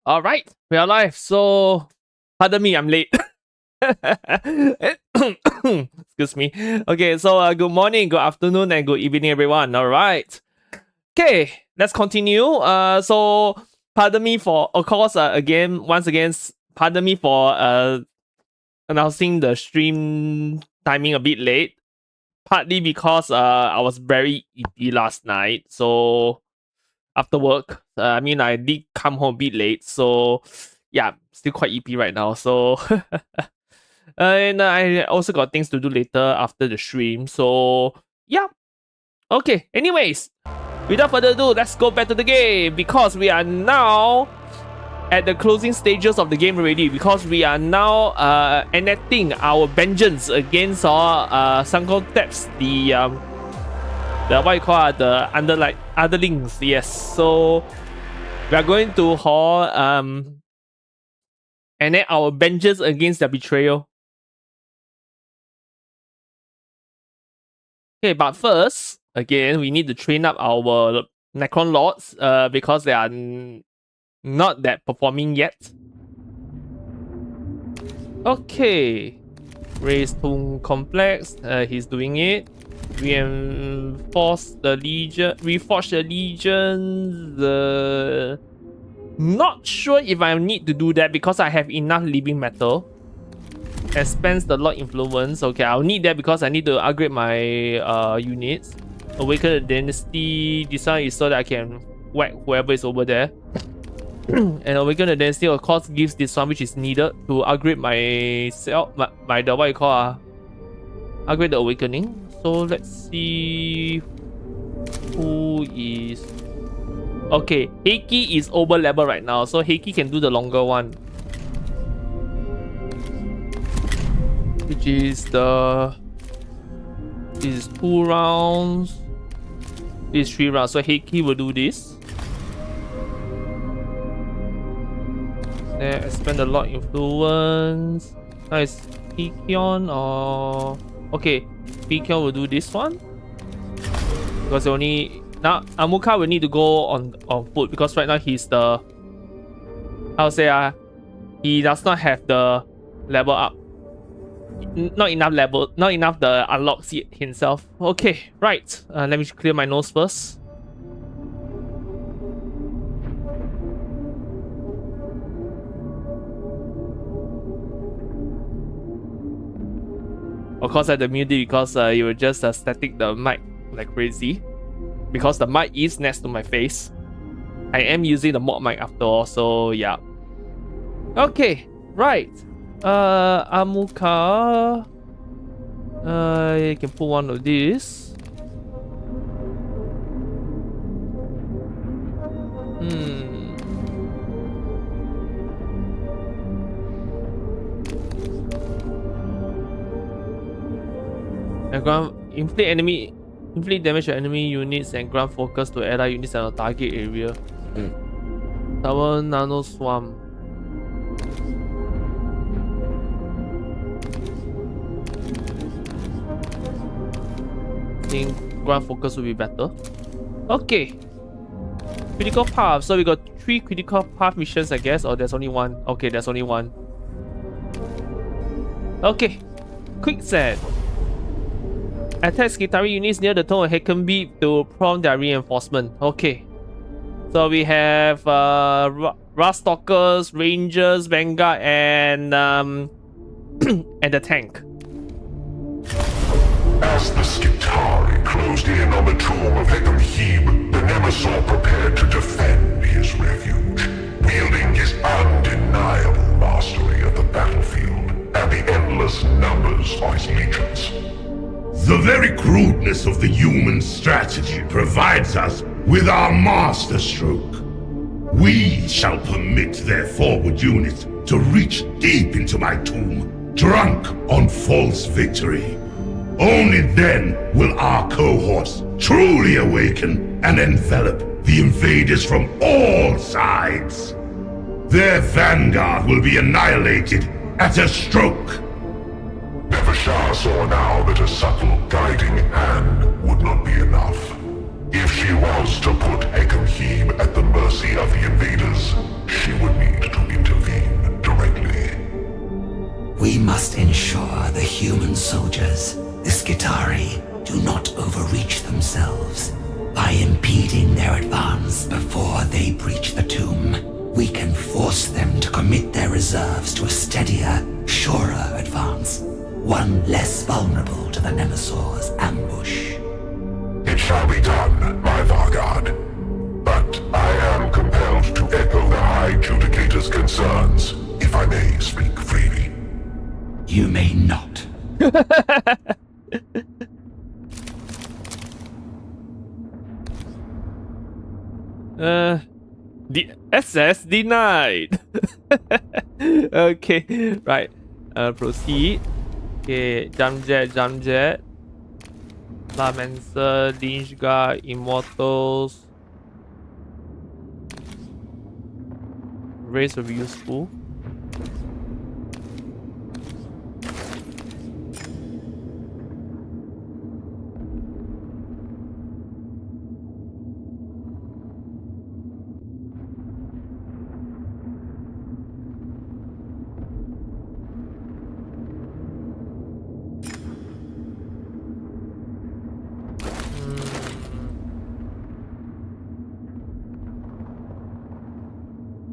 All right, we are live. So, pardon me, I'm late. Excuse me. Okay, so good morning, good afternoon, and good evening, everyone. All right. Okay, let's continue. So pardon me for, of course, once again, pardon me for announcing the stream timing a bit late. Partly because I was very EP last night, so after work, I did come home a bit late, so yeah, still quite EP right now. So and I also got things to do later after the stream. So yeah, okay. Anyways, without further ado, let's go back to the game because we are now at the closing stages of the game already. Because we are now enacting our vengeance against our Sanko Taps, the what you call the underlings. Yes, so we are going to enact our vengeance against the betrayal. Okay, but first, again, we need to train up our Necron lords because they are not that performing yet. Okay, raise Tomb Complex. He's doing it. Reforge the legions. Not sure if I need to do that because I have enough living metal. Expands the Lord influence. Okay, I'll need that because I need to upgrade my units. Awaken the Dynasty. This one is so that I can whack whoever is over there. And Awaken the Dynasty, of course, gives this one which is needed to upgrade myself. My the what you call upgrade the Awakening. So let's see who is. Okay, Heiki is over level right now, so Heiki can do the longer one, which is this is 2 rounds. This is 3 rounds. So Heiki will do this. Then expand the Lord influence. Now it's Pikion or okay. Pikion will do this one because only now Amuka will need to go on foot because right now he's the he does not have the level up. Not enough the unlocks it himself. Okay, right. Let me clear my nose first. Of course, I had to mute it because you were just static the mic like crazy. Because the mic is next to my face. I am using the mod mic after all, so yeah. Okay, right. Amuka. You can put one of these. And inflict damage to enemy units and grant focus to ally units on a target area. Tower Nano Swarm. I think ground focus will be better. Okay. Critical path. So we got 3 critical path missions, I guess, or there's only one. Okay, there's only one. Okay. Quicksand. Attack Skitari units near the Tomb of Heckenbeat to prompt their reinforcement. Okay. So we have Rust Stalkers, Rangers, Vanguard, and and the tank. As the Skitari closed in on the Tomb of Heckenbeat, the Nemesis prepared to defend his refuge, wielding his undeniable mastery of the battlefield and the endless numbers of his legions. The very crudeness of the human strategy provides us with our master stroke. We shall permit their forward units to reach deep into my tomb, drunk on false victory. Only then will our cohorts truly awaken and envelop the invaders from all sides. Their vanguard will be annihilated at a stroke. Nevershah saw now that a subtle guiding hand would not be enough. If she was to put Heckenheim at the mercy of the invaders, she would need Skitarii do not overreach themselves. By impeding their advance before they breach the tomb, we can force them to commit their reserves to a steadier, surer advance, one less vulnerable to the Nemesaur's ambush. It shall be done, my Vargard. But I am compelled to echo the High Judicator's concerns, if I may speak freely. You may not. The access denied. Okay, right. Proceed. Okay, jump jet. Lamancer, Lynch Guard, Immortals. Race will be useful.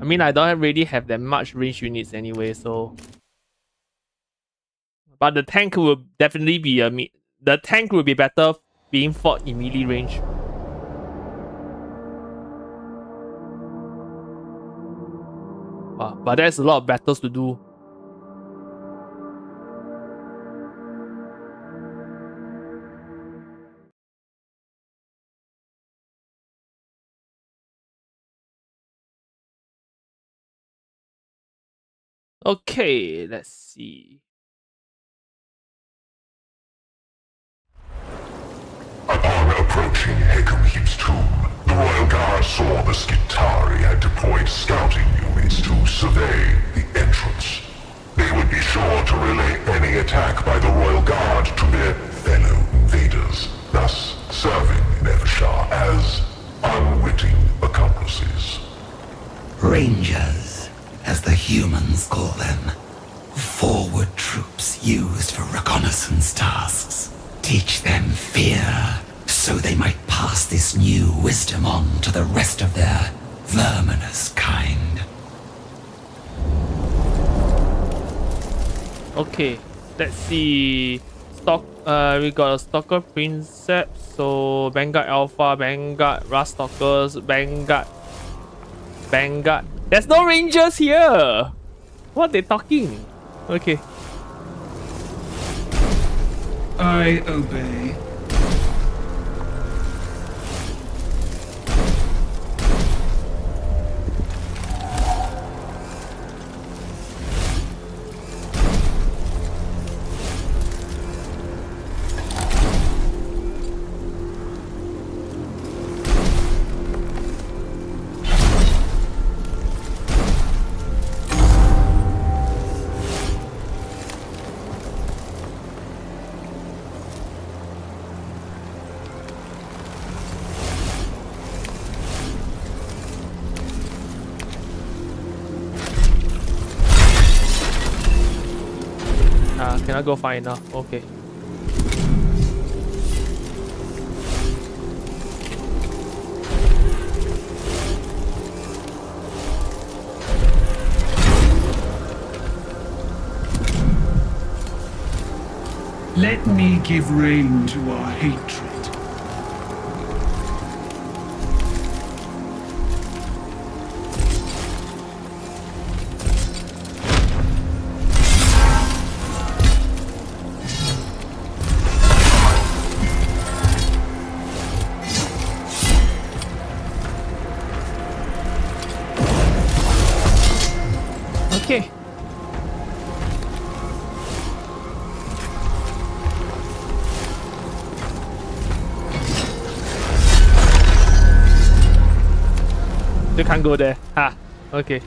I mean, I don't really have that much range units anyway, so. But the tank will definitely be the tank will be better being fought in melee range. Wow, but there's a lot of battles to do. Okay, let's see. Upon approaching Hecame's tomb, the Royal Guard saw the Skitarii had deployed scouting units to survey the entrance. They would be sure to relay any attack by the Royal Guard to their fellow invaders, thus serving Nevershar as unwitting accomplices. Rangers, as the humans call them. Forward troops used for reconnaissance tasks. Teach them fear, so they might pass this new wisdom on to the rest of their verminous kind. Okay, let's see. We got a Stalker Princeps, so Vanguard Alpha, Vanguard Rust Stalkers, Vanguard. There's no Rangers here! What they talking? Okay. I obey. Cannot go far enough. Okay. Let me give rein to our hatred. Okay. You can't go there. Ha. Okay.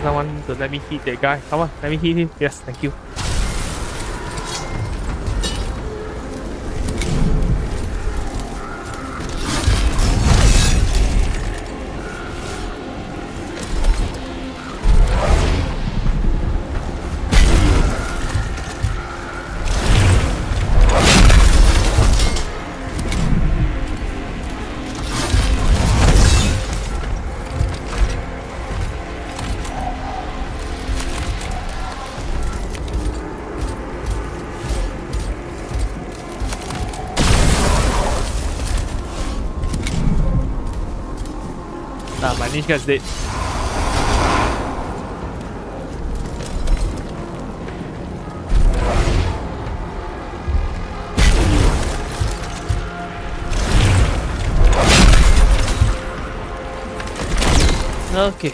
someone to let me hit that guy. Come on, let me hit him. Yes, thank you. My ninja is dead. Okay.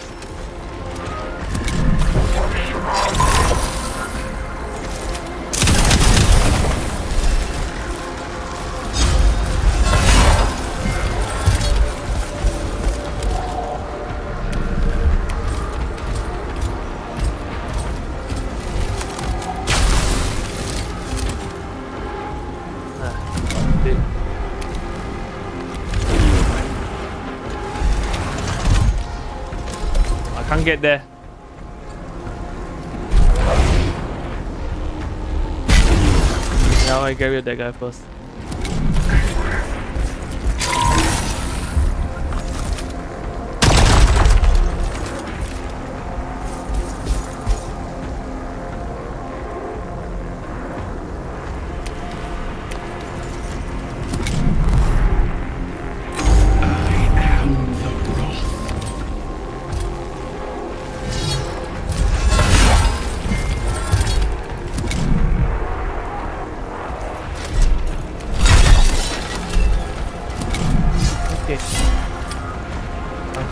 Can't get there. Now I get rid of that guy first.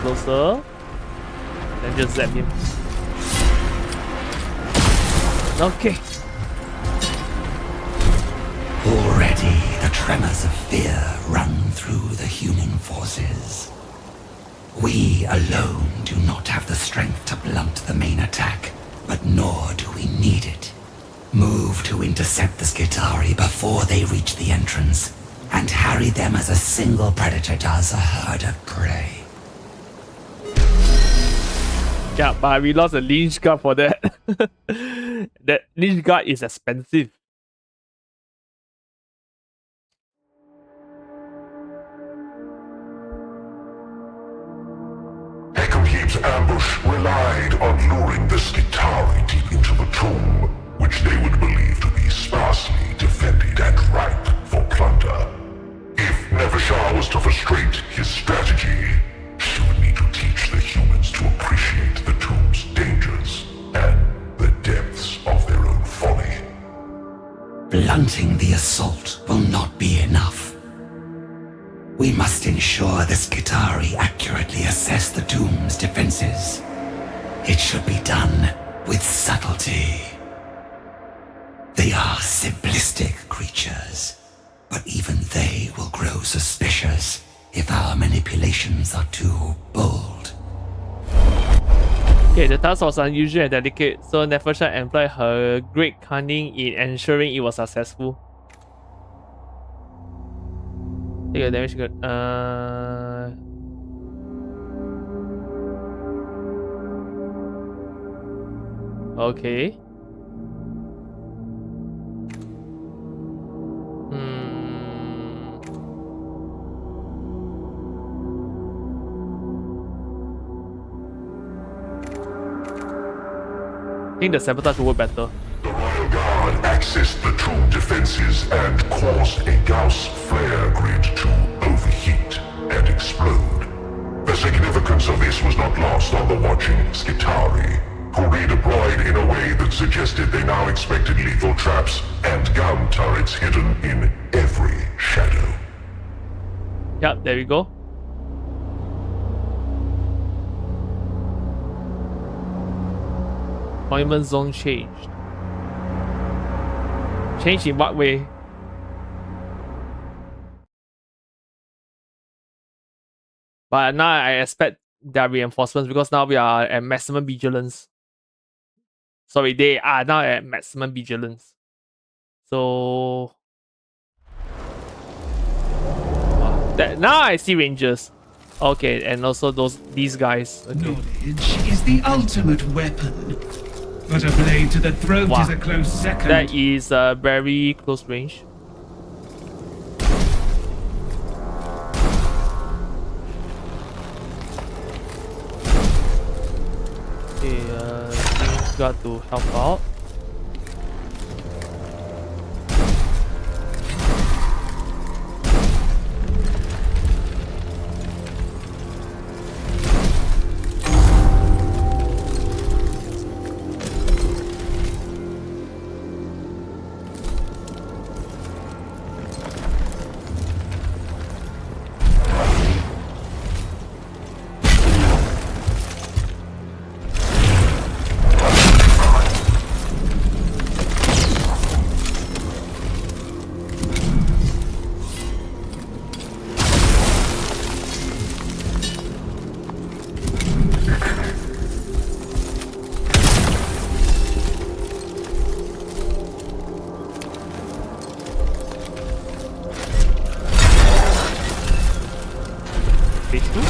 Closer, then just zap him. Okay. Already the tremors of fear run through the human forces. We alone do not have the strength to blunt the main attack, but nor do we need it. Move to intercept the Skitari before they reach the entrance, and harry them as a single predator does a herd of prey. Yeah, but we lost a Lynch guard for that. That Lynch guard is expensive. Hecamp's ambush relied on luring the Skitari deep into the tomb, which they would believe to be sparsely defended and ripe for plunder. If Nevershah was to frustrate his strategy, she would need to teach the humans to appreciate the tomb's dangers and the depths of their own folly. Blunting the assault will not be enough. We must ensure the Skitari accurately assess the tomb's defenses. It should be done with subtlety. They are simplistic creatures, but even they will grow suspicious if our manipulations are too bold. Okay, the task was unusual and delicate, so Nefersha employed her great cunning in ensuring it was successful. Take a damage good. Okay. I think the sabotage will work better. The Royal Guard accessed the tomb defenses and caused a Gauss flare grid to overheat and explode. The significance of this was not lost on the watching Skitari, who redeployed in a way that suggested they now expected lethal traps and gun turrets hidden in every shadow. Yep, there we go. Deployment zone changed. Change in what way? But now I expect there are reinforcements because now we are at maximum vigilance. Sorry, they are now at maximum vigilance. So now I see rangers. Okay, and also these guys. Okay. Knowledge is the ultimate weapon, but a blade to the throat is a close second. That is a very close range. Okay, got to help out. Phase 2.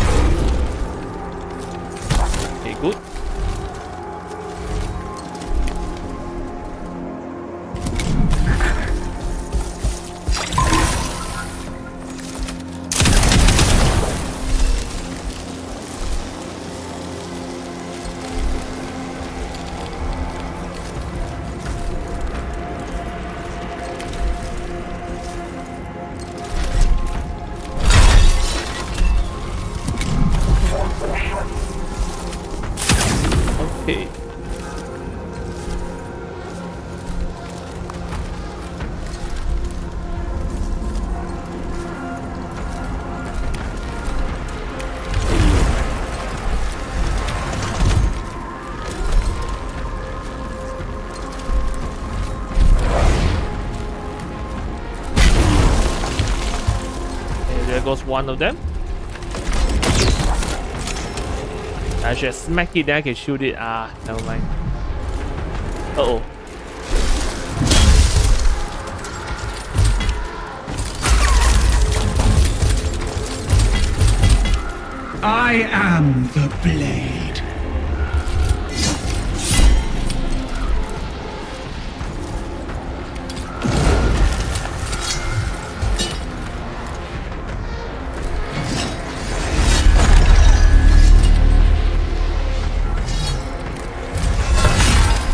Okay, good. Okay. Okay, there goes one of them. I should smack it, then I can shoot it. Ah, never mind. Uh-oh. I am the blade.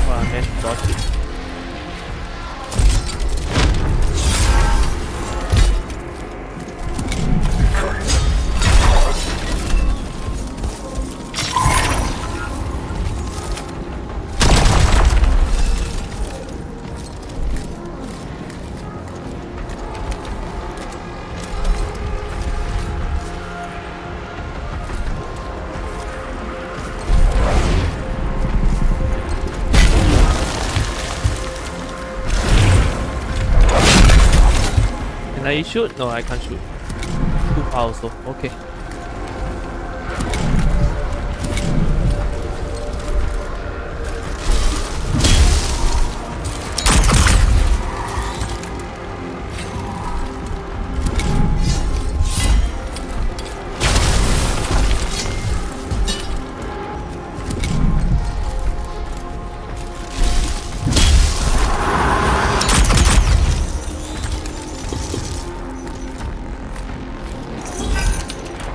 Wow, I managed to dodge it. Can I shoot? No, I can't shoot. Too far also. Okay.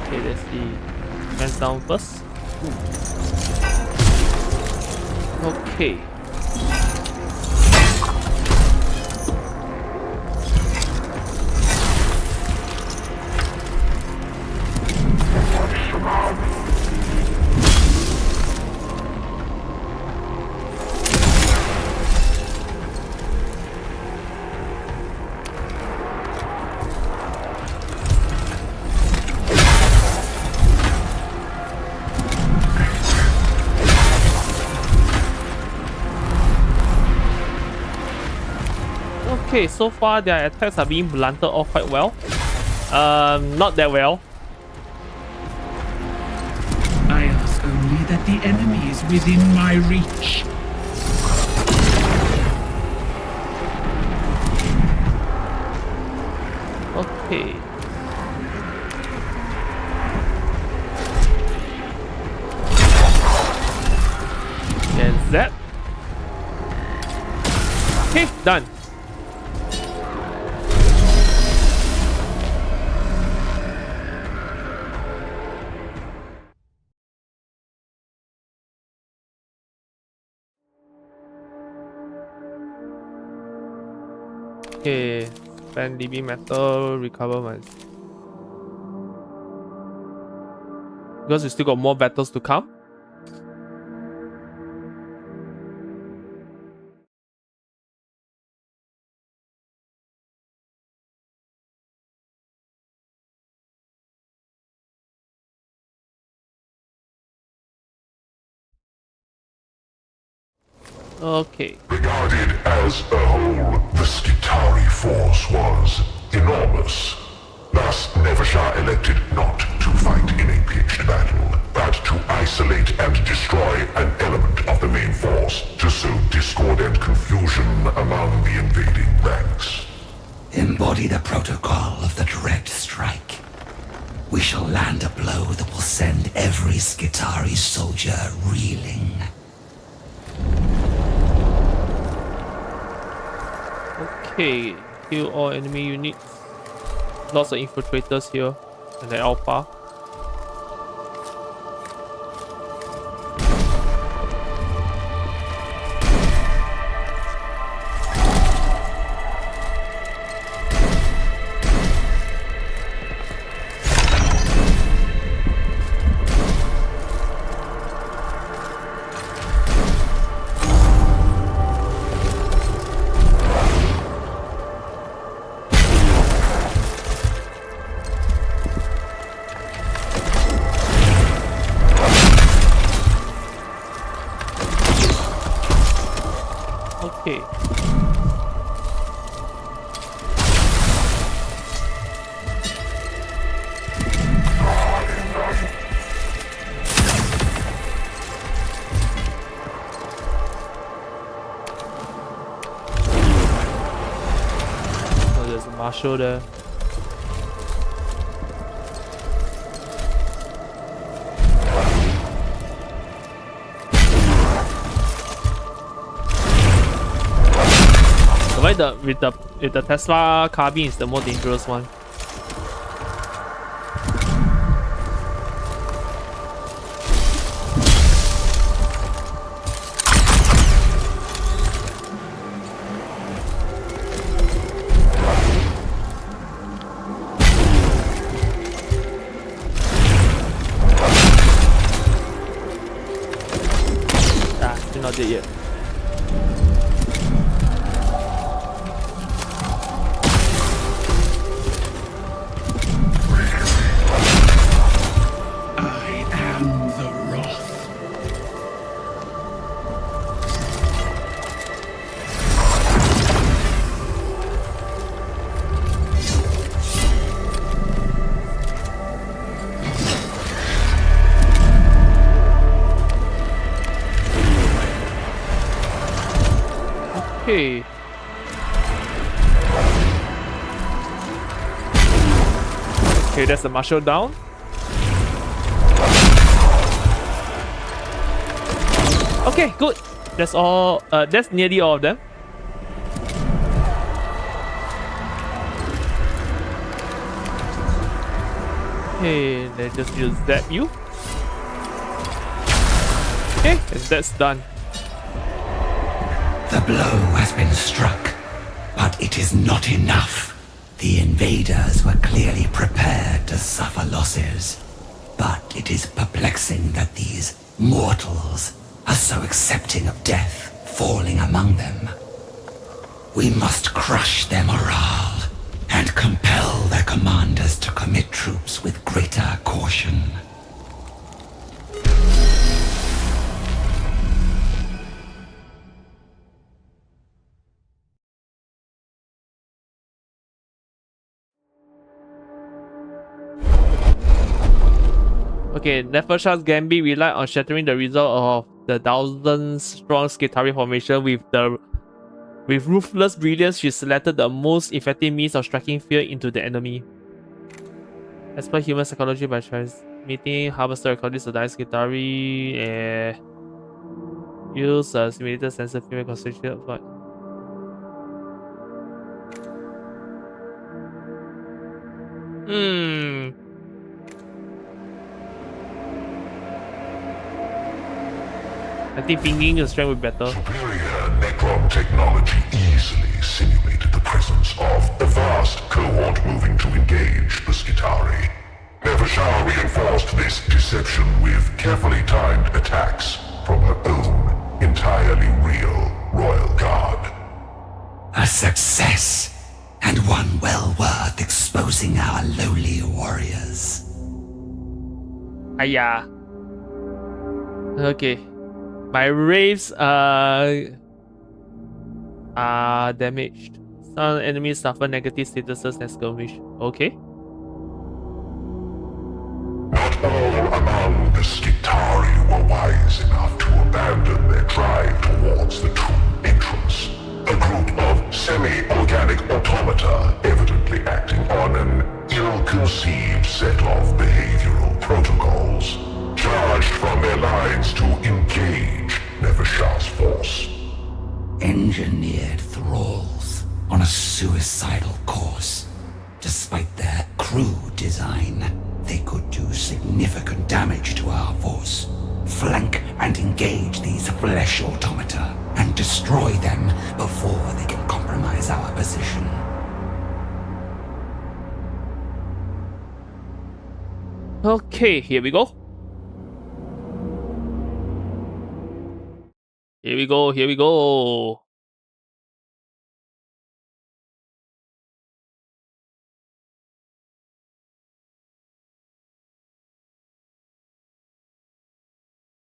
Okay, let's see. Hands down first. Okay. Okay, so far their attacks are being blunted off quite well. Not that well. I ask only that the enemy is within my reach. Okay. And that. Okay, done. Okay, spend DB metal, recover my. Because we still got more battles to come. Okay. Regarded as a whole, the Skitari force was enormous. Thus, Nevershah elected not to fight in a pitched battle, but to isolate and destroy an element of the main force to sow discord and confusion among the invading ranks. Embody the protocol of the direct strike. We shall land a blow that will send every Skitari soldier reeling. Okay, kill all enemy units. Lots of infiltrators here, and the alpha. Okay. Oh, there's a marshal there. Why with the Tesla carbine is the more dangerous one? Still not dead yet. Okay. Okay, that's the marshal down. Okay, good. That's all. That's nearly all of them. Okay, let's just use that view. Okay, and that's done. The blow has been struck, but it is not enough. The invaders were clearly prepared to suffer losses, but it is perplexing that these mortals are so accepting of death falling among them. We must crush their morale and compel their commanders to commit troops with greater caution. Okay, Nefershah's Gambit relied on shattering the result of the 1,000-strong Skitari formation with ruthless brilliance. She selected the most effective means of striking fear into the enemy. Exploit human psychology by transmitting harvester recordings to dice guitari. Use a simulated sensor female concentration of what? I think pinging the strength would be better. Superior Necron technology easily simulated the presence of the vast cohort moving to engage the Skitari. Nevershah reinforced this deception with carefully timed attacks from her own entirely real royal guard. A success, and one well worth exposing our lowly warriors. Aya. Okay. My wraiths are damaged. Some enemies suffer negative statuses and skirmish. Okay. Not all among the Skitari were wise enough to abandon their drive towards the tomb entrance. A group of semi-organic automata evidently acting on an ill-conceived set of behavioral protocols, charged from their lines to engage Nevershah's force. Engineered thralls on a suicidal course. Despite their crude design, they could do significant damage to our force. Flank and engage these flesh automata and destroy them before they can compromise our position. Okay, here we go. Here we go, here we go.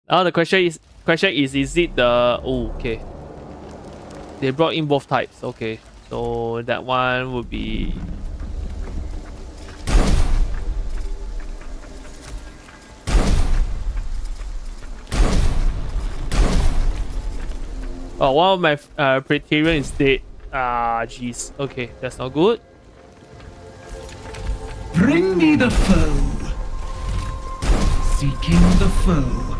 Now the question is it the okay. They brought in both types, okay. So that one would be oh, one of my Praetorian is dead. Jeez. Okay, that's not good. Bring me the foe. Seeking the foe.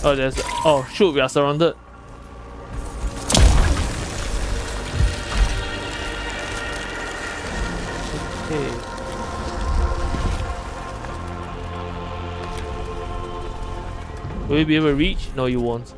Oh, there's oh shoot, we are surrounded. Okay. Will you be able to reach? No, you won't.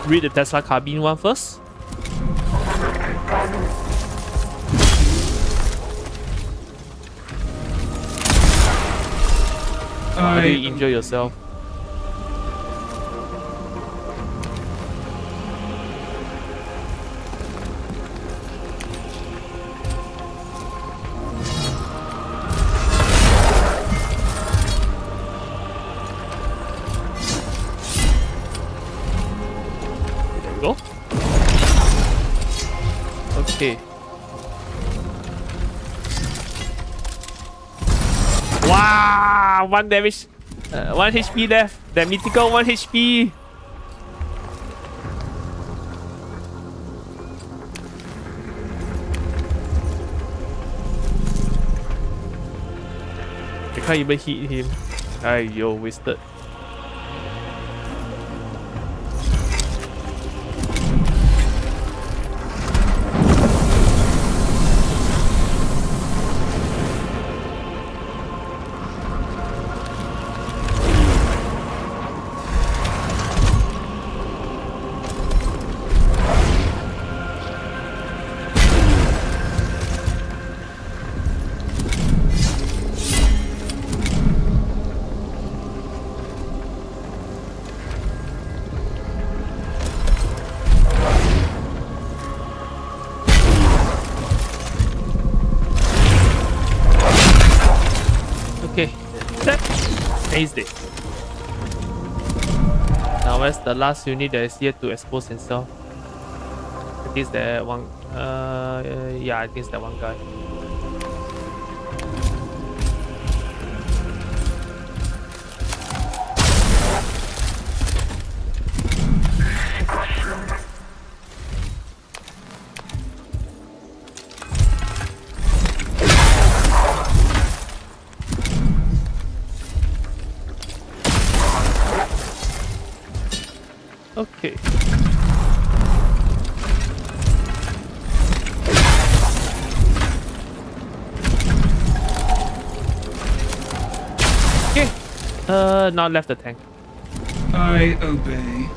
Read the Tesla carbine one first. How do you injure yourself? Go. Okay. Wow, 1 damage, 1 HP left. That mythical 1 HP. I can't even hit him. Ayo, wasted. Aced it. Now where's the last unit that is yet to expose himself? I think it's that one. Yeah, I think it's that one guy. Okay. Okay. Now left the tank. I obey.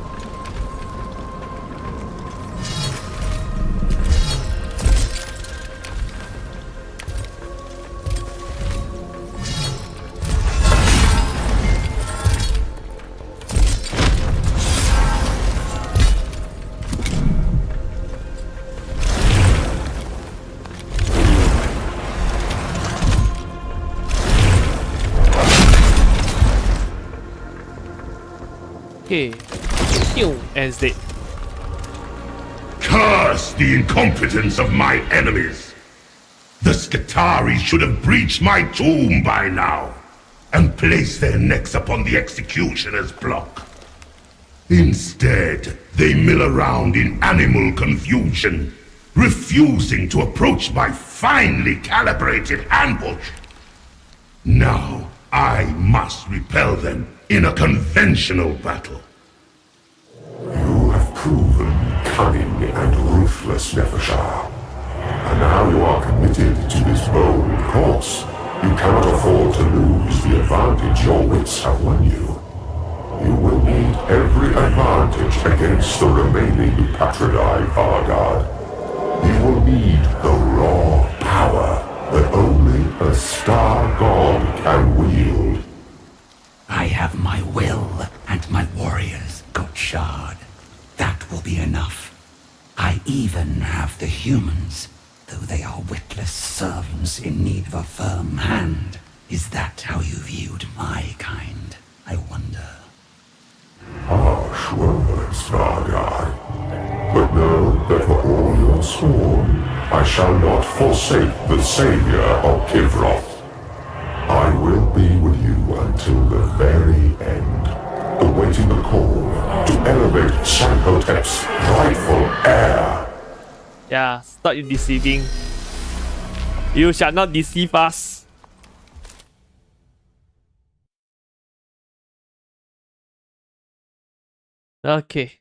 Okay. Pew, ends it. Curse the incompetence of my enemies! The Skitarii should have breached my tomb by now, and placed their necks upon the executioner's block. Instead, they mill around in animal confusion, refusing to approach my finely calibrated ambush. Now, I must repel them in a conventional battle. You have proven cunning and ruthless, Nepheshah. And now you are committed to this bold course. You cannot afford to lose the advantage your wits have won you. You will need every advantage against the remaining Patridae Vargard. You will need the raw power that only a star god can wield. I have my will and my warriors, Gotchard. That will be enough. I even have the humans, though they are witless servants in need of a firm hand. Is that how you viewed my kind, I wonder? Harsh words, Vargard. But know that for all your scorn, I shall not forsake the savior of Kivroth. I will be with you until the very end, awaiting the call to elevate Sanhotep's rightful heir. Yeah, stop you deceiving. You shall not deceive us. Okay.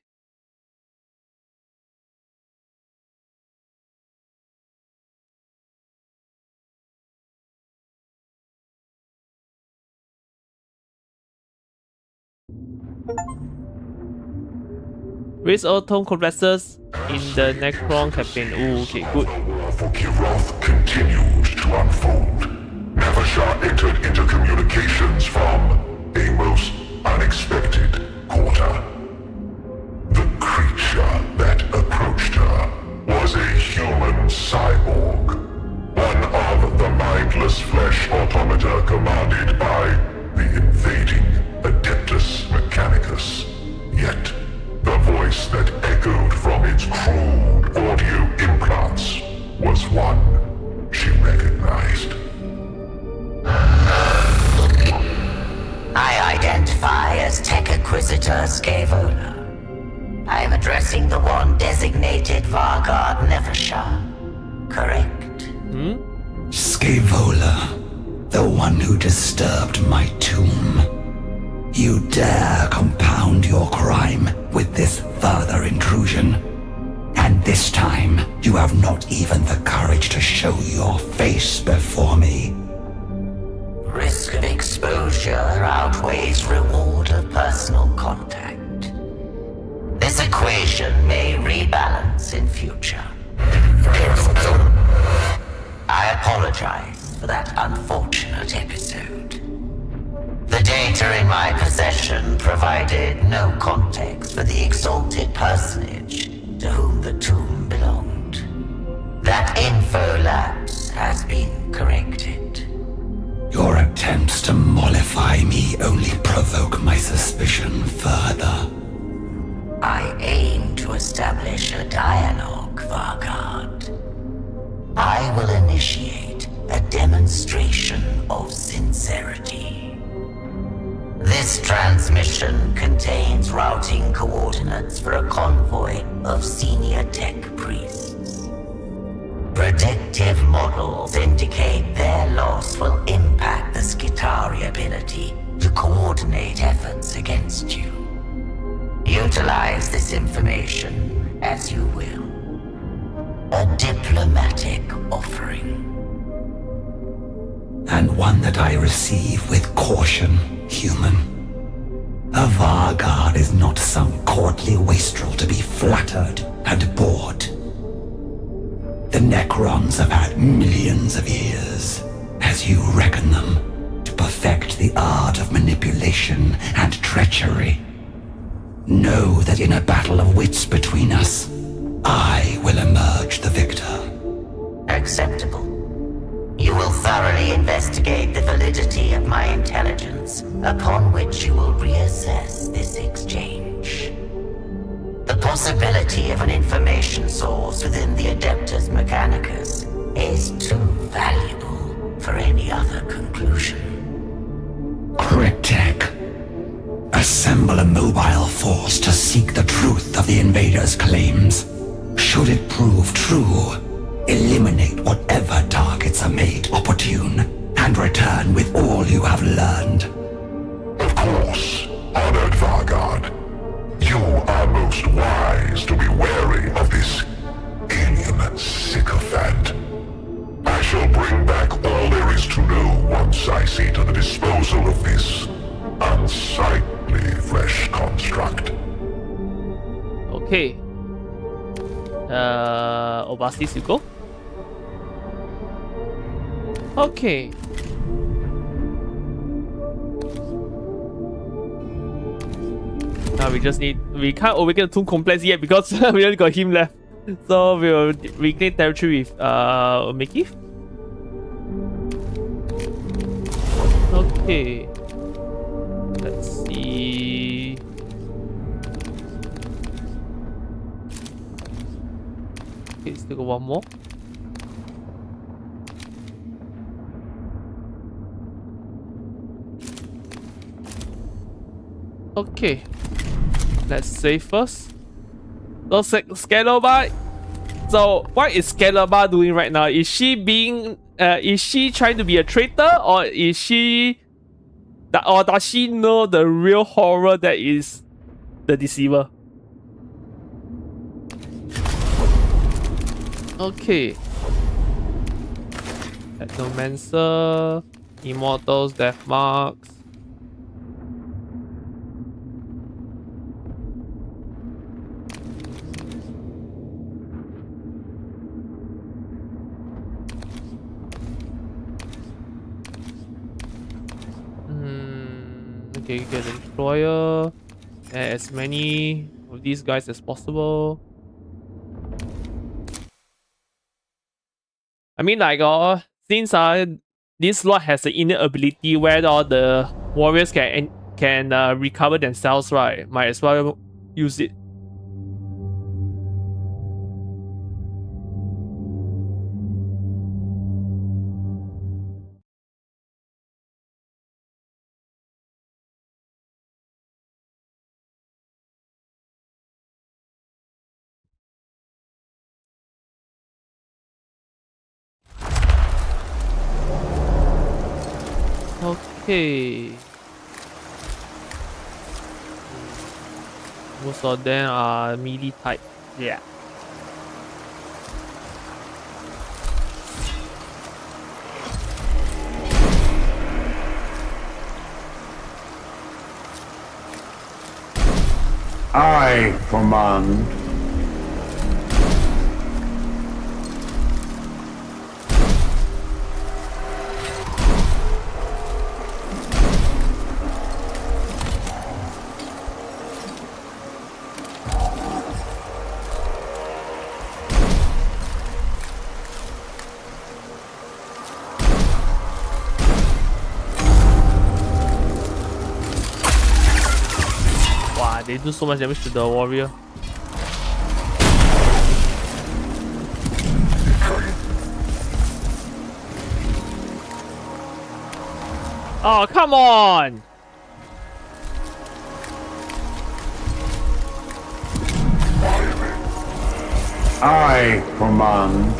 Raise autumn compressors in the Necron campaign. Ooh, okay, good. The war for Kivroth continued to unfold. Nepheshah entered into communications from a most unexpected quarter. The creature that approached her was a human cyborg, one of the mindless flesh automata commanded by the invading Adeptus Mechanicus. Yet, the voice that echoed from its crude audio implants was one she recognized. I identify as Tech Inquisitor Scavola. I am addressing the one designated Vargard Nepheshah. Correct? Scavola, the one who disturbed my tomb. You dare compound your crime with this further intrusion. And this time, you have not even the courage to show your face before me. Risk of exposure outweighs reward of personal contact. This equation may rebalance in future. I apologize for that unfortunate episode. The data in my possession provided no context for the exalted personage to whom the tomb belonged. That info lapse has been corrected. Your attempts to mollify to establish a dialogue, Vargard. I will initiate a demonstration of sincerity. This transmission contains routing coordinates for a convoy of senior tech priests. Predictive models indicate their loss will impact the Skitarii ability to coordinate efforts against you. Utilize this information as you will. A diplomatic offering. And one that I receive with caution, human. A Vargard is not some courtly wastrel to be flattered and bored. The Necrons have had millions of years, as you reckon them, to perfect the art of manipulation and treachery. Know that in a battle of wits between us, I will emerge the victor. Acceptable. You will thoroughly investigate the validity of my intelligence, upon which you will reassess this exchange. The possibility of an information source within the Adeptus Mechanicus is too valuable for any other conclusion. Critic. Assemble a mobile force to seek the truth of the invaders' claims. Should it prove true, eliminate whatever targets are made opportune, and return with all you have learned. Of course, honored Vargard. You are most wise to be wary of this alien sycophant. I shall bring back all there is to know once I see to the disposal of this unsightly flesh construct. Okay. Obastis, you go. Okay. Now we can't awaken the Tomb Complex yet because we only got him left. So we'll reclaim territory with Mickey. Okay. Let's see. Okay, still got one more. Okay, let's save first. So Scalaba. So what is Scalaba doing right now? Is she trying to be a traitor, or is she, or does she know the real horror that is the deceiver? Okay. Technomancer, Immortals, Death Marks. Okay, get an Employer. As many of these guys as possible. I mean, like, since this slot has the innate ability where all the warriors can recover themselves, right? Might as well use it. Okay. Most of them are melee type. Yeah. I command. They do so much damage to the warrior. Oh, come on! I command.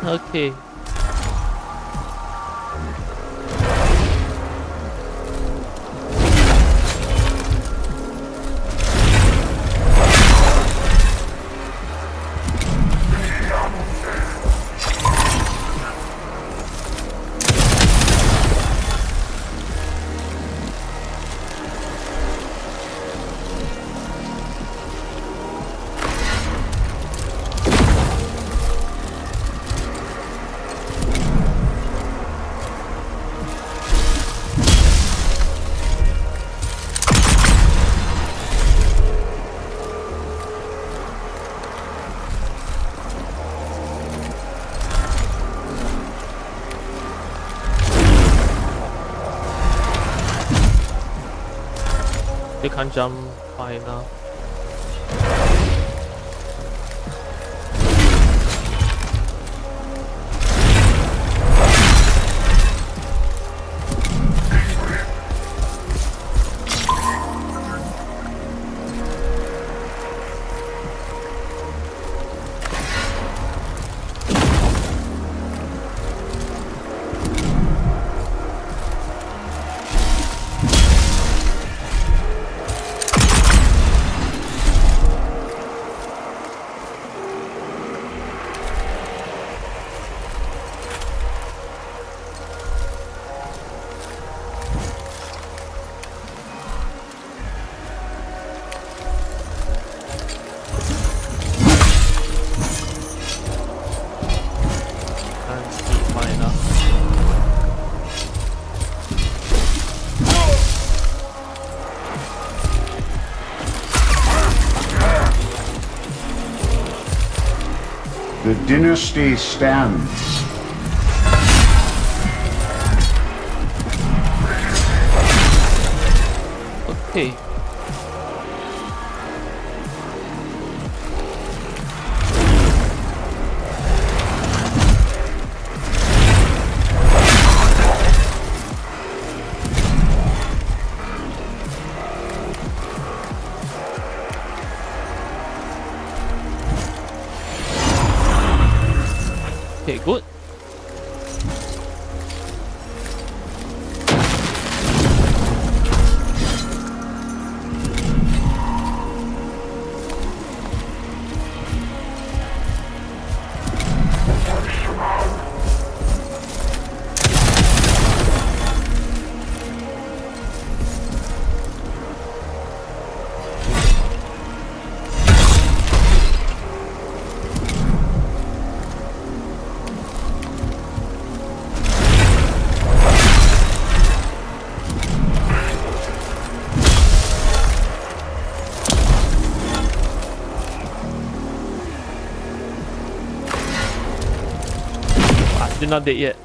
Okay. You can't jump high now. The dynasty stands. Okay. Okay, good. Still not dead yet.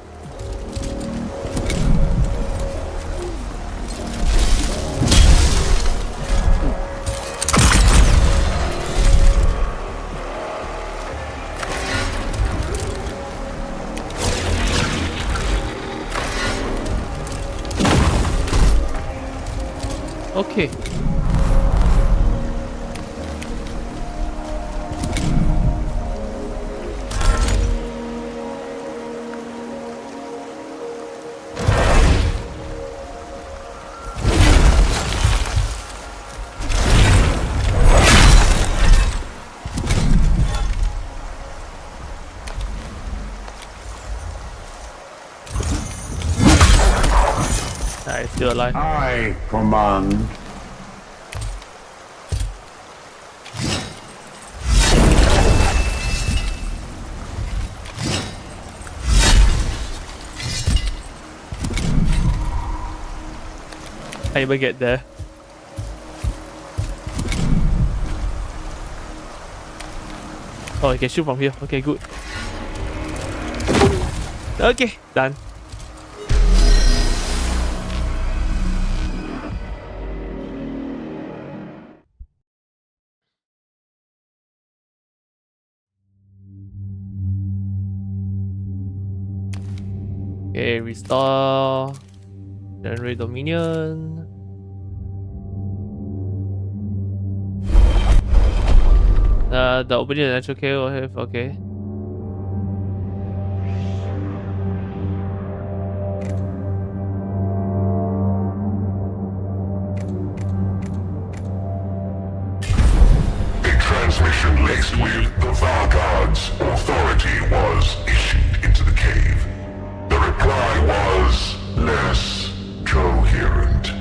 Okay. It's still alive. I command. I even get there. Oh, I can shoot from here. Okay, good. Okay, done. Okay, restore. Generate Dominion. The opening the natural kill have okay. A transmission laced with the Vanguard's authority was issued into the cave. The reply was less coherent.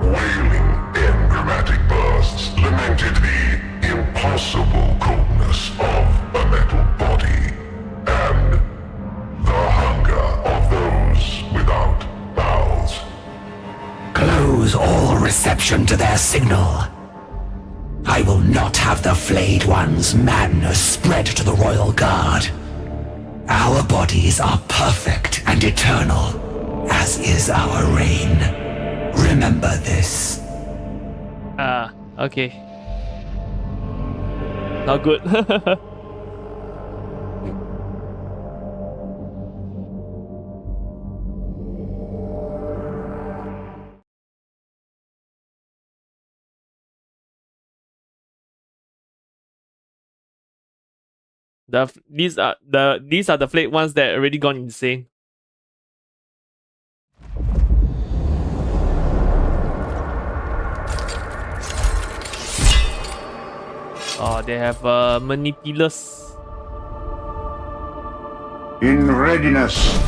Wailing enigmatic bursts lamented the impossible coldness of a metal body and the hunger of those without bowels. Close all reception to their signal. I will not have the Flayed One's madness spread to the Royal Guard. Our bodies are perfect and eternal, as is our reign. Remember this. Okay. Not good. These are the Flayed ones that already gone insane. Oh, they have manipulous. In readiness.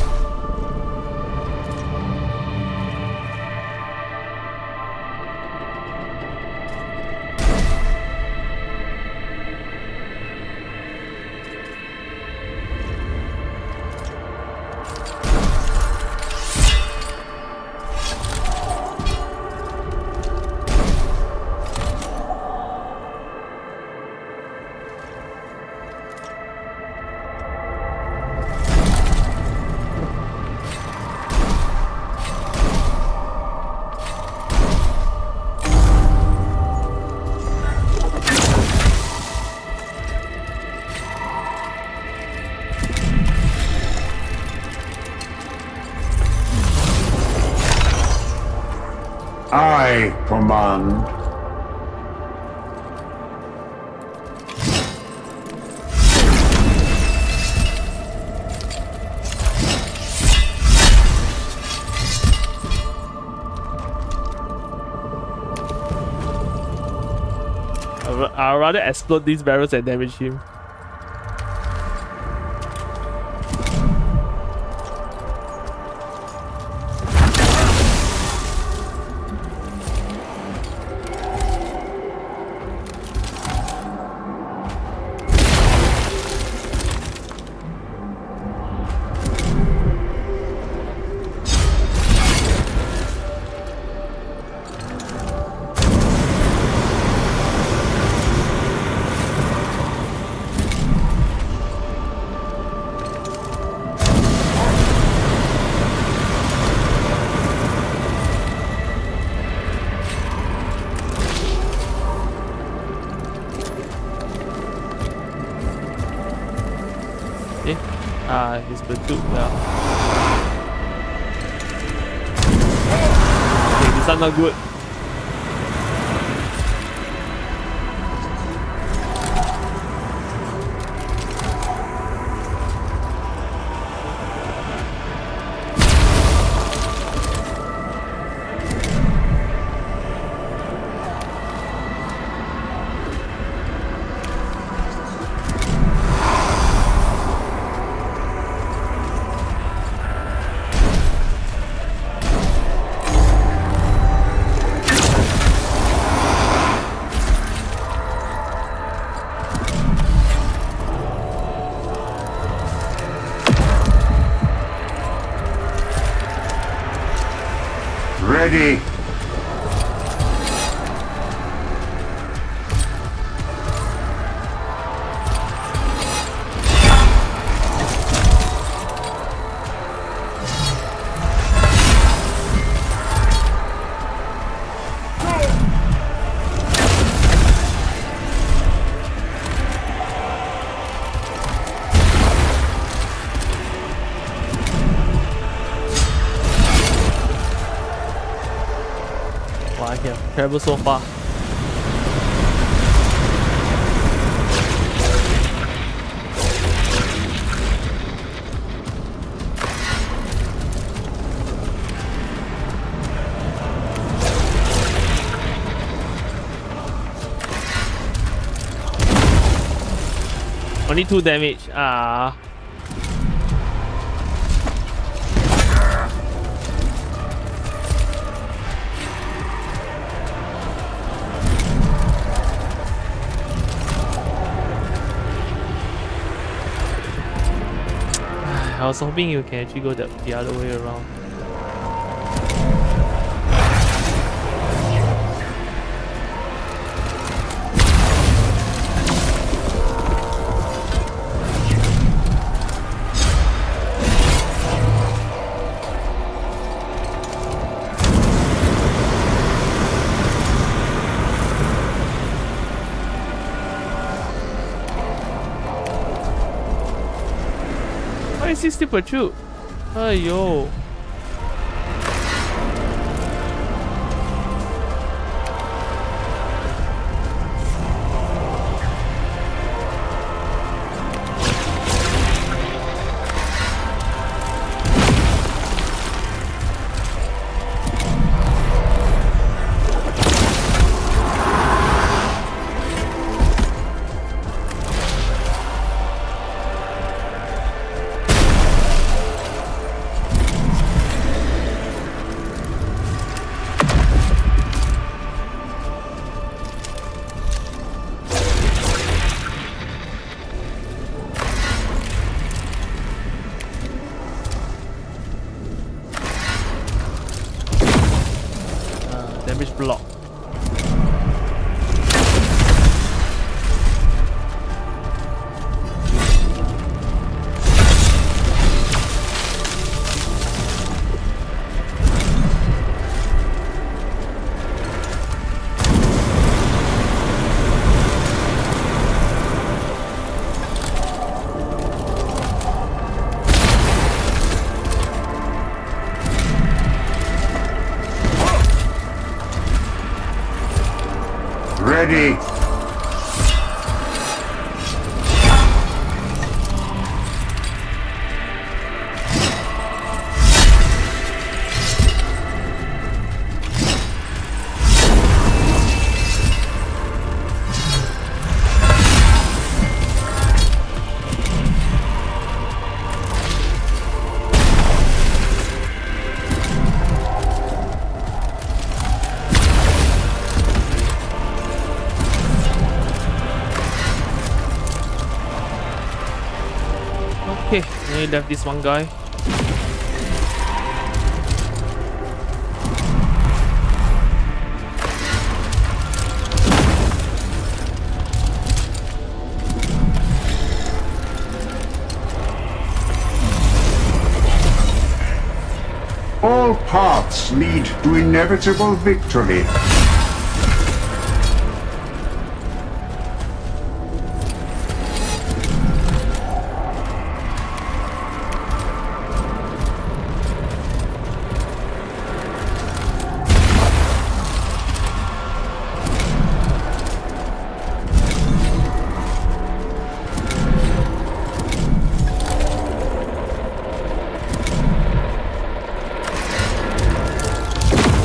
I command. I'd rather explode these barrels and damage him. He's been too well. Okay, this one not good. Ready. Travel so far. Only 2 damage. Ah. I was hoping you can actually go the other way around. Why is he still protrude? Aiyo. Damage block. Ready. Okay, only left this one guy. All paths lead to inevitable victory.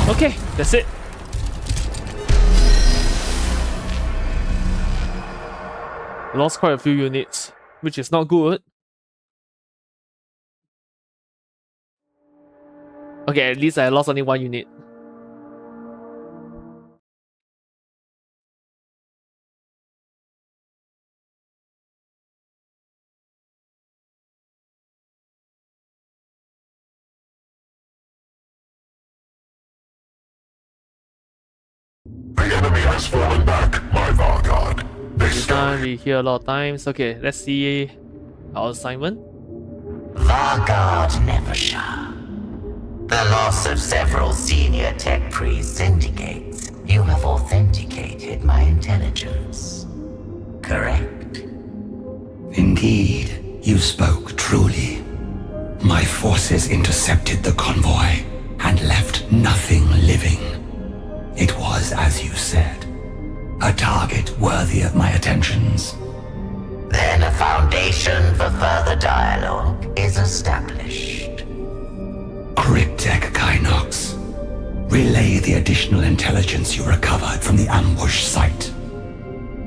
Okay, that's it. Lost quite a few units, which is not good. Okay, at least I lost only 1 unit. The enemy has fallen back, my Vanguard. They This time we hear a lot of times. Okay, let's see our assignment. Vanguard Neversha. The loss of several senior tech priests indicates you have authenticated my intelligence. Correct? Indeed, you spoke truly. My forces intercepted the convoy and left nothing living. It was as you said. A target worthy of my attentions. Then a foundation for further dialogue is established. Cryptek Kynox. Relay the additional intelligence you recovered from the ambush site.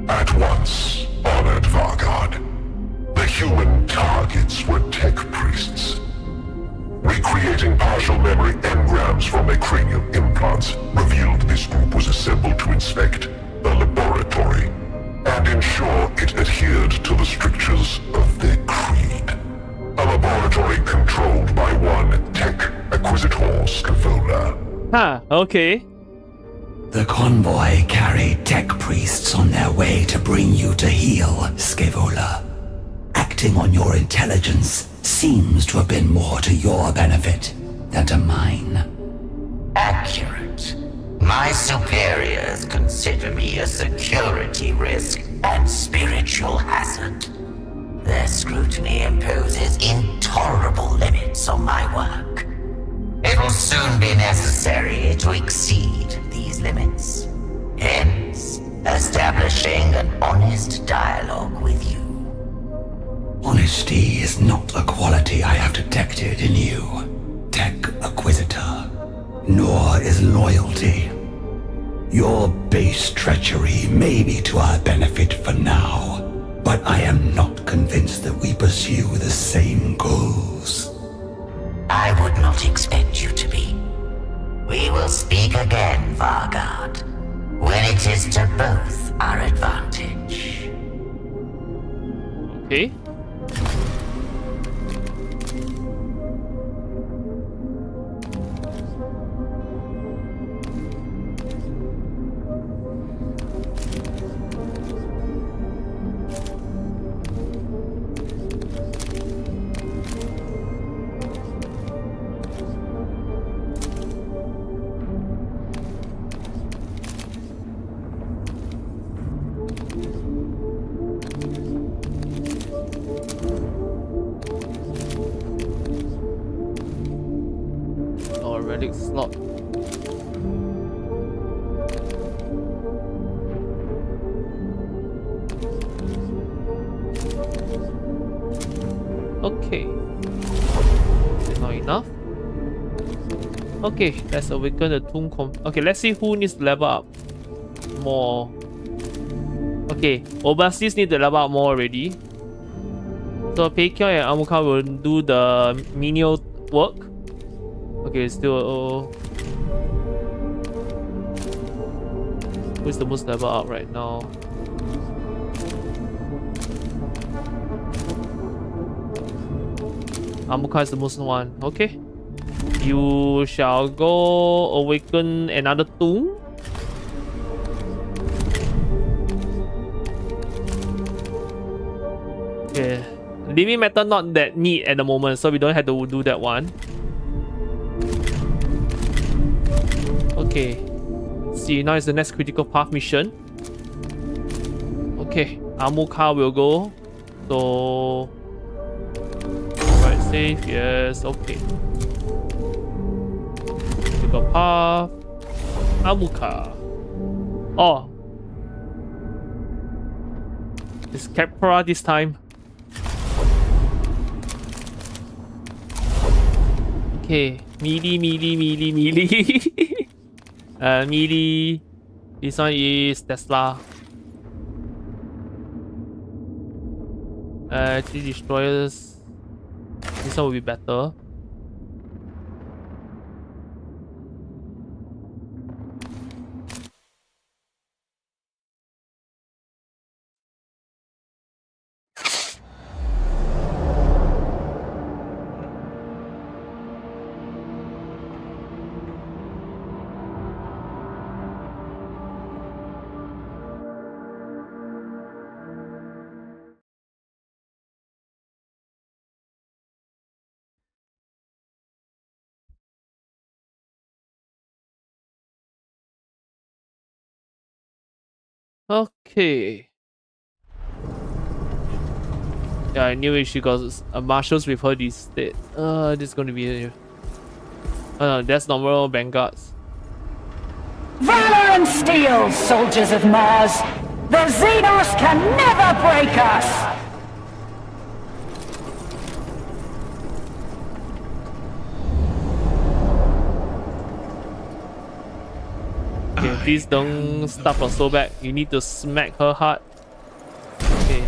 At once, honored Vargard. The human targets were tech priests. Recreating partial memory engrams from their cranial implants revealed this group was assembled to inspect a laboratory and ensure it adhered to the strictures of their creed. A laboratory controlled by one Tech Acquisitor Scavola. Huh, okay. The convoy carried tech priests on their way to bring you to heal, Scavola. Acting on your intelligence seems to have been more to your benefit than to mine. Accurate. My superiors consider me a security risk and spiritual hazard. Their scrutiny imposes intolerable limits on my work. It will soon be necessary to exceed these limits. Hence, establishing an honest dialogue with you. Honesty is not a quality I have detected in you, Tech Acquisitor. Nor is loyalty. Your base treachery may be to our benefit for now, but I am not convinced that we pursue the same goals. I would not expect you to be. We will speak again, Vargard, when it is to both our advantage. Okay. Relic slot. Okay. Is it not enough? Okay, let's awaken the tomb. Okay, let's see who needs to level up more. Okay, Obastis need to level up more already. So Peikyo and Amuka will do the menial work. Okay, still. Who's the most level up right now? Amuka is the most one. Okay. You shall go awaken another tomb. Okay. Living matter not that neat at the moment, so we don't have to do that one. Okay. See, now is the next critical path mission. Okay. Amuka will go. So right, save, yes, okay. Critical path. Amuka. Oh. It's Capra this time. Okay, melee. Melee. This one is Tesla. 3 destroyers. This one will be better. Okay. Yeah, I knew it. She got marshals with her instead. This is gonna be. Oh no, that's normal vanguards. Valor! and steel, soldiers of Mars! The Xenos can never break us! Okay, please don't stop her so back. You need to smack her hard. Okay.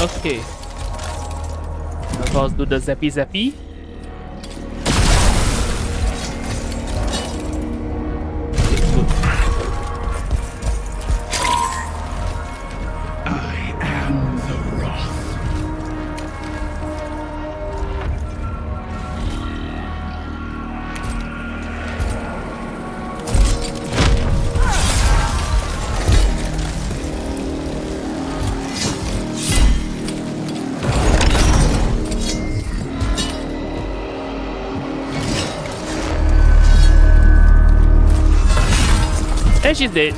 Okay. Of course, do the zappy zappy. Okay, good. I am the Wrath. And she's dead.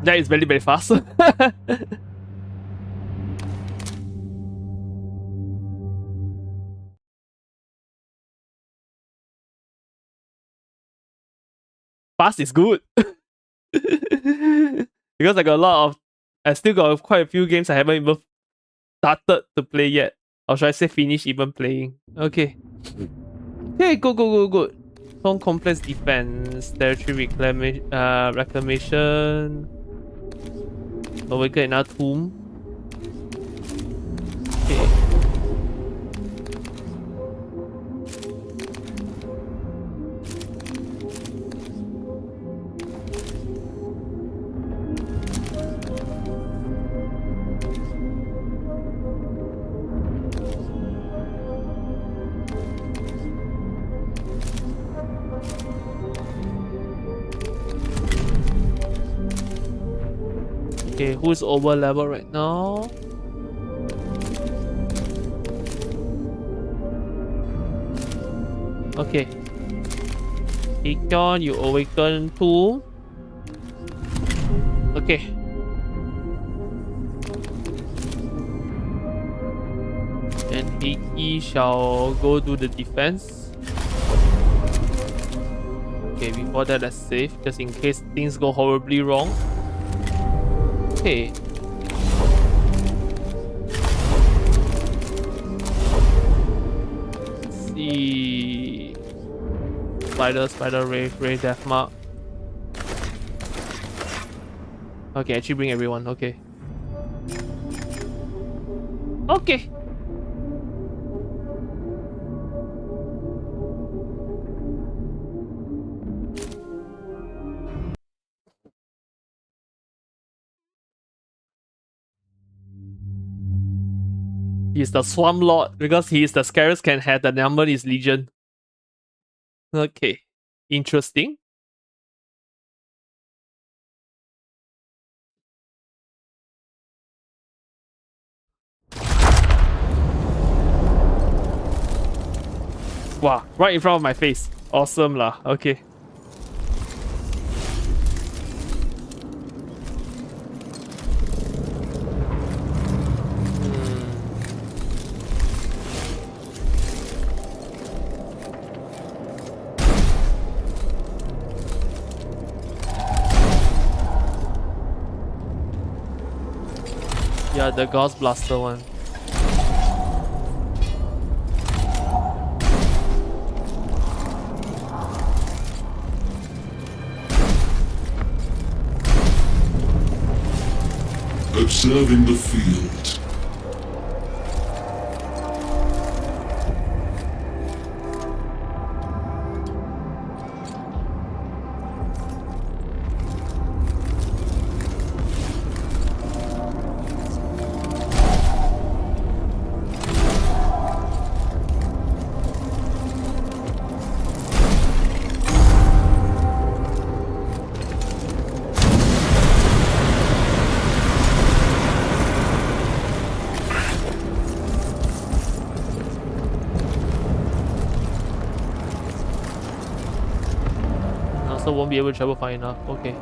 That is very, very fast. Fast is good. Because I got a lot of... I still got quite a few games I haven't even started to play yet. Or should I say finish even playing? Okay. Okay, good. Some complex defense, territory reclamation. Awaken another tomb. Okay. Okay, who's over level right now? Okay. Icon, you awaken too. Okay. And Hiki shall go do the defense. Okay, before that, let's save, just in case things go horribly wrong. Okay. Let's see. Spider, Ray, Death Mark. Okay, actually bring everyone, okay. Okay. He's the Swamp Lord because he is the scariest can have the number is Legion. Okay. Interesting. Wow, right in front of my face. Awesome lah. Okay. Yeah, the Ghost Blaster one. Observing the field. so won't be able to travel far enough. Okay.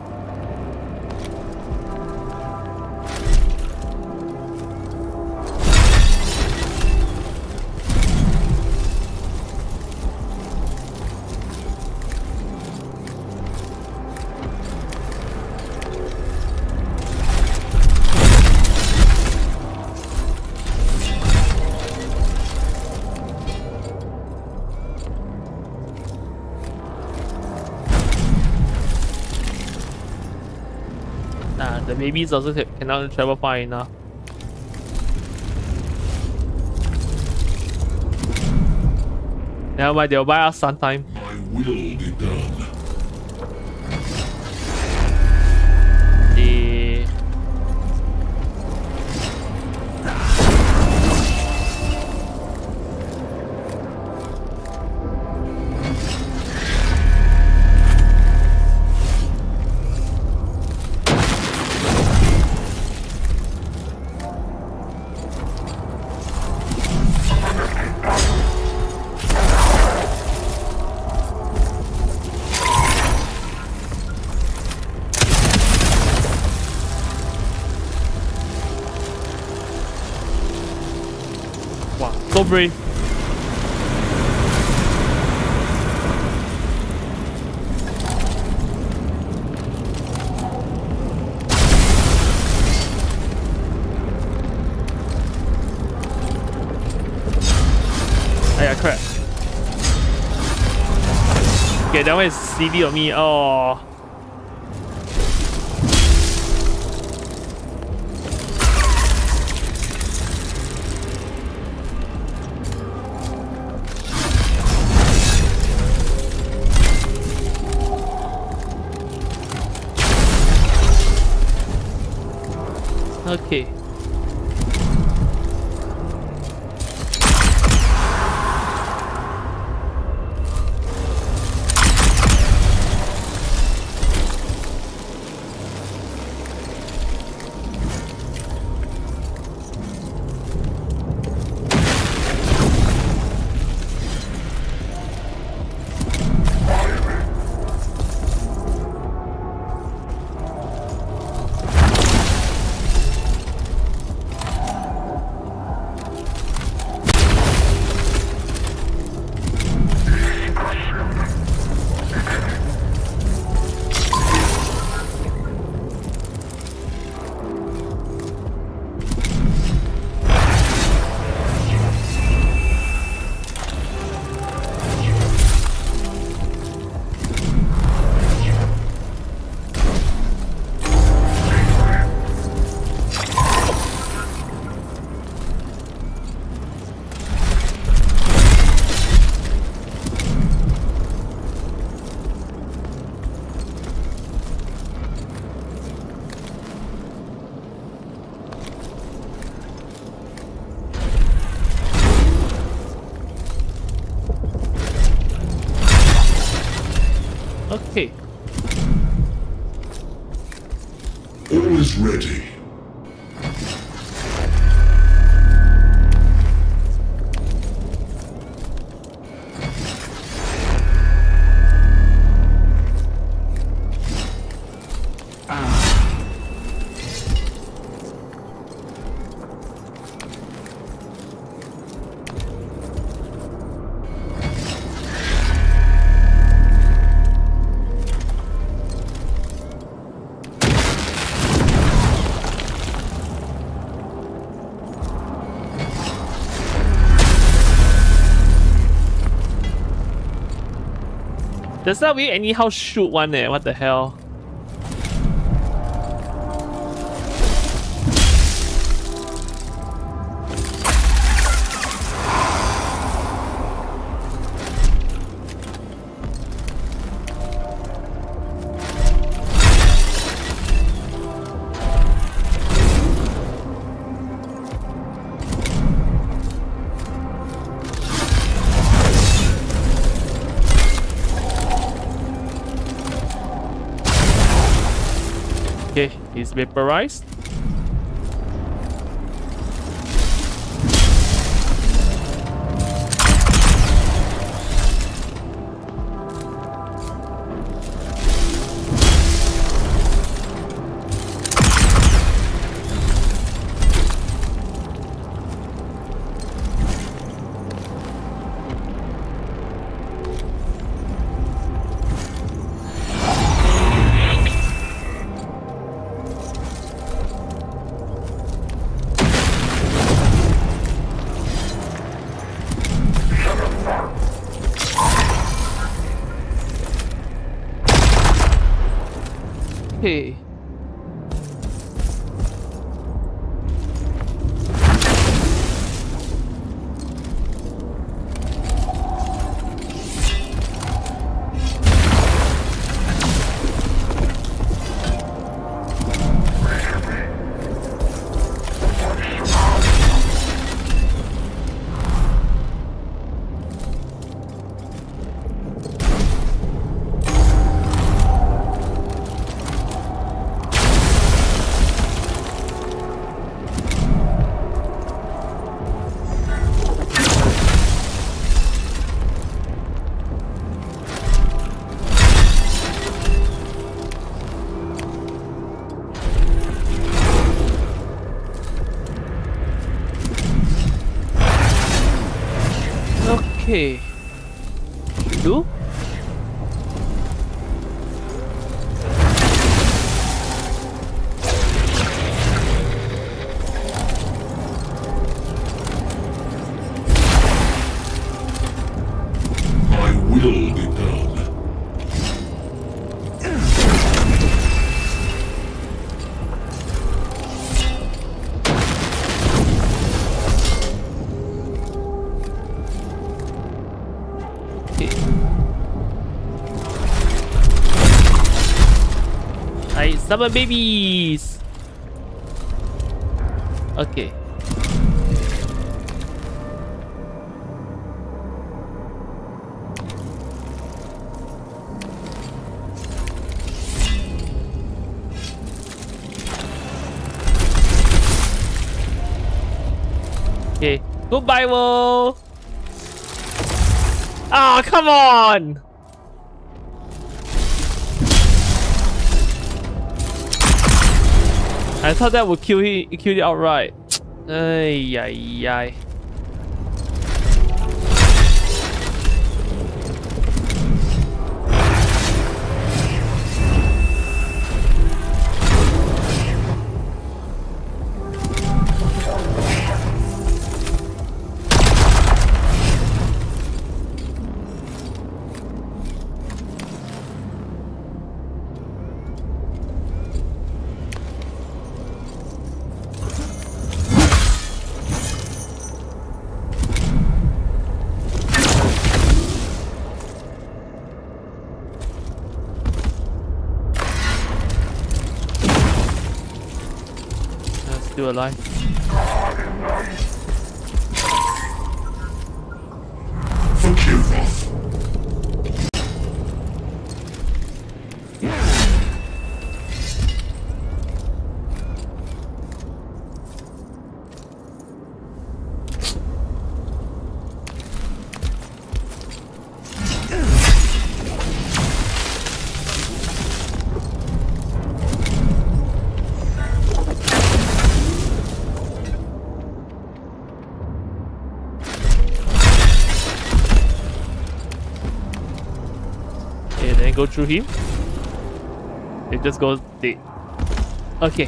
The babies also cannot travel far enough. Never mind, they'll buy us sometime. My will be done. The... So brave. Yeah, crap. Okay, that one is CD on me. Oh. Okay. Okay. All is ready. Does that we anyhow shoot one there? What the hell? Okay, he's vaporized. Okay. Okay. Do? My will be done. I summon babies. Okay. Okay. Goodbye, world. Ah, come on. I thought that would kill it outright. Ay, ay, ay. Still alive. Forgive us. Okay, then go through him. It just goes dead. Okay.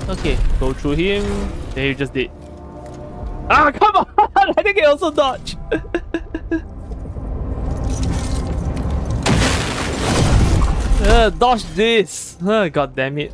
Okay, go through him. Then he just did. Ah, come on! I think he also dodged. Dodge this! God damn it.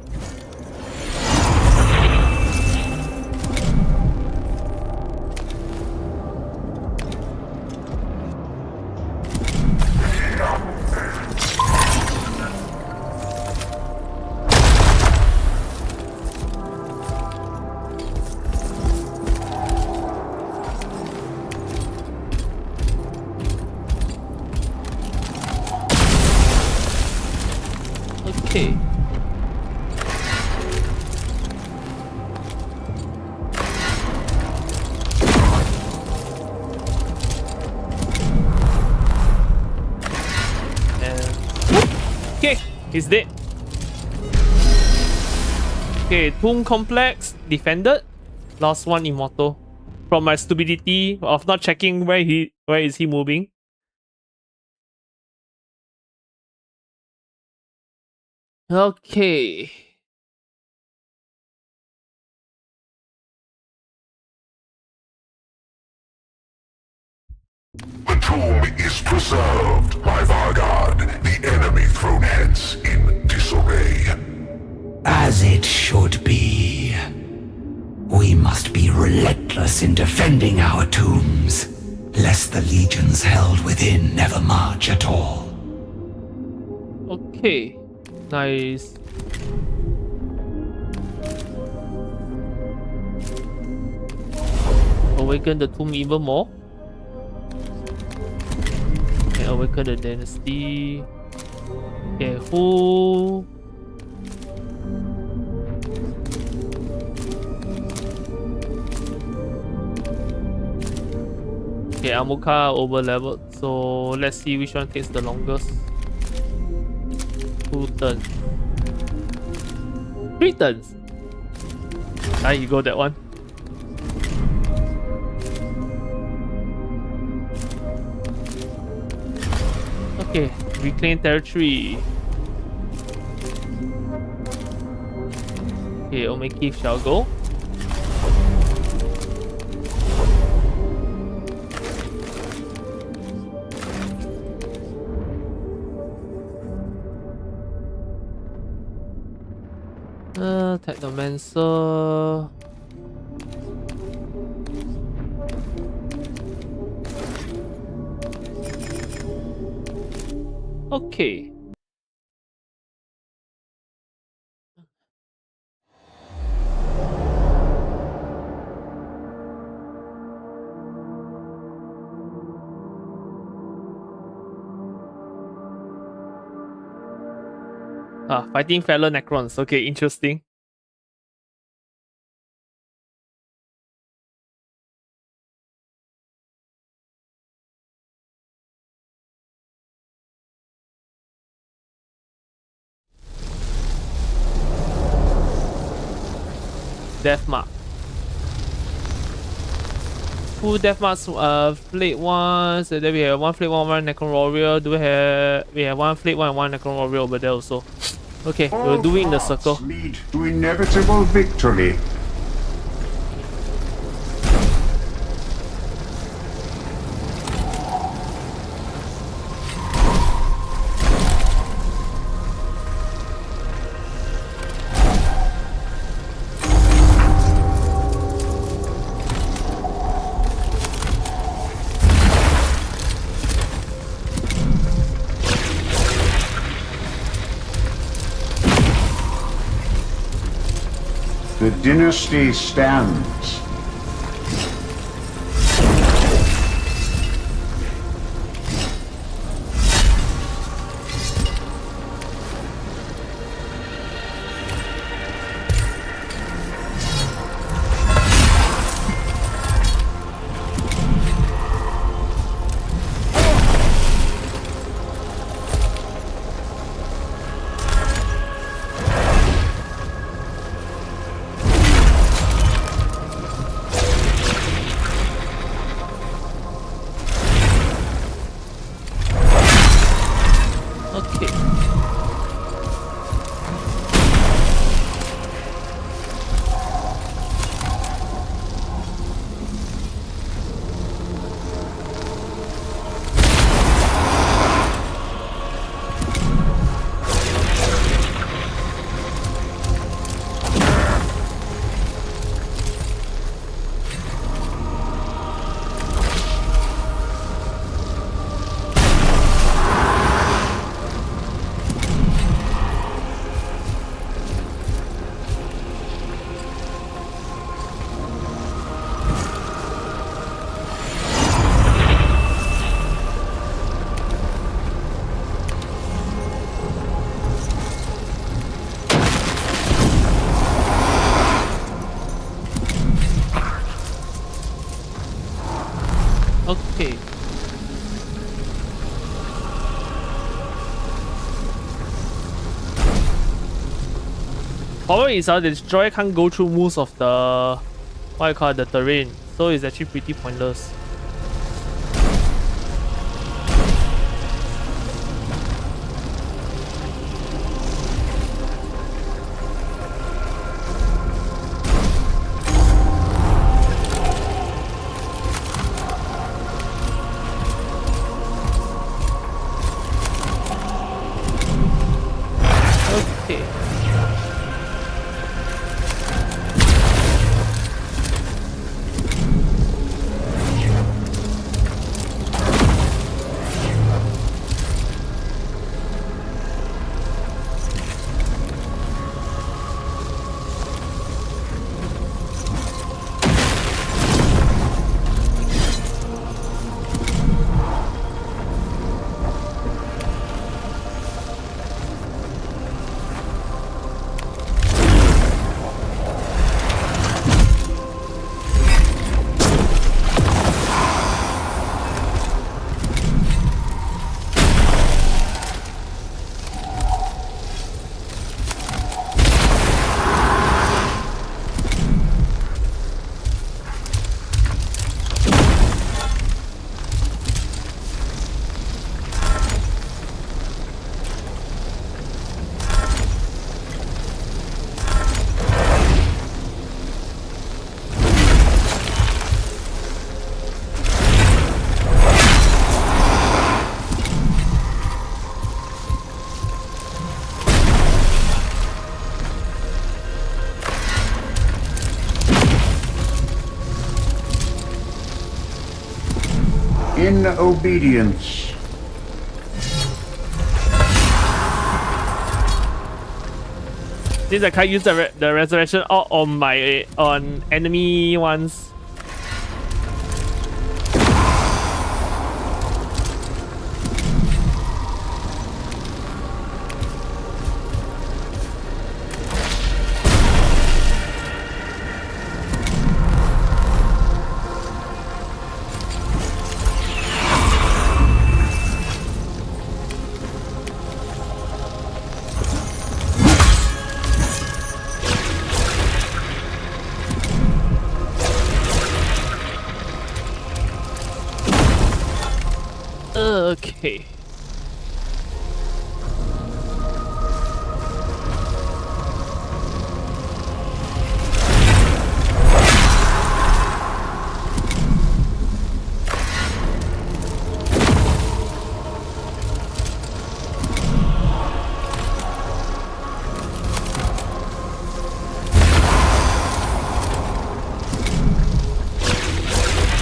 Okay. Okay, he's dead. Okay, Tomb Complex defended. Lost one immortal. From my stupidity of not checking where is he moving. Okay. The tomb is preserved, my Vargard, the enemy thrown hence in disarray. As it should be. We must be relentless in defending our tombs, lest the legions held within never march at all. Okay. Nice. Awaken the tomb even more. Okay, awaken the dynasty. Okay, who? Okay, Amuka over leveled, so let's see which one takes the longest. 2 turns. 3 turns. Ah, you go that one. Okay, reclaim territory. Okay, Omeki shall go. Technomancer. Okay. Fighting fellow Necrons. Okay, interesting. Death mark. Full death marks, fleet ones, and then we have one fleet one Necron warrior. We have one fleet one and one Necron warrior over there also. Okay, we'll do it in the circle. All paths lead to inevitable victory. The dynasty stands. Okay. Problem is the destroyer can't go through most of the what you call it, the terrain, so it's actually pretty pointless. In obedience. Since I can't use the resurrection on enemy ones. Okay.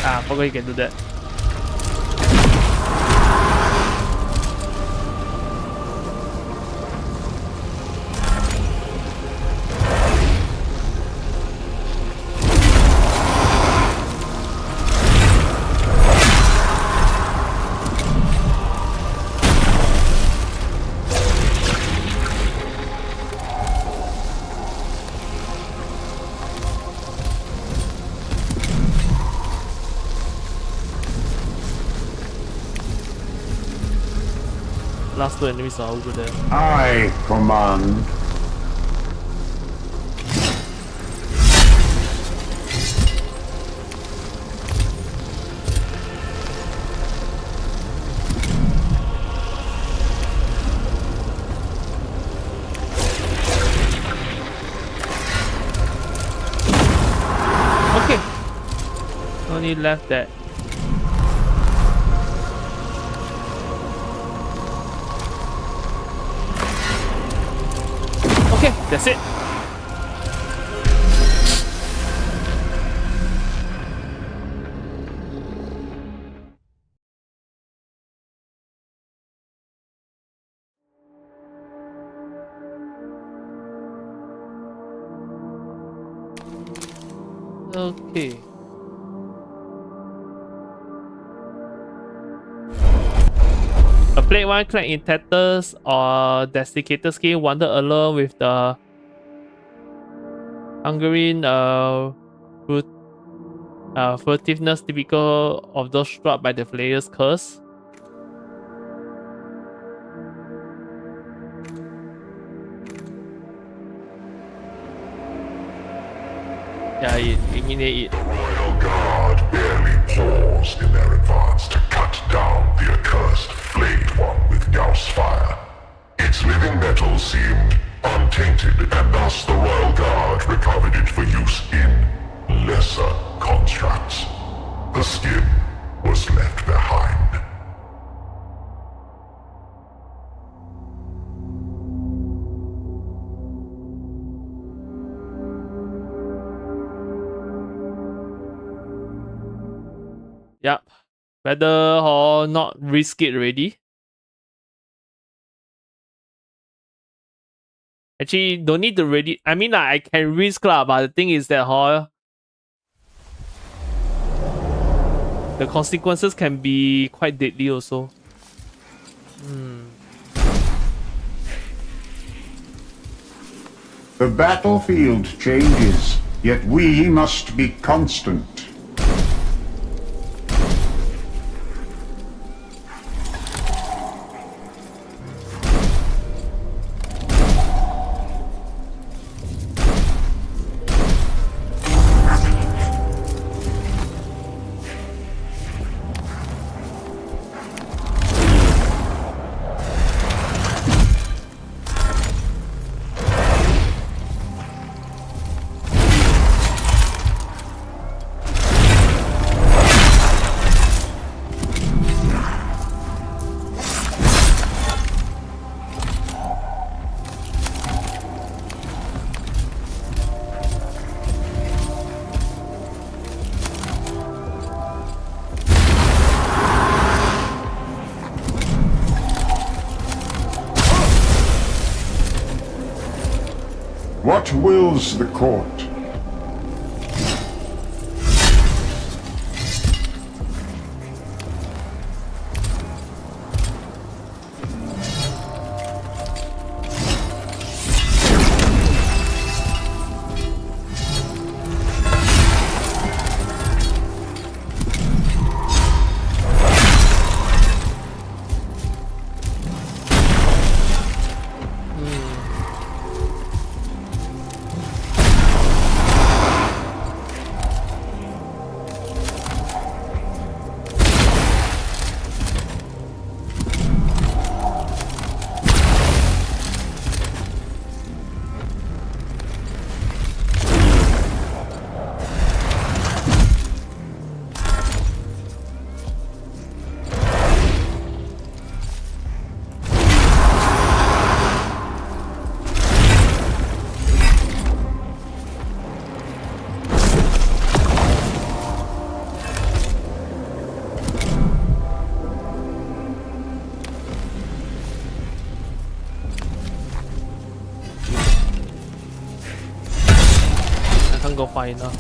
Ah, forgot you can do that. Last two enemies are over there. I command. Okay. Only left that. Okay, that's it. Okay. A plate one clad in tatters or desiccated skin wander alone with the Hungarian furtiveness typical of those struck by the Flayer's curse. Yeah, eliminate it. The Royal Guard barely paused in their advance to cut down the accursed flayed one with Gauss fire. Its living metal seemed untainted, and thus the Royal Guard recovered it for use in lesser constructs. The skin was left behind. Yep. Better or not risk it already. Actually, don't need to ready. I mean, I can risk lah, but the thing is that the consequences can be quite deadly also. The battlefield changes, yet we must be constant. What wills the court? Go find now.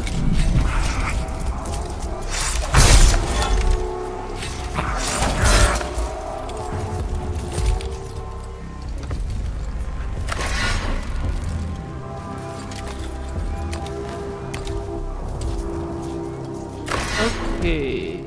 Okay.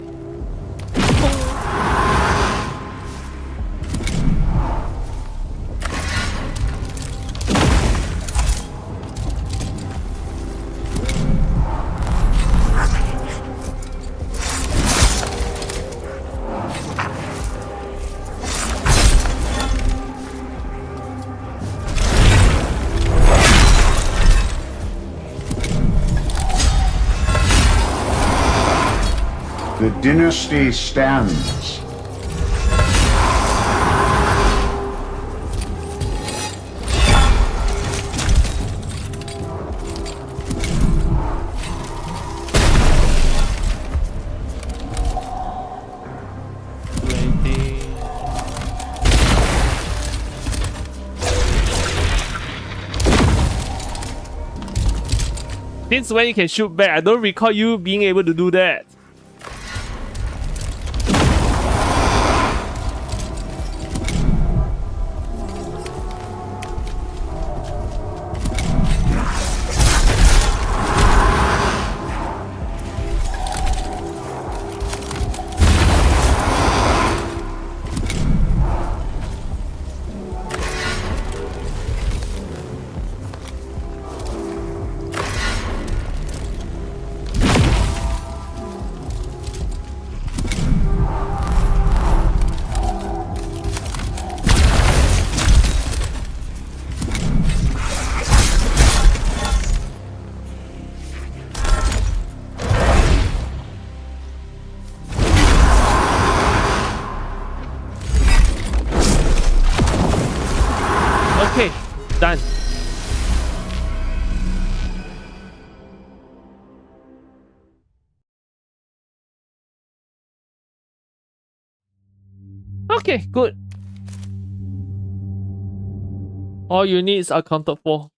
The dynasty stands. Since when you can shoot back? I don't recall you being able to do that. Okay, done. Okay, good. All units are accounted for.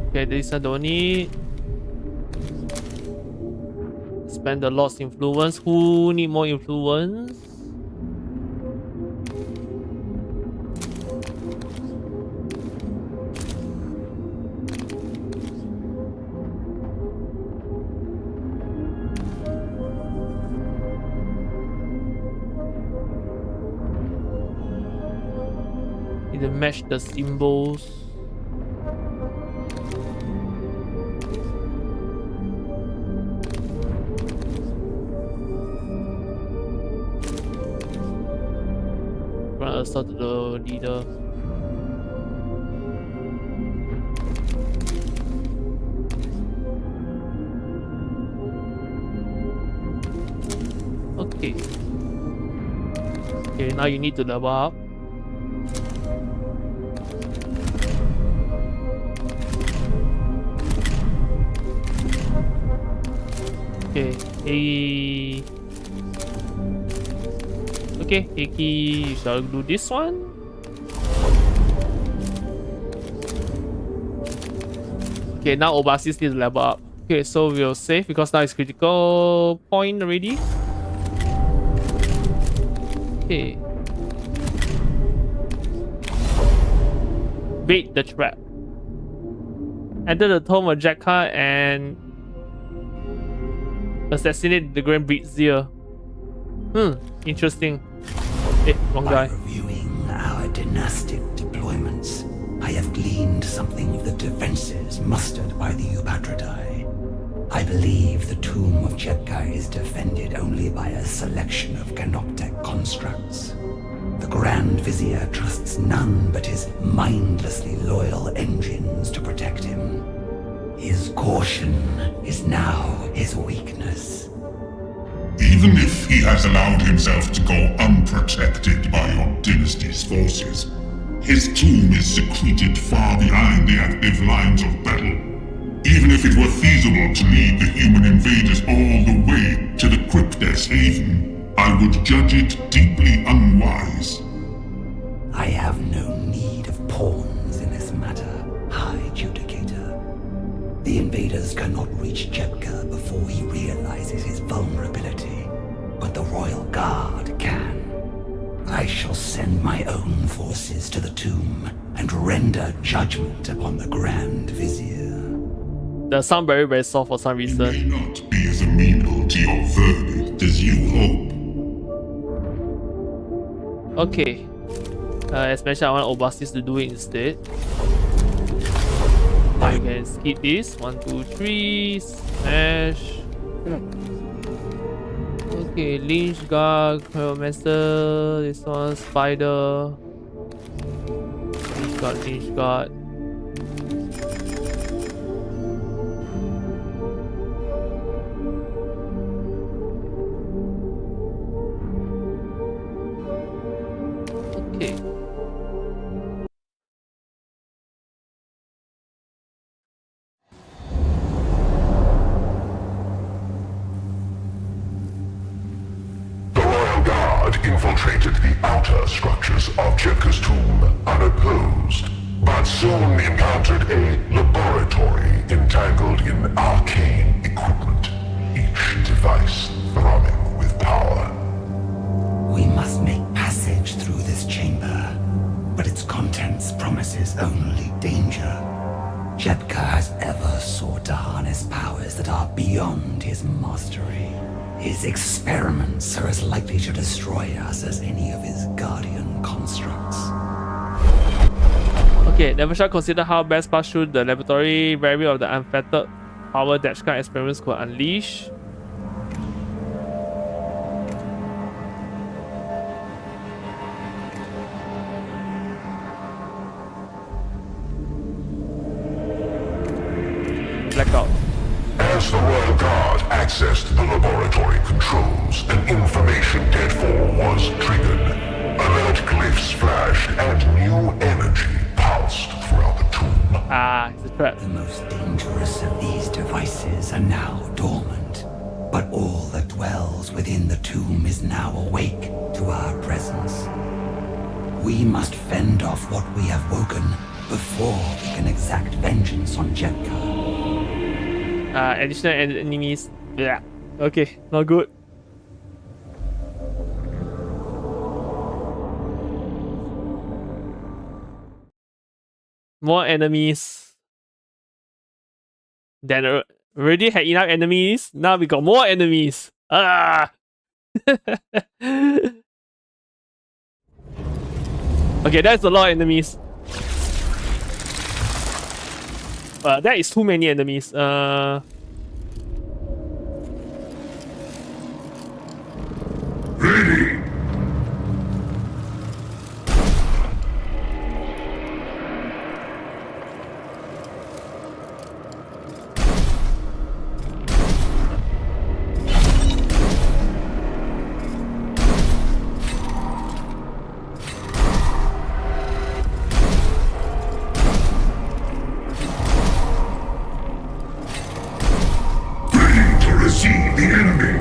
Okay, these are the only. Spend the lost influence. Who need more influence? Need to match the symbols. Start to the leader. Okay. Okay, now you need to level up. Okay, hey. Okay, Hiki, you shall do this one. Okay, now Obasis needs to level up. Okay, so we'll save because now it's critical point already. Okay. Bait the trap. Enter the tomb of Jakka and assassinate the Grand Vizier. Interesting. Wrong guy. By reviewing our dynastic deployments, I have gleaned something of the defenses mustered by the Upatridae. I believe the tomb of Chetka is defended only by a selection of Canoptech constructs. The Grand Vizier trusts none but his mindlessly loyal engines to protect him. His caution is now his weakness. Even if he has allowed himself to go unprotected by your dynasty's forces, his tomb is secreted far behind the active lines of battle. Even if it were feasible to lead the human invaders all the way to the Cryptes Haven, I would judge it deeply unwise. I have no need of pawns in this matter, High Judicator. The invaders cannot reach Chetka before he realizes his vulnerability, but the Royal Guard can. I shall send my own forces to the tomb and render judgment upon the Grand Vizier. That sound very, very soft for some He reason. may not be as amenable to your verdict as you hope. Okay. As mentioned, I want Obasis to do it instead. You can skip this. 1, 2, 3. Smash. Okay, Lynch Guard, Pyromancer. This one, Spider. Lynch Guard. Okay. The Royal Guard infiltrated the outer structures of Chepka's tomb unopposed, but soon encountered a laboratory entangled in arcane equipment, each device throbbing with power. We must make passage through this chamber, but its contents promises only danger. Chepka has ever sought to harness powers that are beyond his mastery. His experiments are as likely to destroy us as any of his guardian constructs. Okay, never shall consider how best pass through the laboratory vary of the unfettered power that Sky experiments could unleash. Blackout. As the Royal Guard accessed the laboratory controls, an information deadfall was triggered. Alert glyphs flashed and new energy pulsed throughout the tomb. Ah, it's a trap. The most dangerous of these devices are now dormant, but all that dwells within the tomb is now awake to our presence. We must fend off what we have woken before we can exact vengeance on Chetka. Additional enemies. Yeah. Okay, not good. More enemies. Then already had enough enemies. Now we got more enemies. Ah. Okay, that's a lot of enemies. That is too many enemies. Ready! see the enemy.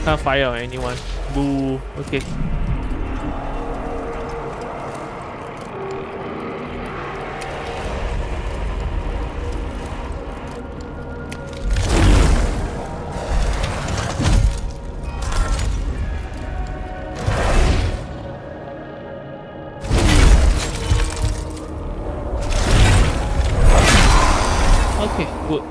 Can't fire on anyone. Boo. Okay. Okay, good.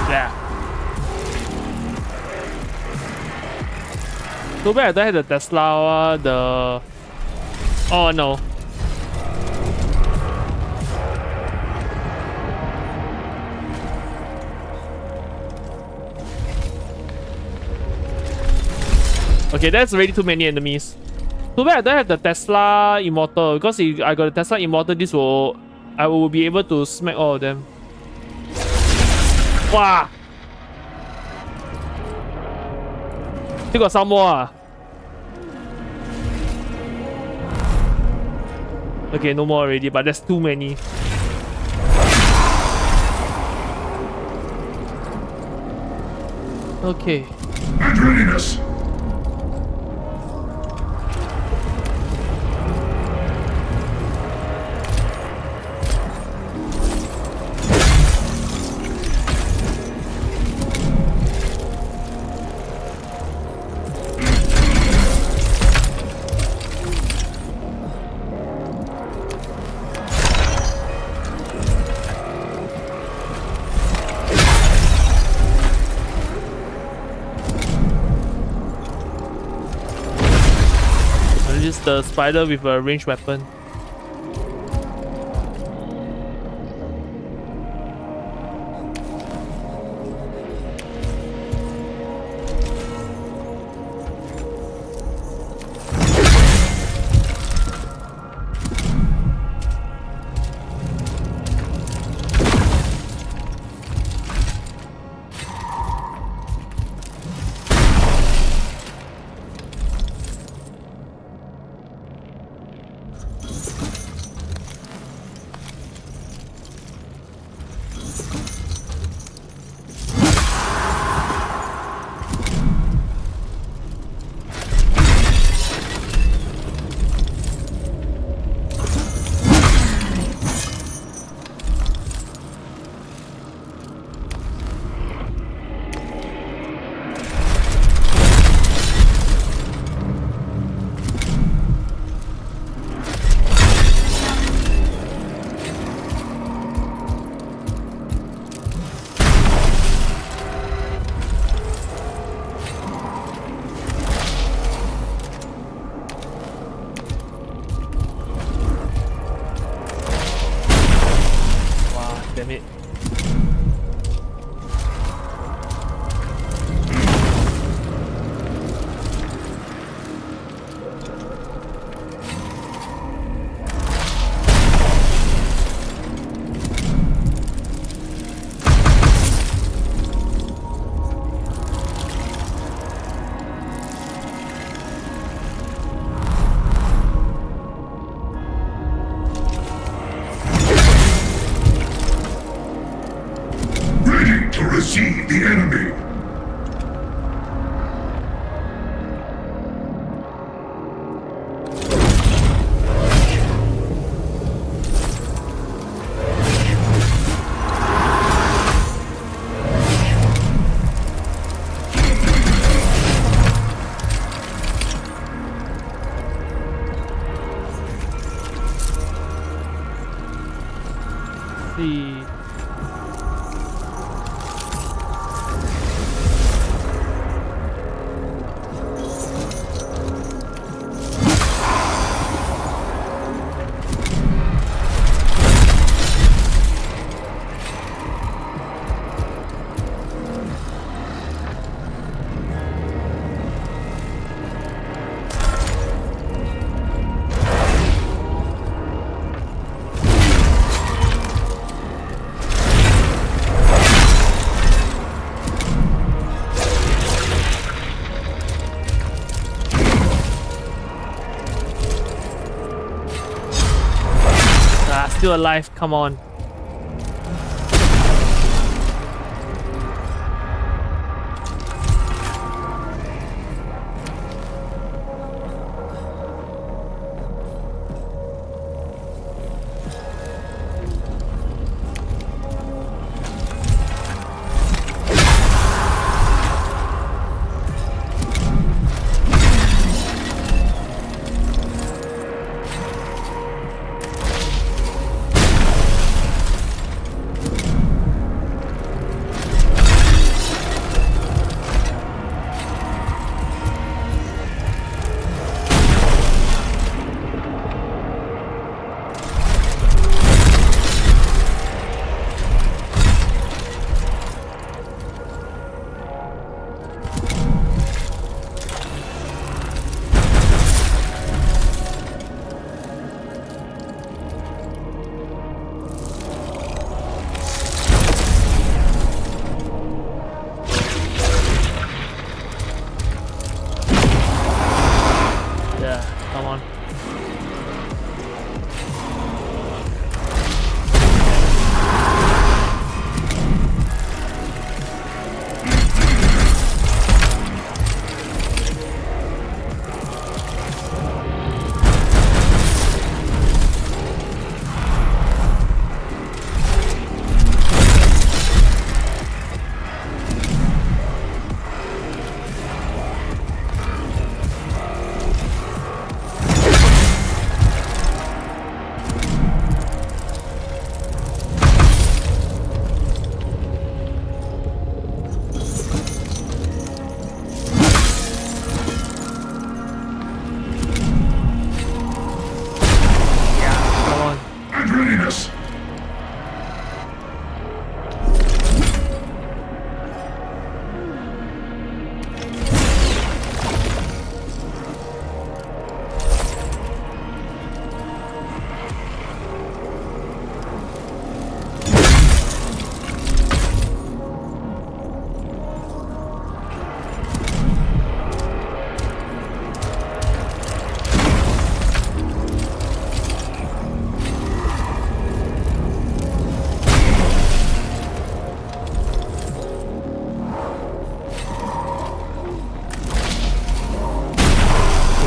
Yeah. Too bad I don't have the Tesla, the... Oh no. Okay, that's already too many enemies. Too bad I don't have the Tesla Immortal, because if I got the Tesla Immortal, I will be able to smack all of them. Wow! Still got some more. Okay, no more already, but there's too many. Okay. At readiness. Just the spider with a ranged weapon. Damn it. Receive the enemy. See. Still alive, come on.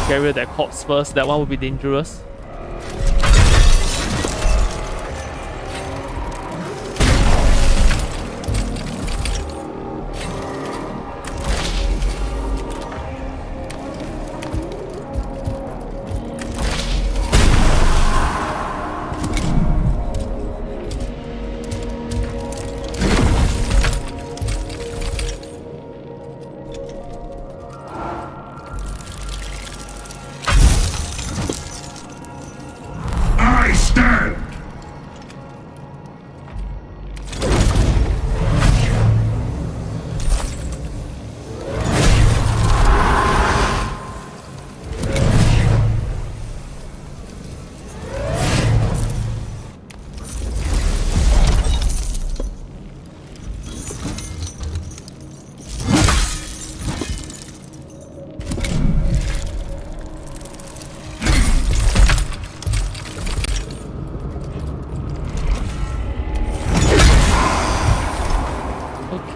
Get rid of that corpse first, that one would be dangerous.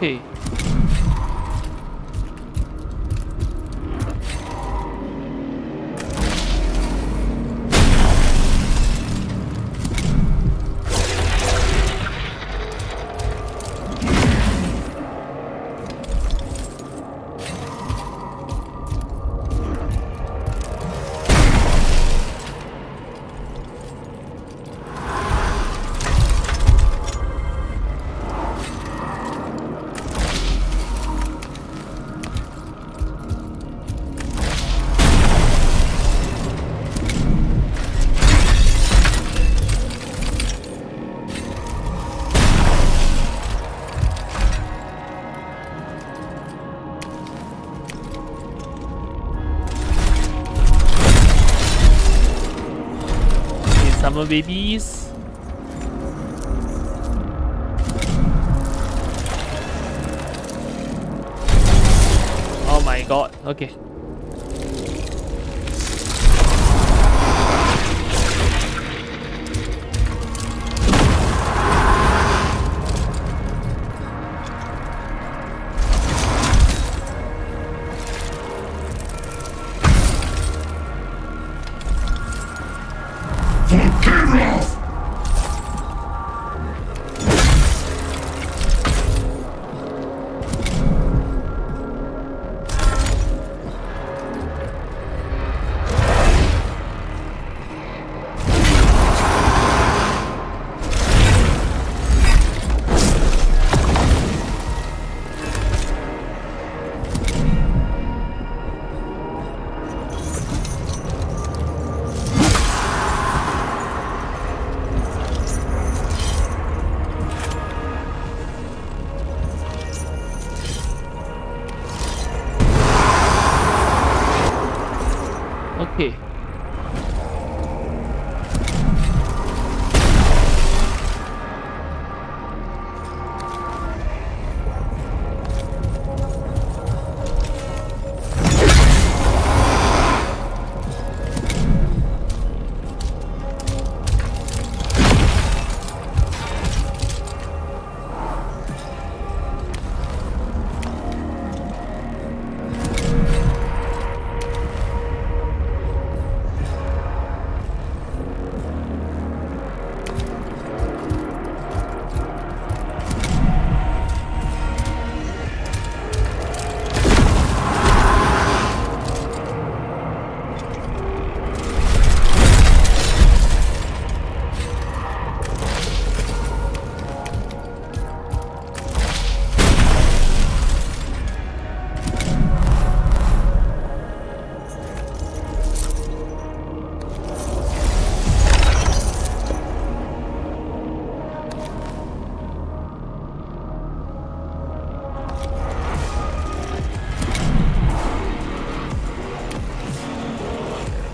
Okay. Summer babies. Oh my god, okay. Okay.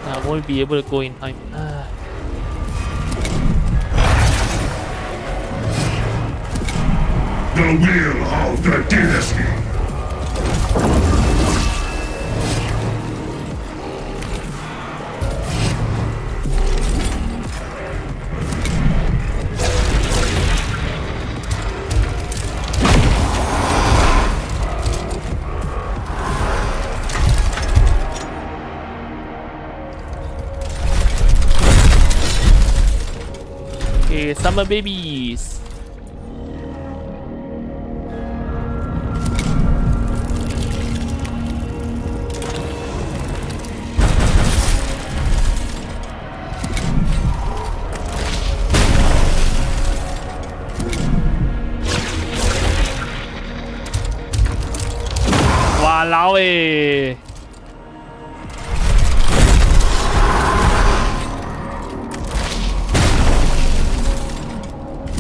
I won't be able to go in time. The will of the dynasty. Okay, summer babies. Walao eh.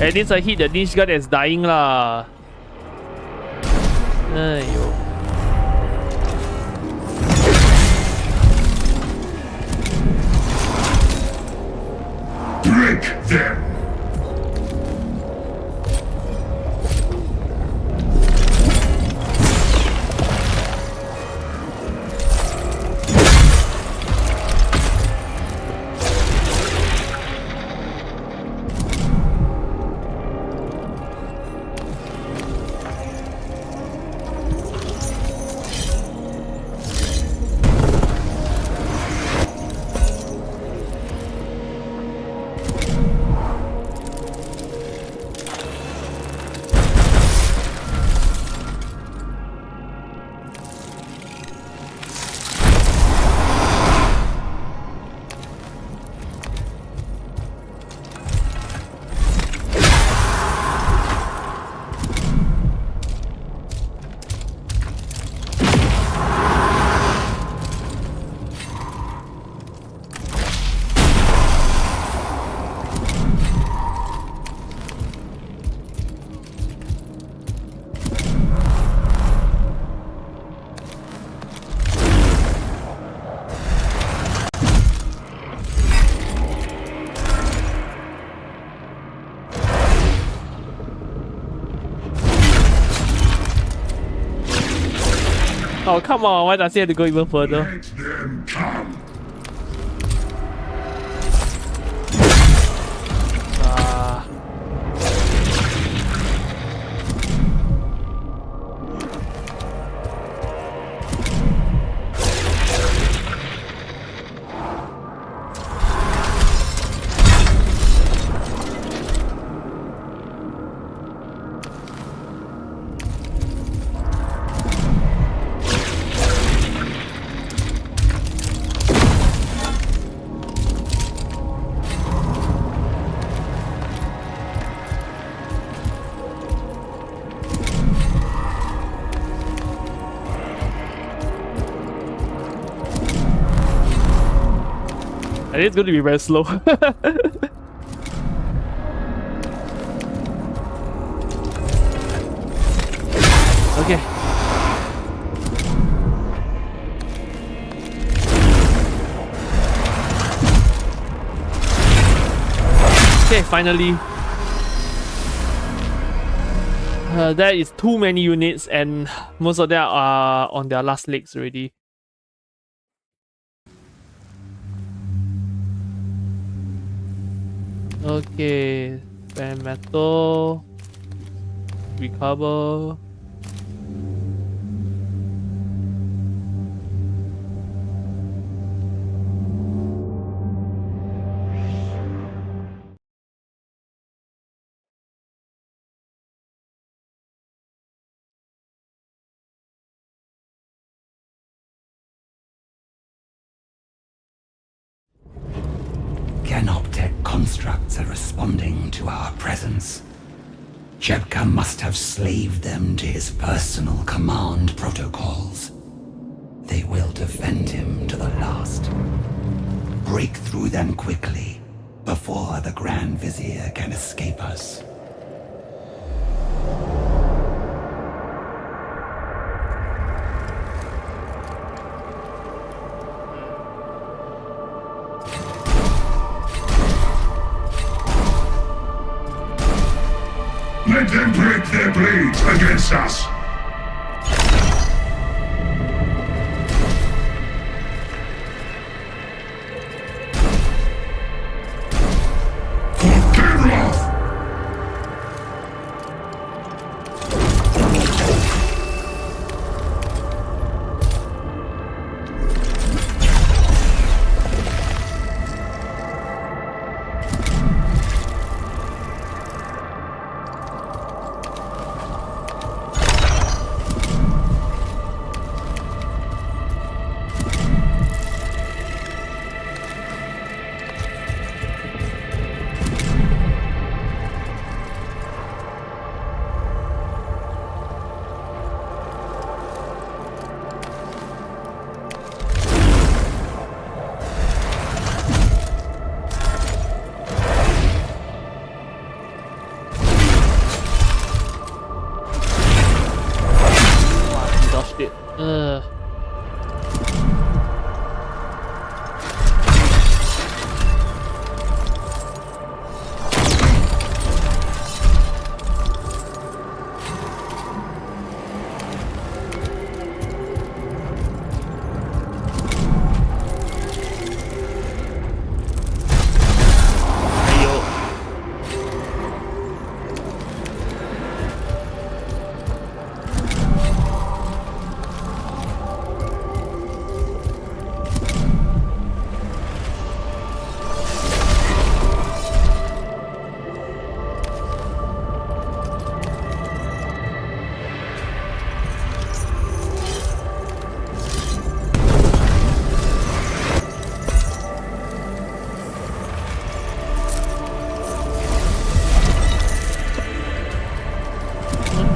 At least I hit the niche guy that's dying lah. Aiyo. Break them. Oh, come on. Why does he have to go even further? Let them come. And it's going to be very slow. Okay. Okay, finally. That is too many units, and most of them are on their last legs already. Okay, spam metal, recover. Canoptech constructs are responding to our presence. Jebka must have slaved them to his personal command protocols. They will defend him to the last. Break through them quickly, before the Grand Vizier can escape us. Let them break their blades against us. For Kenroth! Dodged it.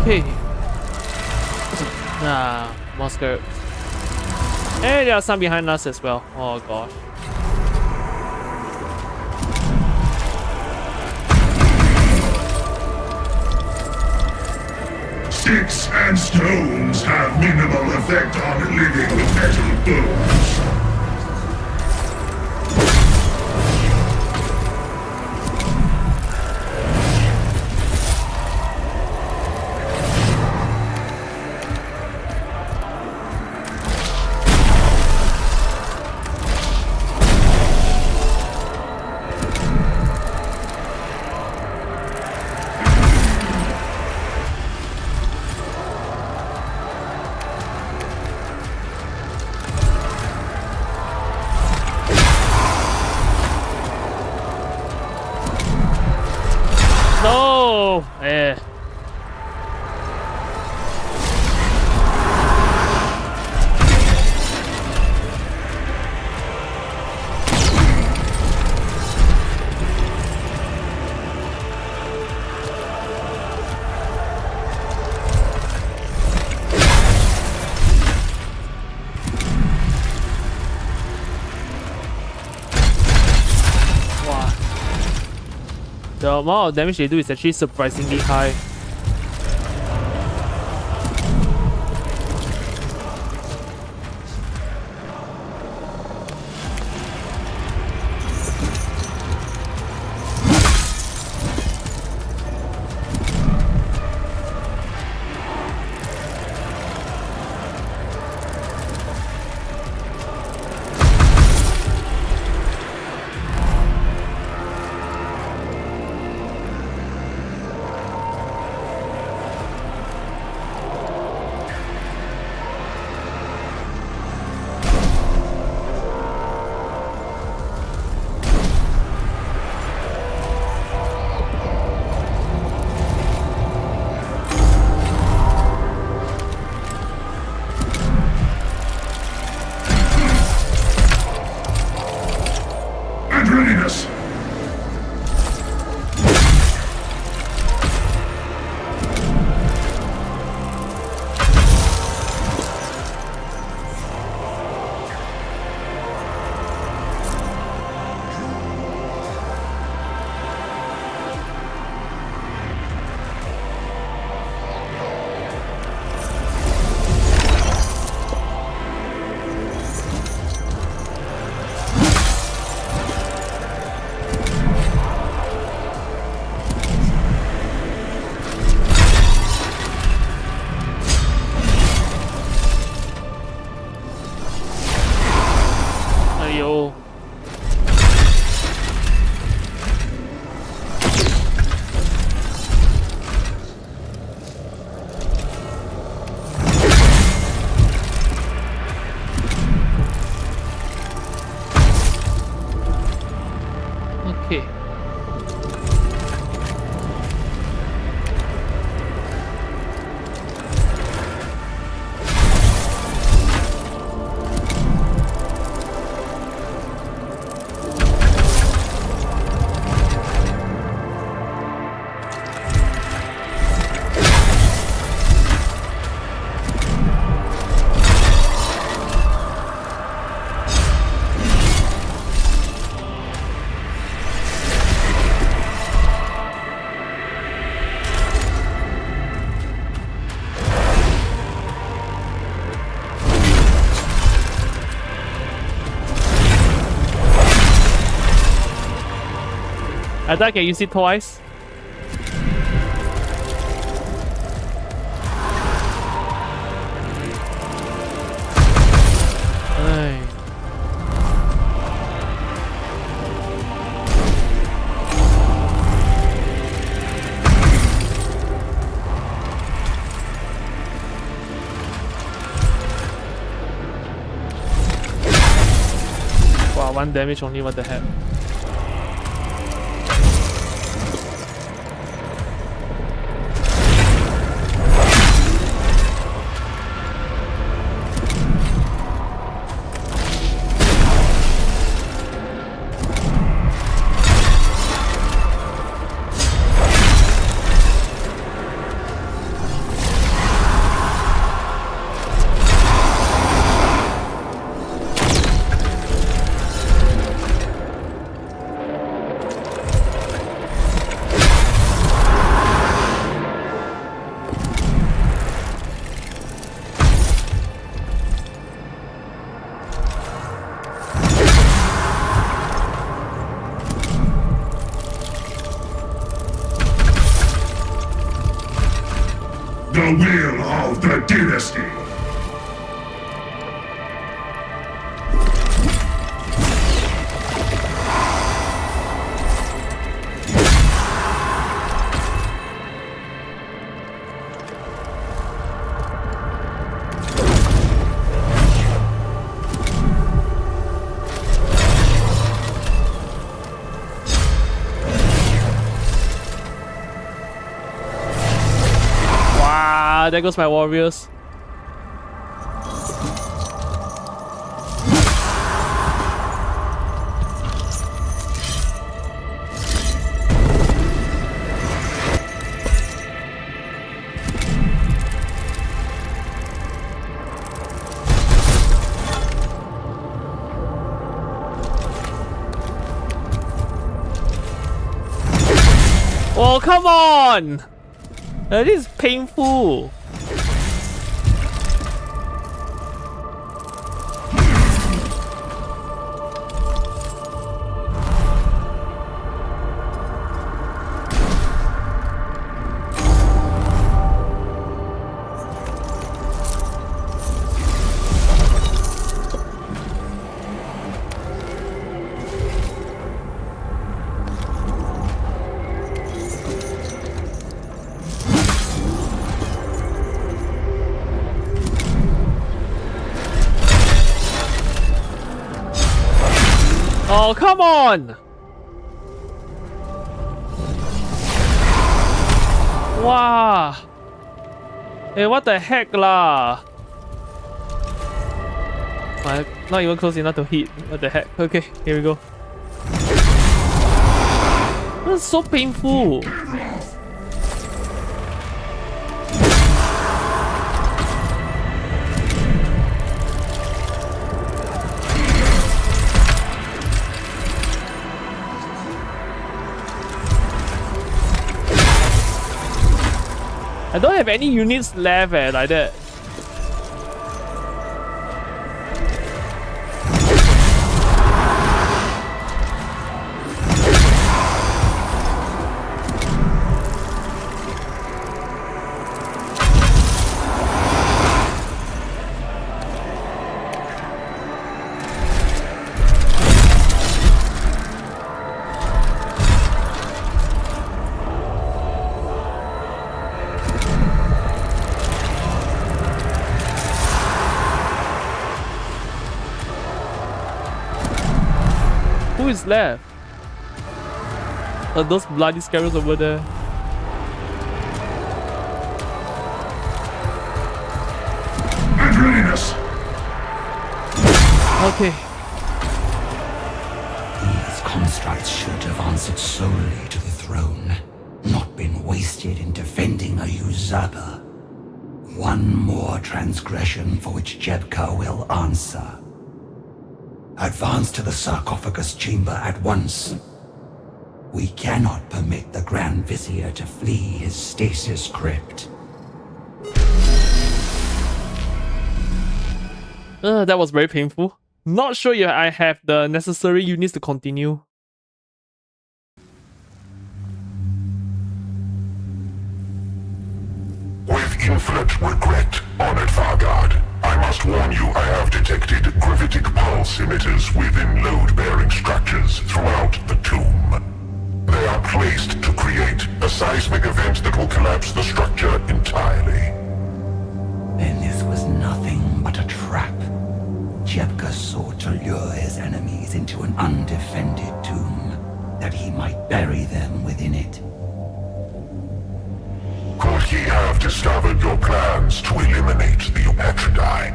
Okay. More skirts. And there are some behind us as well. Oh gosh. Sticks and stones have minimal effect on living metal bones. go. Yeah. The amount of damage they do is actually surprisingly high. Readiness! Ayo. Okay. I thought I can use it twice. Ay. Wow, 1 damage only, what the heck. The will of the dynasty! Ah, there goes my warriors. Oh, come on! That is painful. Oh, come on! Wow! Hey, what the heck lah? Not even close enough to hit. What the heck? Okay, here we go. That's so painful. I don't have any units left like that. Who is left? Those bloody scarabs over there. And readiness. Okay. These constructs should have answered solely to the throne, not been wasted in defending a usurper. One more transgression for which Jebka will answer. Advance to the sarcophagus chamber at once. We cannot permit the Grand Vizier to flee his stasis crypt. That was very painful. Not sure if I have the necessary units to continue. With infinite regret, Honored Farguard, I must warn you I have detected gravitic pulse emitters within load-bearing structures throughout the tomb. They are placed to create a seismic event that will collapse the structure entirely. Then this was nothing but a trap. Jebka sought to lure his enemies into an undefended tomb, that he might bury them within it. Could he have discovered your plans to eliminate the Eupatridai?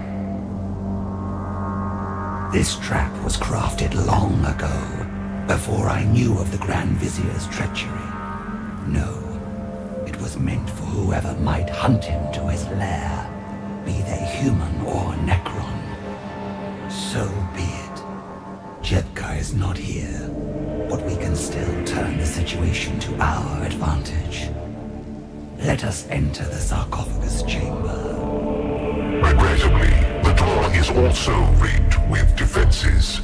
This trap was crafted long ago, before I knew of the Grand Vizier's treachery. No, it was meant for whoever might hunt him to his lair, be they human or Necron. So be it. Jebka is not here, but we can still turn the situation to our advantage. Let us enter the sarcophagus chamber. Regrettably, the door is also rigged with defenses.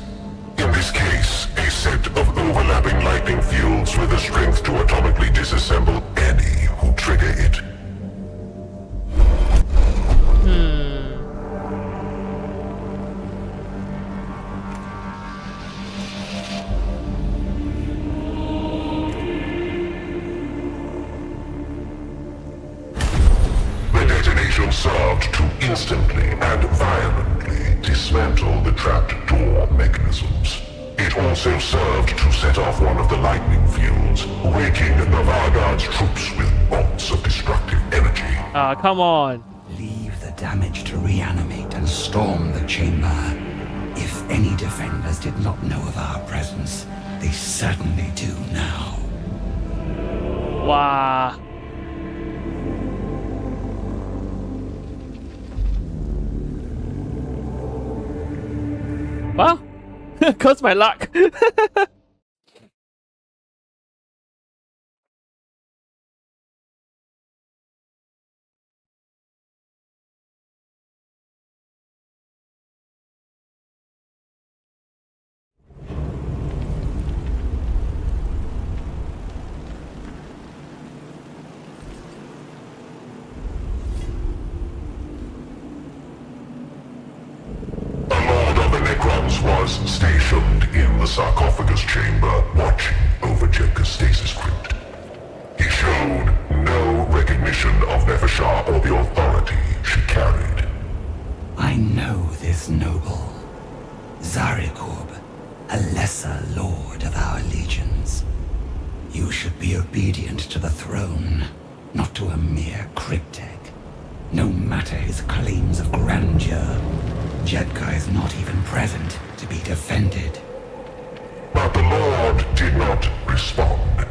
In this case, a set of overlapping lightning fields with the strength to atomically disassemble any who trigger it. Served to instantly and violently dismantle the trapped door mechanisms. It also served to set off one of the lightning fields, raking the Vargard's troops with bolts of destructive energy. Ah, come on. Leave the damage to reanimate and storm the chamber. If any defenders did not know of our presence, they certainly do now. Wow. Well, curse my luck. A lord of the Necrons was stationed in the sarcophagus chamber, watching over Jedka's stasis crypt. He showed no recognition of Nepheshar or the authority she carried. I know this noble. Zarikub, a lesser lord of our legions. You should be obedient to the throne, not to a mere cryptech. No matter his claims of grandeur, Jedka is not even present to be defended. But the Lord did not respond.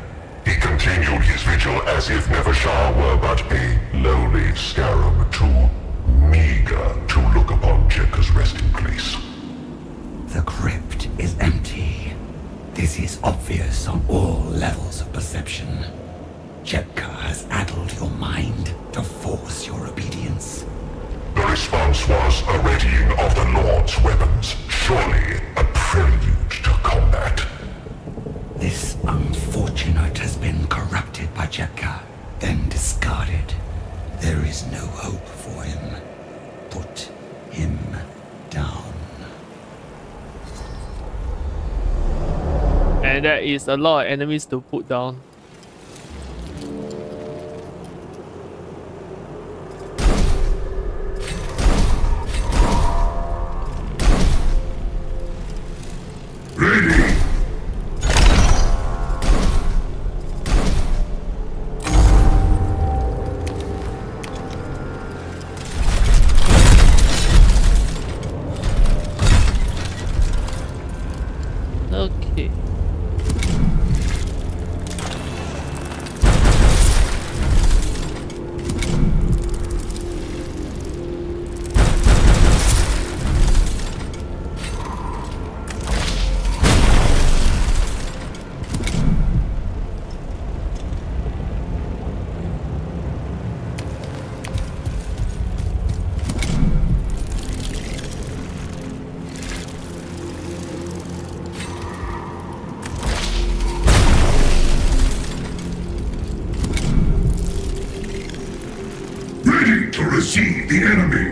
He continued his vigil as if Nepheshar were but a lowly scarab, too meager to look upon Jedka's resting place. The crypt is empty. This is obvious on all levels of perception. Jedka has addled your mind to force your obedience. The response was a readying of the Lord's weapons, surely a prelude to combat. This unfortunate has been corrupted by Jedka, then discarded. There is no hope for him. Put him down. And there is a lot of enemies to put down. Ready! Okay. Ready to receive the enemy!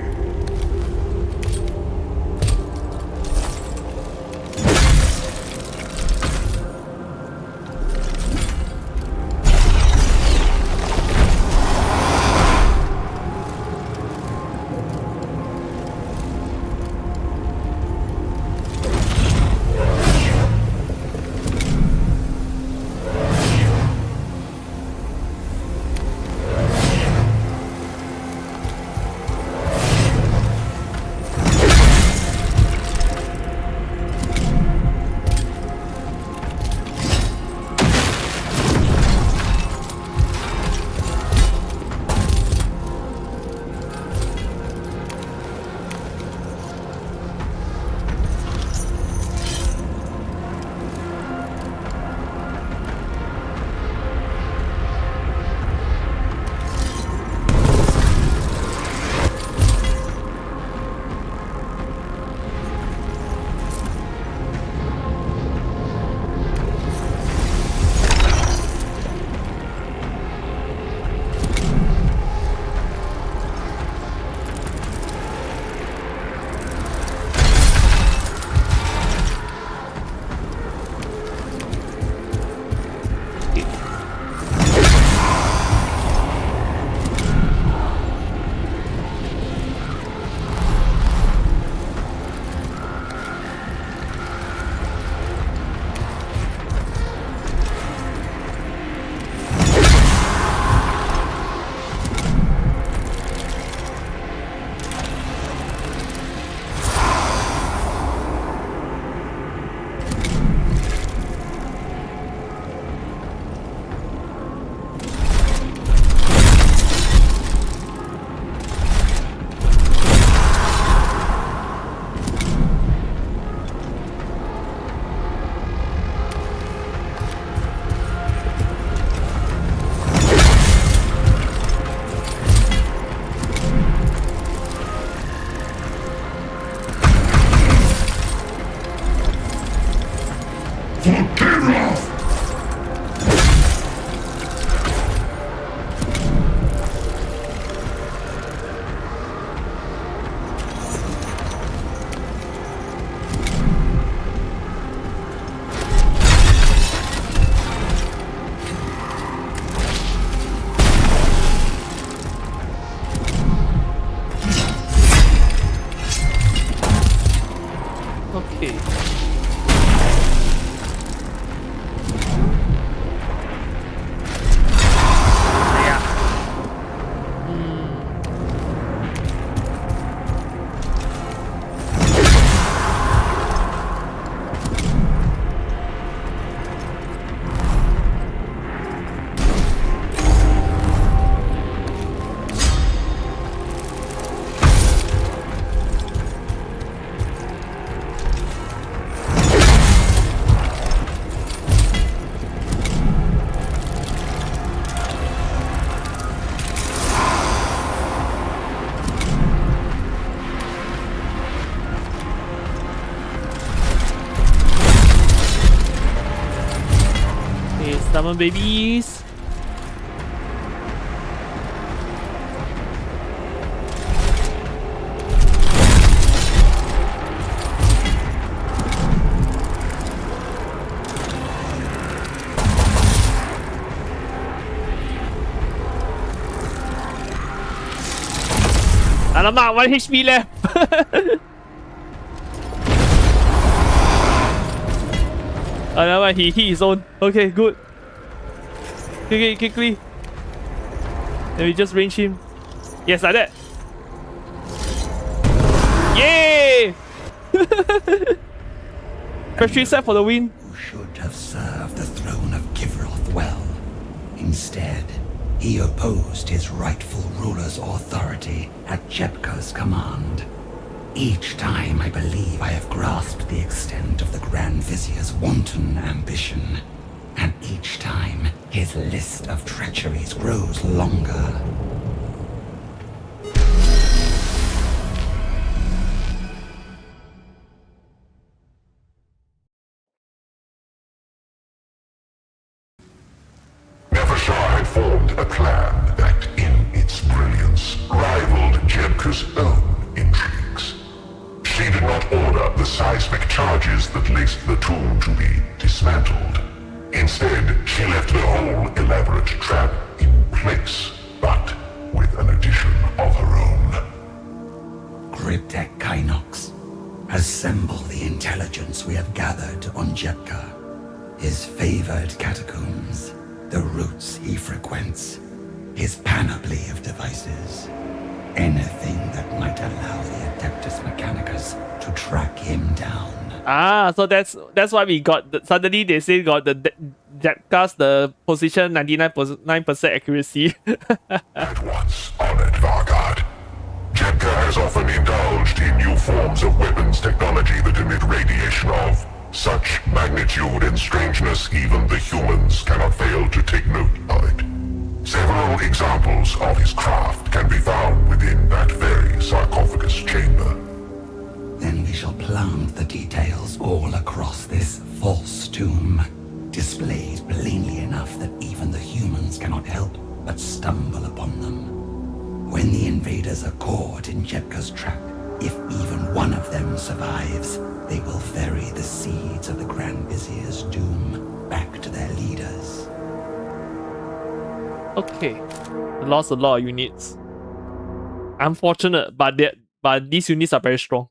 summon babies. Alamak, 1 HP left. Alamak, he hit his own. Okay, good. Okay, quickly. Then we just range him. Yes, like that. Yay! Pressure set for the win. Who should have served the throne of Kivroth well. Instead, he opposed his rightful ruler's authority at Jepka's command. Each time I believe I have grasped the extent of the Grand Vizier's wanton ambition, and each time his list of treacheries grows longer. Nevershar had formed a plan that, in its brilliance, rivaled Jebka's own intrigues. She did not order the seismic charges that laced the tomb to be dismantled. Instead, she left the whole elaborate trap in place, but with an addition of her own. Cryptek Kynox, assemble the intelligence we have gathered on Jepka. His favored catacombs, the routes he frequents, his panoply of devices. Anything that might allow the Adeptus Mechanicus to track him down. Ah, so that's why we got suddenly they say got the Jepka's the position 99% accuracy. At once, honored Vargard. Jepka has often indulged in new forms of weapons technology that emit radiation of such magnitude and strangeness even the humans cannot fail to take note of it. Several examples of his craft can be found within that very sarcophagus chamber. Then we shall plant the details all across this false tomb, displayed plainly enough that even the humans cannot help but stumble upon them. When the invaders are caught in Jepka's trap, if even one of them survives, they will ferry the seeds of the Grand Vizier's doom back to their leaders. Okay, lost a lot of units. Unfortunate, but these units are very strong.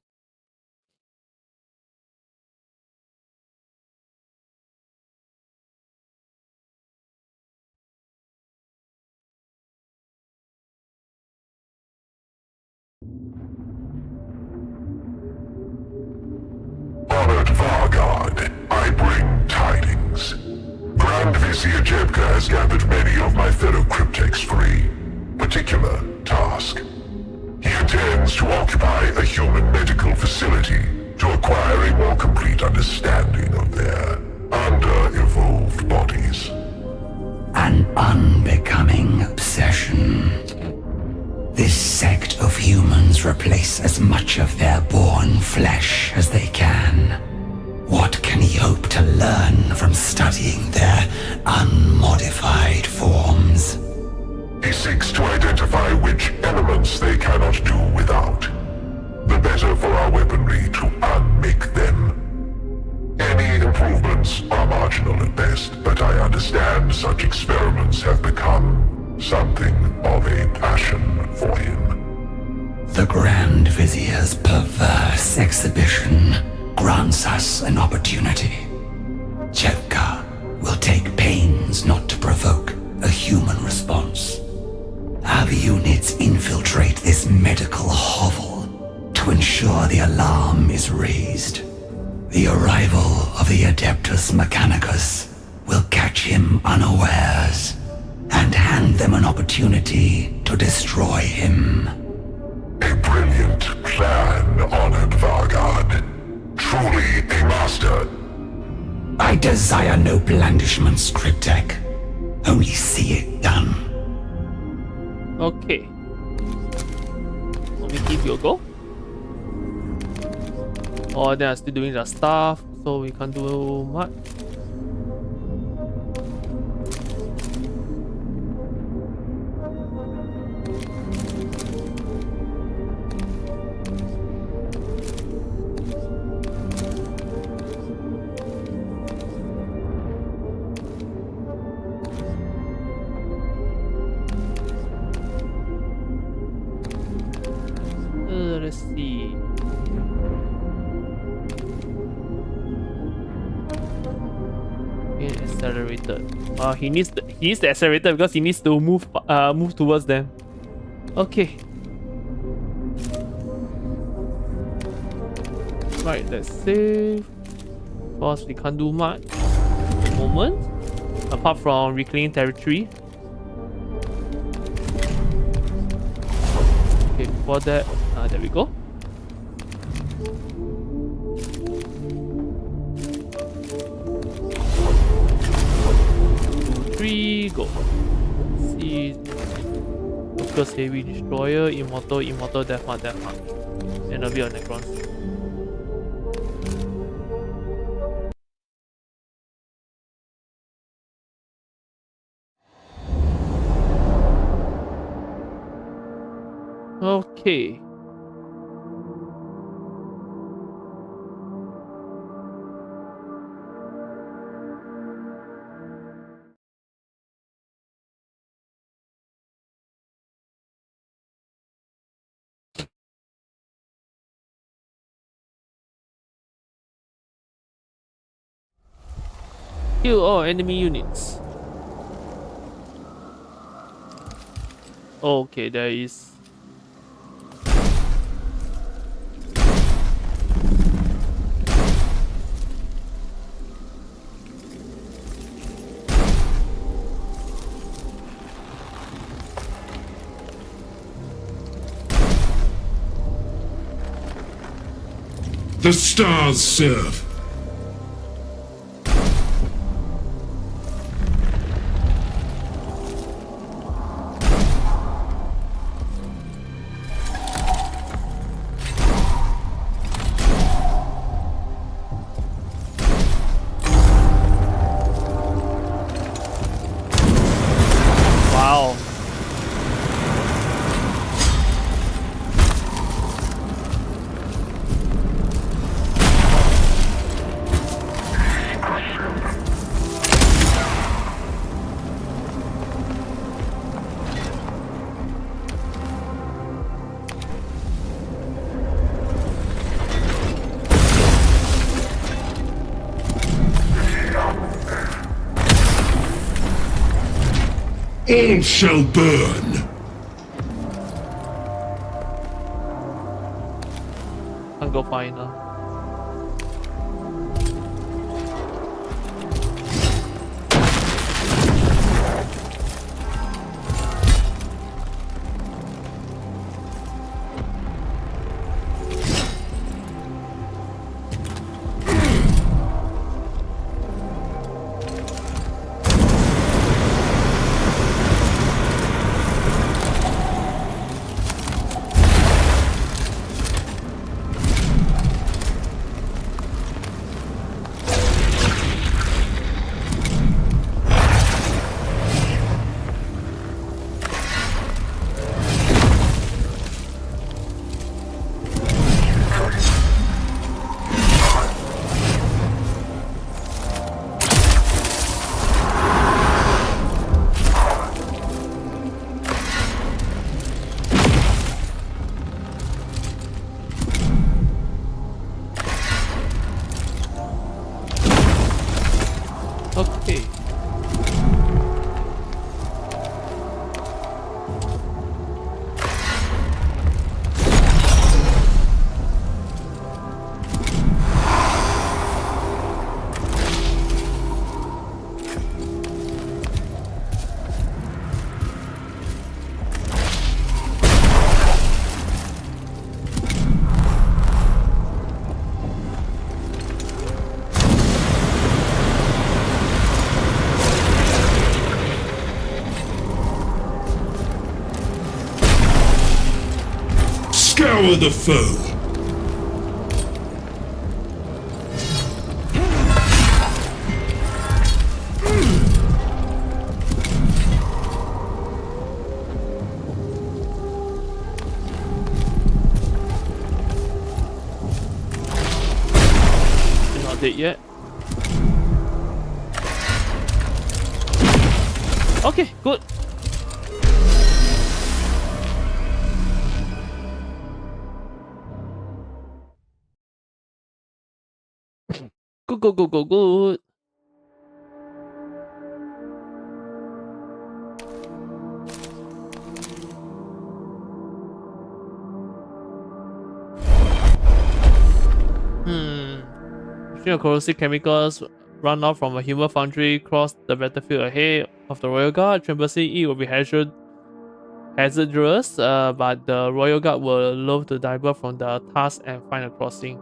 Honored Vargard, I bring tidings. Grand Vizier Jebka has gathered many of my fellow crypteks for a particular task. He intends to occupy a human medical facility to acquire a more complete understanding of their under-evolved bodies. An unbecoming obsession. This sect of humans replace as much of their born flesh as they can. What can he hope to learn from studying their unmodified forms? He seeks to identify which elements they cannot do without. The better for our weaponry to unmake them. Any improvements are marginal at best, but I understand such experiments have become something of a passion for him. The Grand Vizier's perverse exhibition grants us an opportunity. Jepka will take pains not to provoke a human response. Have units infiltrate this medical hovel to ensure the alarm is raised. The arrival of the Adeptus Mechanicus will catch him unawares and hand them an opportunity to destroy him. A brilliant plan, honored Vargard. Truly a master. I desire no blandishments, Cryptek. Only see it done. Okay. Let me give you a go. Oh, they are still doing their stuff, so we can't do much. let's see. Accelerated. He needs the accelerator because he needs to move towards them. Okay. Right, let's save. Of course, we can't do much at the moment, apart from reclaiming territory. Okay, for that, there we go. Go. Let's see. Focus heavy destroyer, immortal, death mark, and a bit of Necrons. Okay. Kill all enemy units. Okay, there is. The stars serve. Wow. All shall burn. Can't go far enough. Okay. Scour the foe. You're not dead yet. Okay, good. Good, good, good, good, good. Corrosive chemicals run off from a human foundry cross the battlefield ahead of the Royal Guard. Traversing it will be hazardous, but the Royal Guard will love to divert from the task and find a crossing.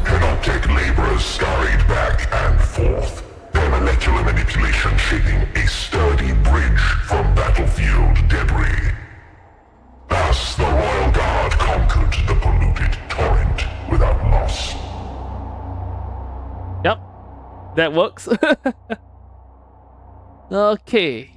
Enacting laborers scurried back and forth, their molecular manipulation shaping a sturdy bridge from battlefield debris. Thus, the Royal Guard conquered the polluted torrent without loss. Yep, that works. Okay.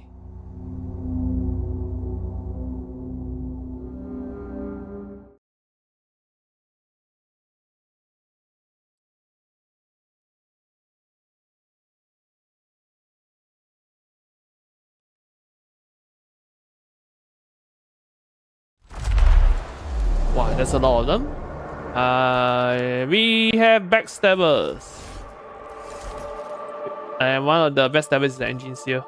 Wow, that's a lot of them. We have backstabbers. And one of the backstabbers is the engines here.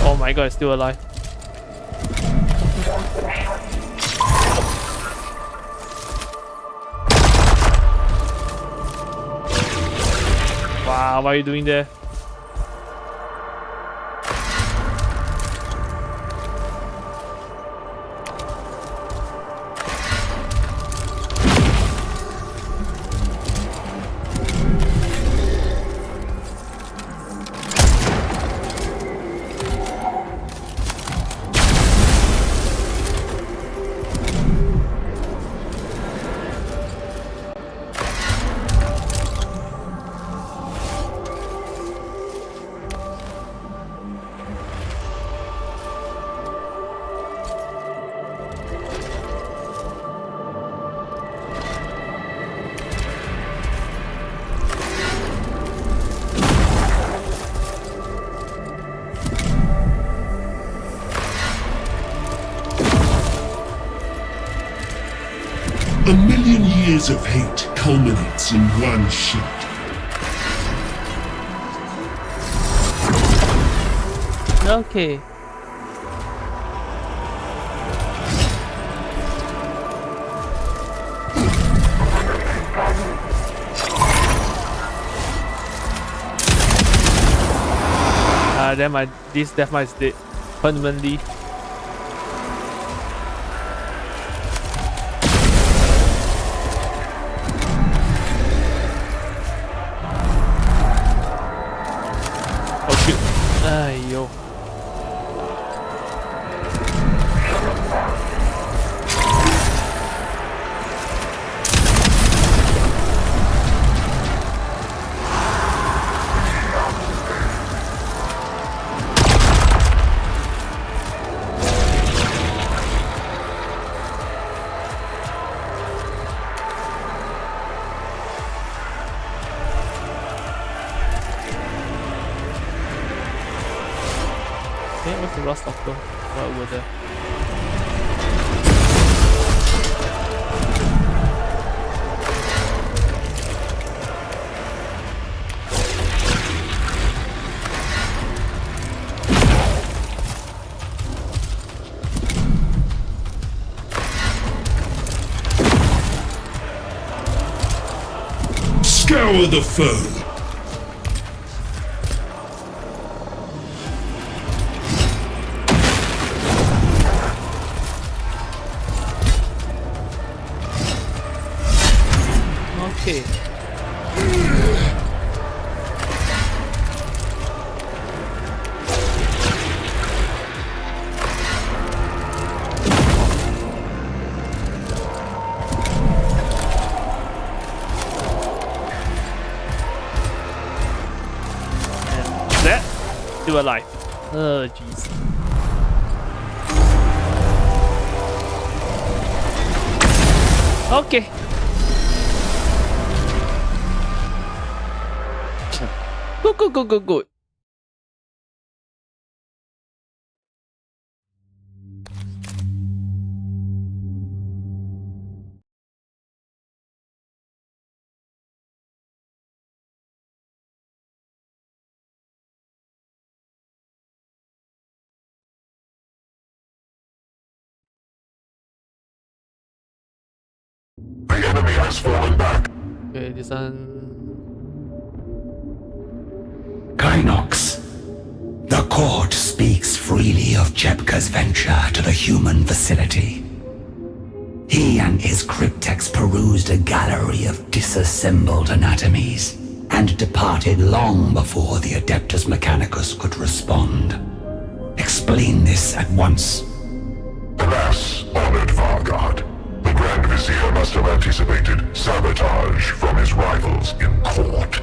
Oh my god, it's still alive. Wow, what are you doing there? A million years of hate culminates in one ship. Okay. Then this deathmatch is dead permanently. Yo. What's the Rust Doctor? Right over there. Scour the foe. Okay. And that still alive. Oh jeez. Okay. Good. The enemy has fallen back. Okay, this one. Kynox. The court speaks freely of Jepka's venture to the human facility. He and his cryptex perused a gallery of disassembled anatomies and departed long before the Adeptus Mechanicus could respond. Explain this at once. Alas, honored Vargard, the Grand Vizier must have anticipated sabotage from his rivals in court.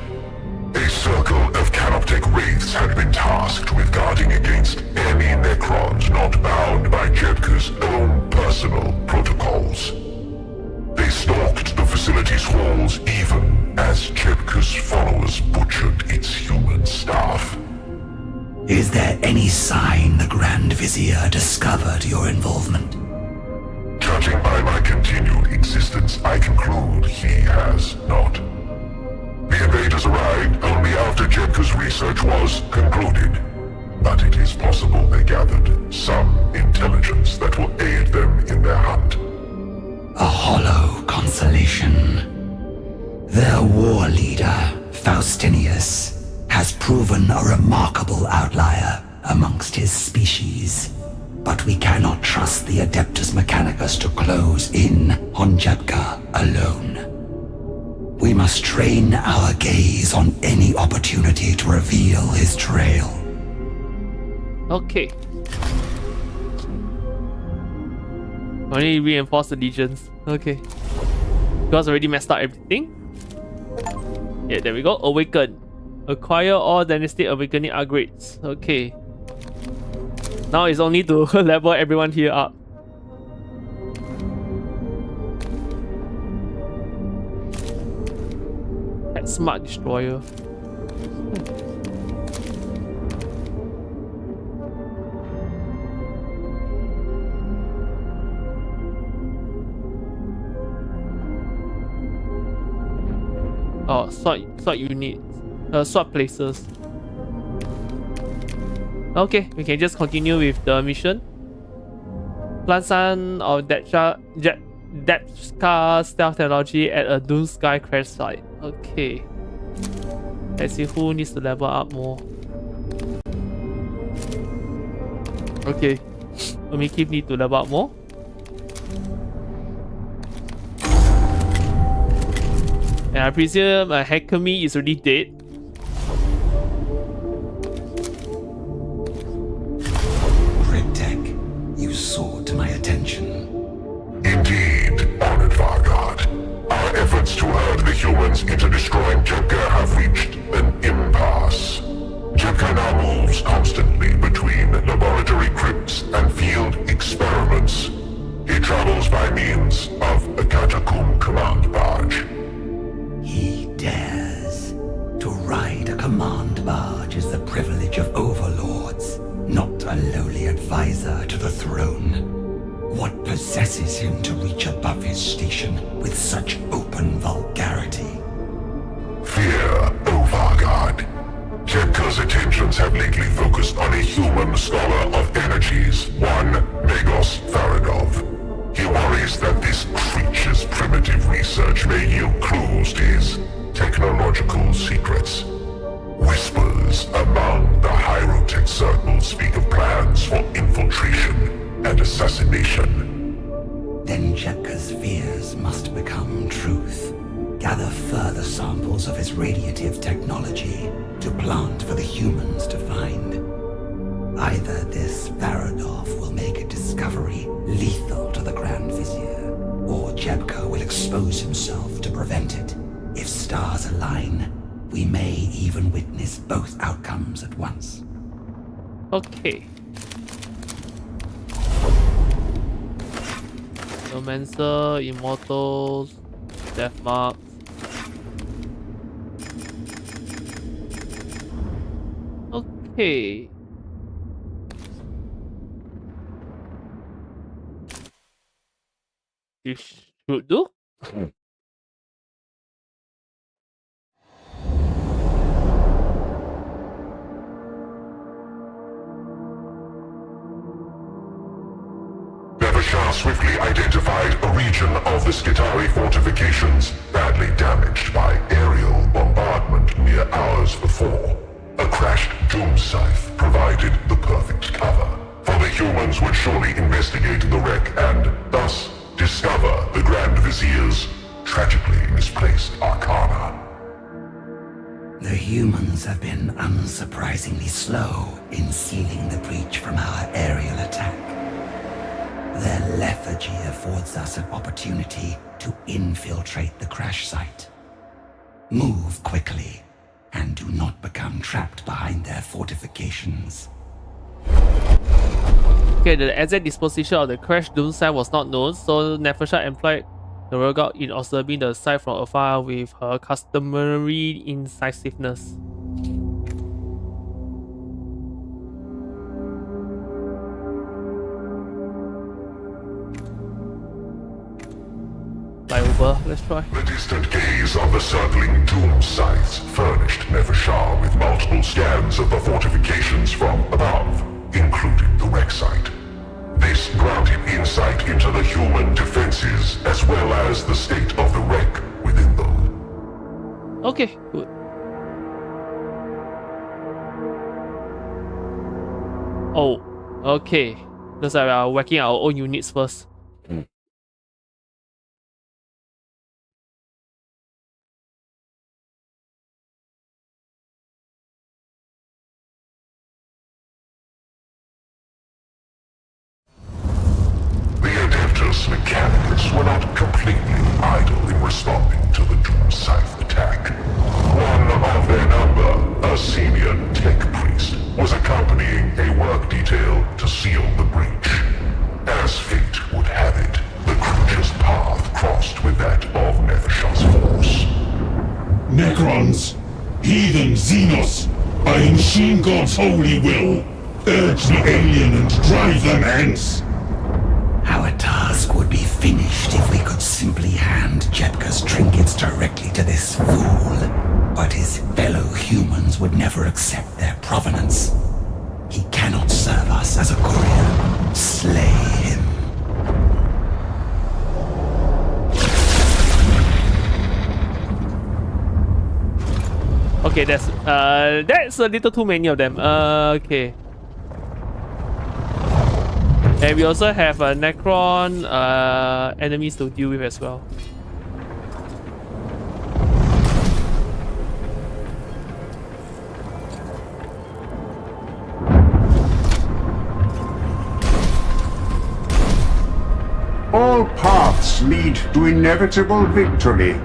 A circle of Canoptek wraiths had been tasked with guarding against any Necrons not bound by Jepka's own personal protocols. They stalked the facility's halls even as Jepka's followers butchered its human staff. Is there any sign the Grand Vizier discovered your involvement? Judging by my continued existence, I conclude he has not. The invaders arrived only after Jepka's research was concluded, but it is possible they gathered some intelligence that will aid them in their hunt. A hollow consolation. Their war leader, Faustinius, has proven a remarkable outlier amongst his species. But we cannot trust the Adeptus Mechanicus to close in on Jepka alone. We must train our gaze on any opportunity to reveal his trail. Okay. Only reinforce the legions. Okay. Because already messed up everything. Yeah, there we go. Awaken. Acquire all dynastic awakening upgrades. Okay. Now it's only to level everyone here up. That smart destroyer. Oh, sort units. Swap places. Okay, we can just continue with the mission. Plant some of Depska stealth technology at a Dune Sky crash site. Okay. Let's see who needs to level up more. Okay. Omiki need to level up more. And I presume Hakami is already dead. You soared to my attention. Indeed, honored Vargard. Our efforts to herd the humans into destroying Jepka have reached an impasse. Jepka now moves constantly between laboratory crypts and field experiments. He travels by means of a catacomb command barge. He dares. To ride a command barge is the privilege of overlords, not a lowly advisor to the throne. What possesses him to reach above his station with such open vulgarity? Fear, O Vargard. Jepka's attentions have lately focused on a human scholar of energies, one Megos Faradov. He worries that this creature's primitive research may yield clues to his technological metallurgical secrets. Whispers among the hierotech circles speak of plans for infiltration and assassination. Then Jepka's fears must become truth. Gather further samples of his radiative technology to plant for the humans to find. Either this Varadov will make a discovery lethal to the Grand Vizier, or Jepka will expose himself to prevent it. If stars align, we may even witness both outcomes at once. Okay. Romancer, Immortals, Death Marks. Okay. You should do. Nevershah swiftly identified a region of the Skitari fortifications badly damaged by aerial bombardment near hours before. A crashed doom scythe provided the perfect cover, for the humans would surely investigate the wreck and, thus, discover the Grand Vizier's tragically misplaced arcana. The humans have been unsurprisingly slow in sealing the breach from our aerial attack. Their lethargy affords us an opportunity to infiltrate the crash site. Move quickly, and do not become trapped behind their fortifications. Okay, the exact disposition of the crash doom site was not known, so Nefershah employed the Rogout in observing the site from afar with her customary incisiveness. Flyover, let's try. The distant gaze of the circling doom scythes furnished Nefershah with multiple scans of the fortifications from above, including the wreck site. This granted insight into the human defenses as well as the state of the wreck within them. Okay, good. Oh, okay. Looks like we are whacking our own units first. Mechanicus were not completely idle in responding to the Doom Scythe attack. One of their number, a senior tech priest, was accompanying a work detail to seal the breach. As fate would have it, the creature's path crossed with that of Nefershah's force. Necrons, heathen Xenos, by machine God's holy will, urge the alien and drive them hence. Our task would be finished if we could simply hand Jepka's trinkets directly to this fool. But his fellow humans would never accept their provenance. He cannot serve us as a courier. Slay him. Okay, that's a little too many of them. Okay. And we also have a Necron enemies to deal with as well. All paths lead to inevitable victory.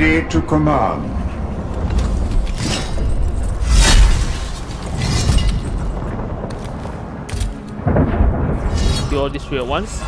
Ready to command. Do all these three at once.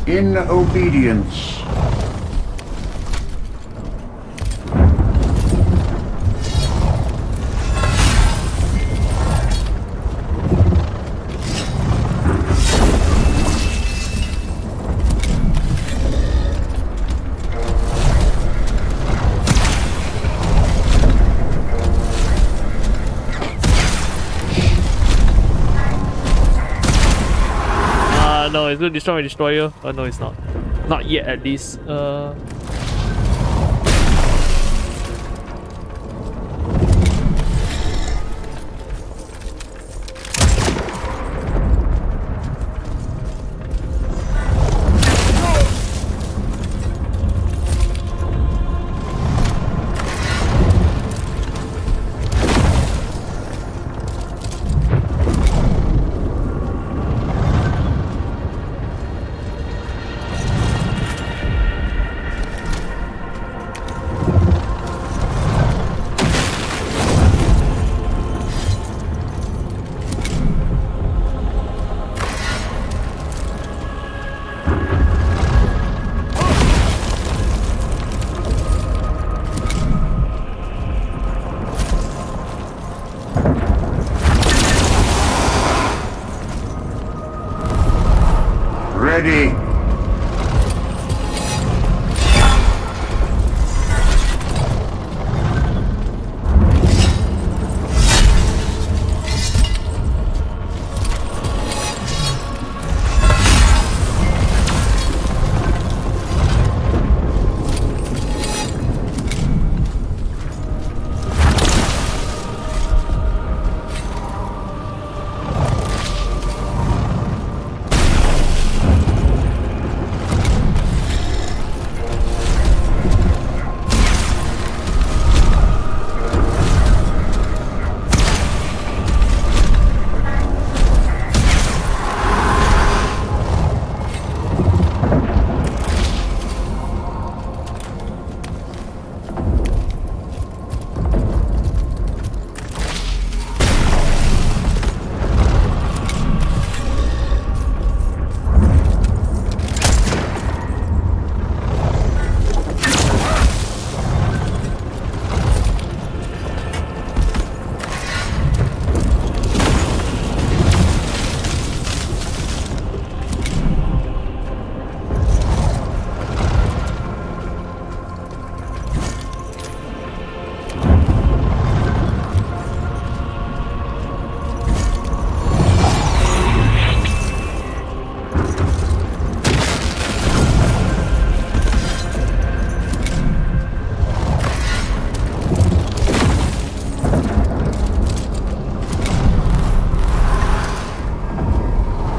In obedience. No, it's gonna destroy my destroyer. Oh no, it's not. Not yet, at least. Ready.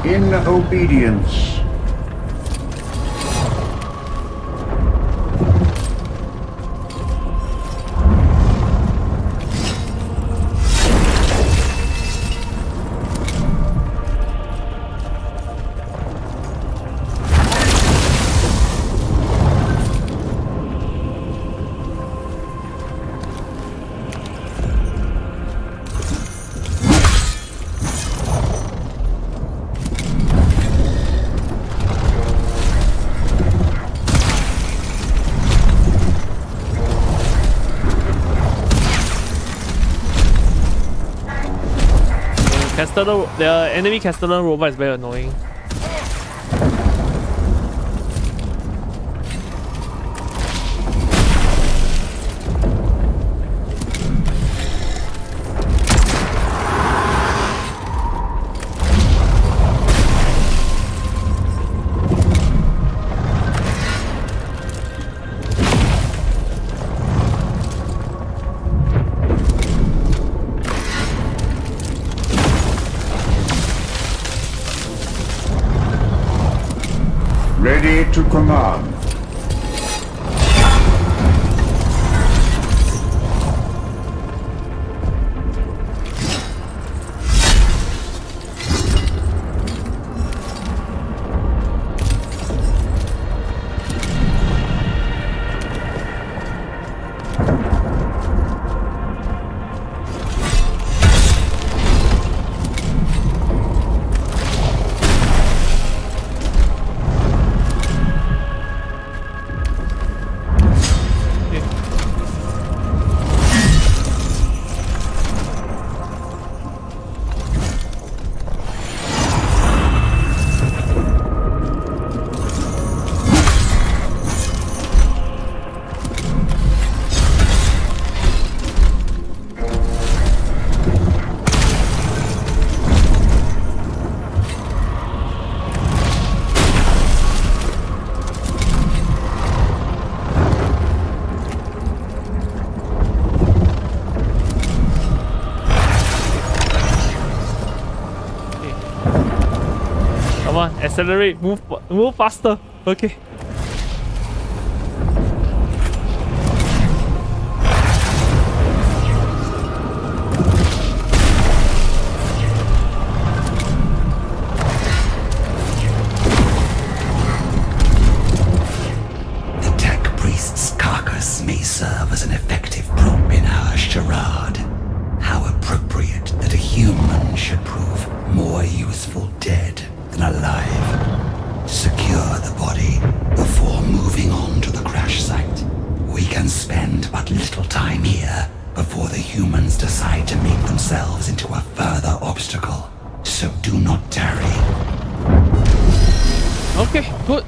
In obedience. the enemy castellan robot is very annoying. Ready to command. Come on, accelerate, move faster. Okay. The tech priest's carcass may serve as an effective prop in our charade. How appropriate that a human should prove more useful dead than alive. Secure the body before moving on to the crash site. We can spend but little time here before the humans decide to make themselves into a further obstacle. So do not tarry. Okay, good.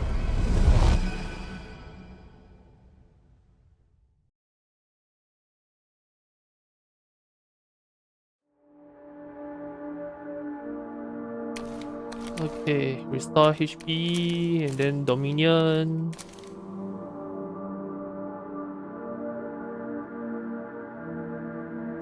Okay, restore HP and then Dominion.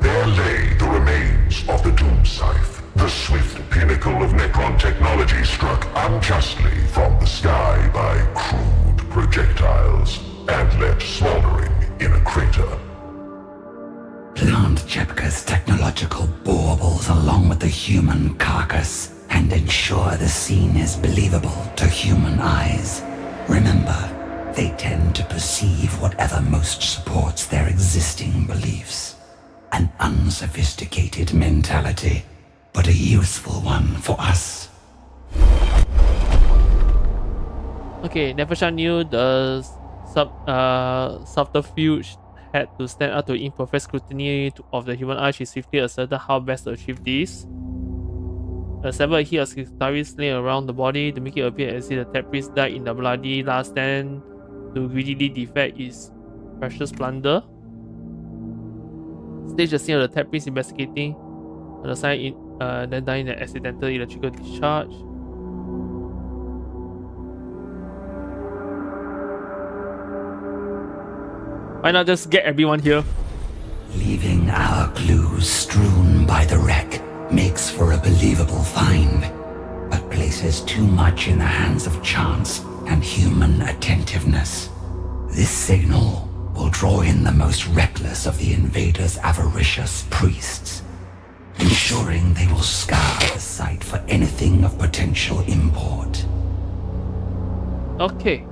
There lay the remains of the Doom Scythe, the swift pinnacle of Necron technology struck unjustly from the sky by crude projectiles and left smoldering in a crater. Plant Jepka's technological baubles along with the human carcass and ensure the scene is believable to human eyes. Remember, they tend to perceive whatever most supports their existing beliefs. An unsophisticated mentality, but a useful one for us. Okay, Nefershan knew the subterfuge had to stand up to imperfect scrutiny of the human eye. She swiftly asserted how best to achieve this. Assemble a heap of sectaries laying around the body to make it appear as if the tech priest died in the bloody last stand to greedily defect its precious plunder. Stage the scene of the tech priest investigating the sign then dying in an accidental electrical discharge. Why not just get everyone here? Leaving our clues strewn by the wreck makes for a believable find, but places too much in the hands of chance and human attentiveness. This signal will draw in the most reckless of the invaders' avaricious priests, ensuring they will scour the site for anything of potential import. Okay.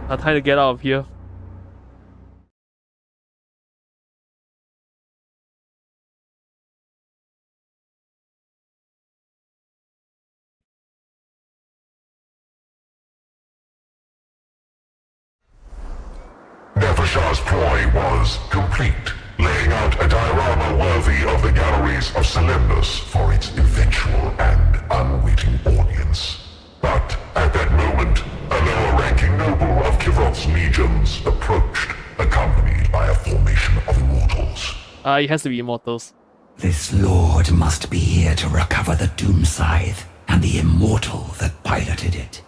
Now time to get out of here. Never Shah's ploy was complete, laying out a diorama worthy of the galleries of Solemnus for its eventual and unwitting audience. But at that moment, a lower-ranking noble of Kivroth's legions approached, accompanied by a formation of immortals. It has to be immortals. This lord must be here to recover the Doom Scythe and the immortal that piloted it.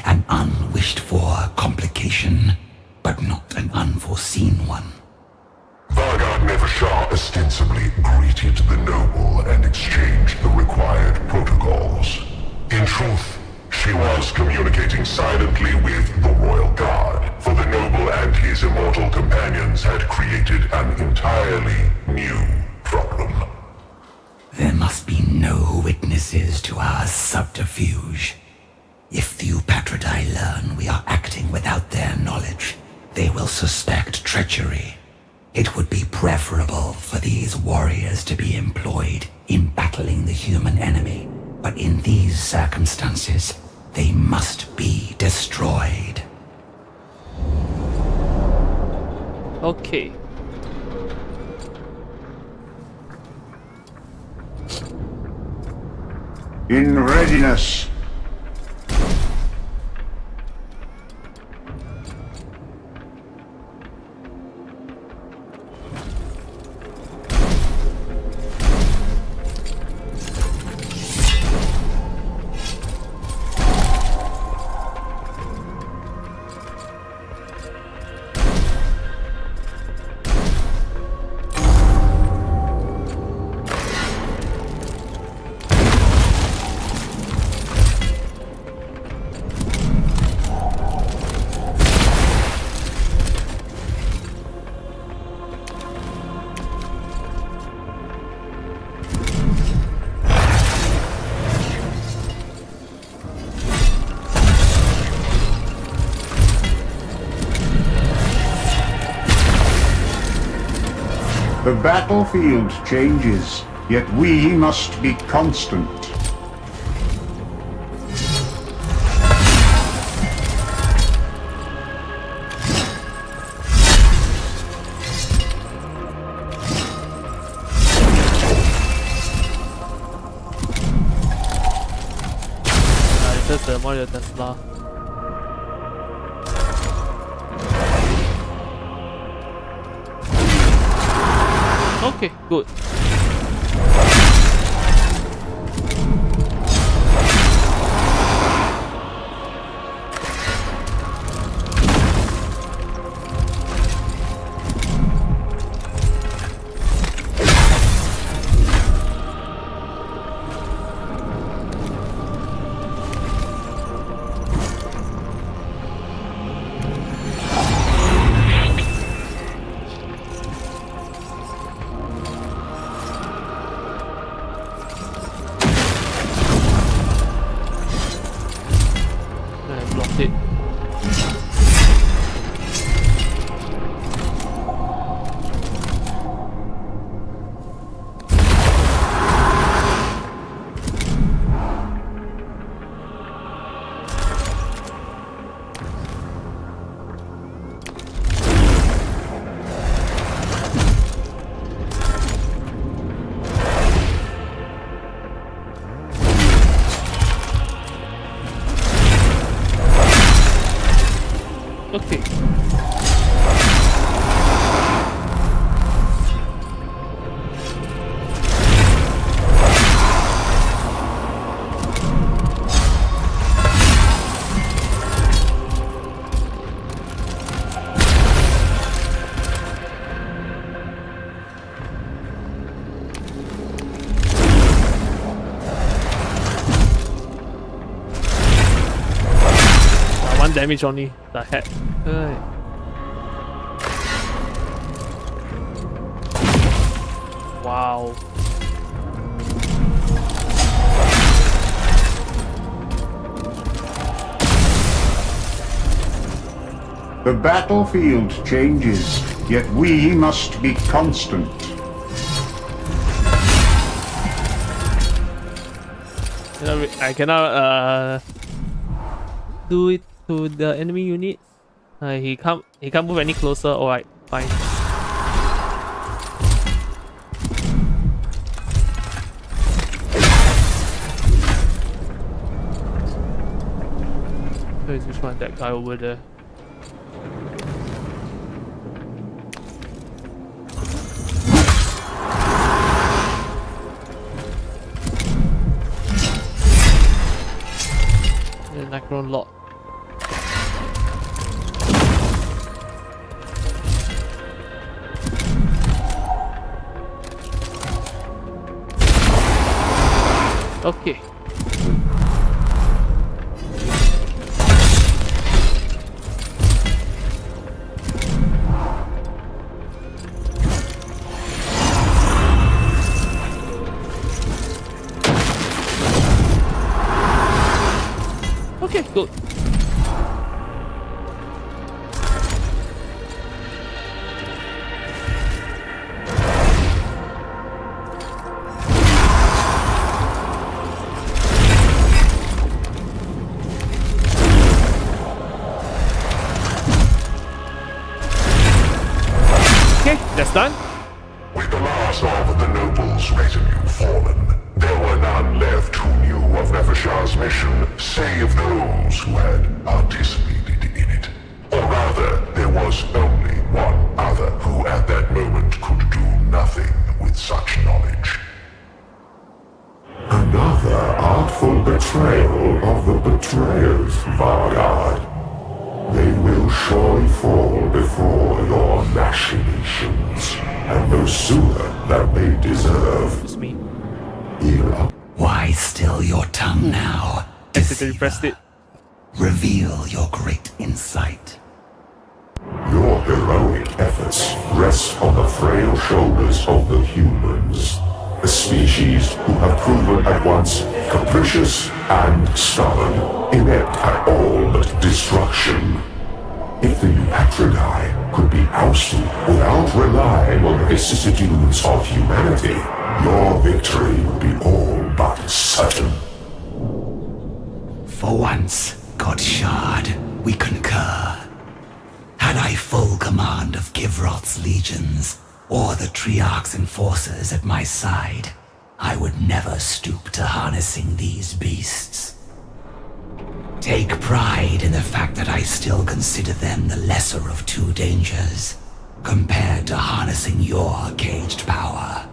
An unwished-for complication, but not an unforeseen one. Vargard Nevershah ostensibly greeted the noble and exchanged the required protocols. In truth, she was communicating silently with the Royal Guard, for the noble and his immortal companions had created an entirely new problem. There must be no witnesses to our subterfuge. If the Eupatridae learn we are acting without their knowledge, they will suspect treachery. It would be preferable for these warriors to be employed in battling the human enemy, but in these circumstances, they must be destroyed. Okay. In readiness. The battlefield changes, yet we must be constant. Just the Mario Tesla. Okay, good. Blocked it. Okay. One damage only. The heck. Wow. The battlefield changes, yet we must be constant. I cannot do it to the enemy units. He can't move any closer. Alright, fine. Where's which one? That guy over there. The Necron lot. Okay. Okay, good. Okay, that's done. With the last of the nobles' retinue fallen, there were none left who knew of Nefershar's mission, save those who had participated in it. Or rather, there was only one other who at that moment could do nothing with such knowledge. Another artful betrayal of the betrayers, Vargard. They will surely fall before your machinations, and no sooner than they deserve. It's me. Why still your tongue now? Accidentally pressed it. Reveal your great insight. Your heroic efforts rest on the frail shoulders of the humans, a species who have proven at once capricious and stubborn, inept at all but destruction. If the Patridae could be ousted without relying on the vicissitudes of humanity, your victory would be all but certain. For once, Godshard, we concur. Had I full command of Kivroth's legions, or the Triarch's enforcers at my side, I would never stoop to harnessing these beasts. Take pride in the fact that I still consider them the lesser of two dangers, compared to harnessing your caged power.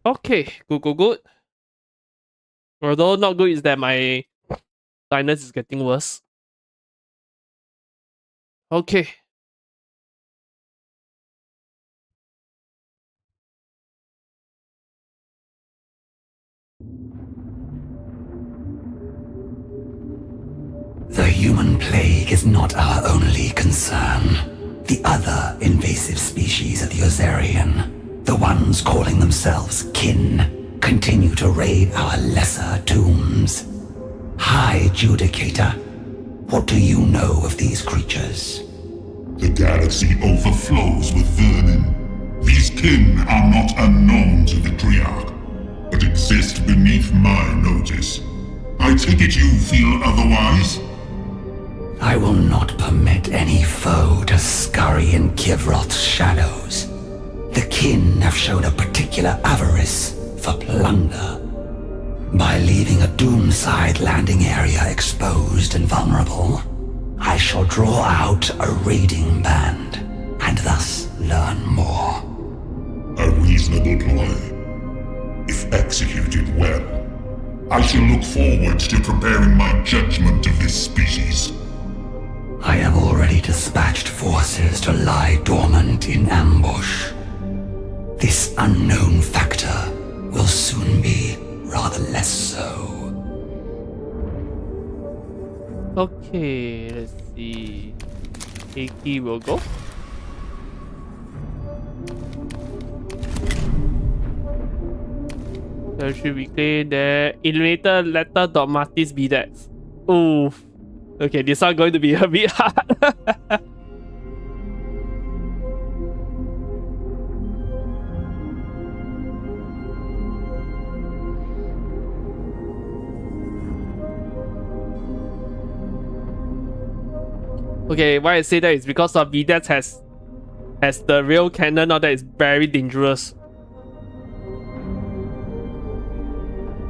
Okay, good. Although not good is that my sinus is getting worse. Okay. The human plague is not our only concern. The other invasive species of the Ozarian, the ones calling themselves kin, continue to raid our lesser tombs. High Judicator, what do you know of these creatures? The galaxy overflows with vermin. These kin are not unknown to the Triarch, but exist beneath my notice. I take it you feel otherwise? I will not permit any foe to scurry in Kivroth's shadows. The kin have shown a particular avarice for plunder. By leaving a Doomside landing area exposed and vulnerable, I shall draw out a raiding band, and thus learn more. A reasonable ploy. If executed well, I shall look forward to preparing my judgment of this species. I have already dispatched forces to lie dormant in ambush. This unknown factor will soon be rather less so. Okay, let's see. Aki will go. There should be clear there. Illuminator letter dot Martis Bidex. Oh, okay, this one going to be a bit hard. Okay, why I say that is because of VTuber has the real cannon now that is very dangerous.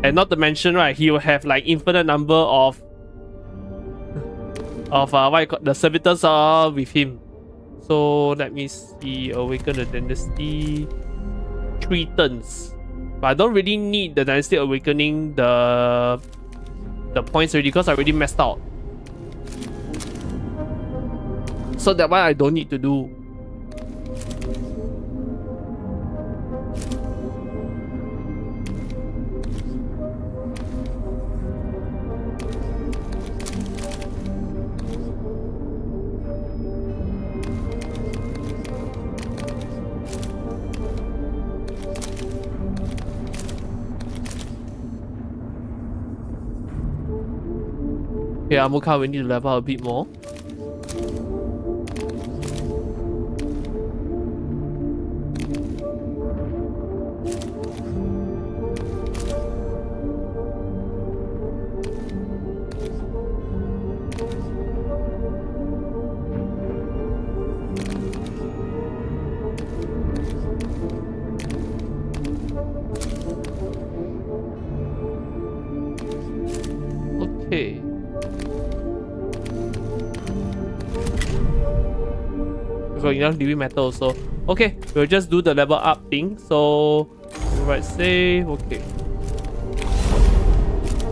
And not to mention, right, he will have like infinite number of what you call the servitors are with him. So let me see, awaken the dynasty 3 turns. But I don't really need the dynasty awakening the points already because I already messed out. So that one I don't need to do. Okay, Amuka, we need to level up a bit more. Okay. We got enough living metal also. Okay, we'll just do the level up thing. So, right save. Okay.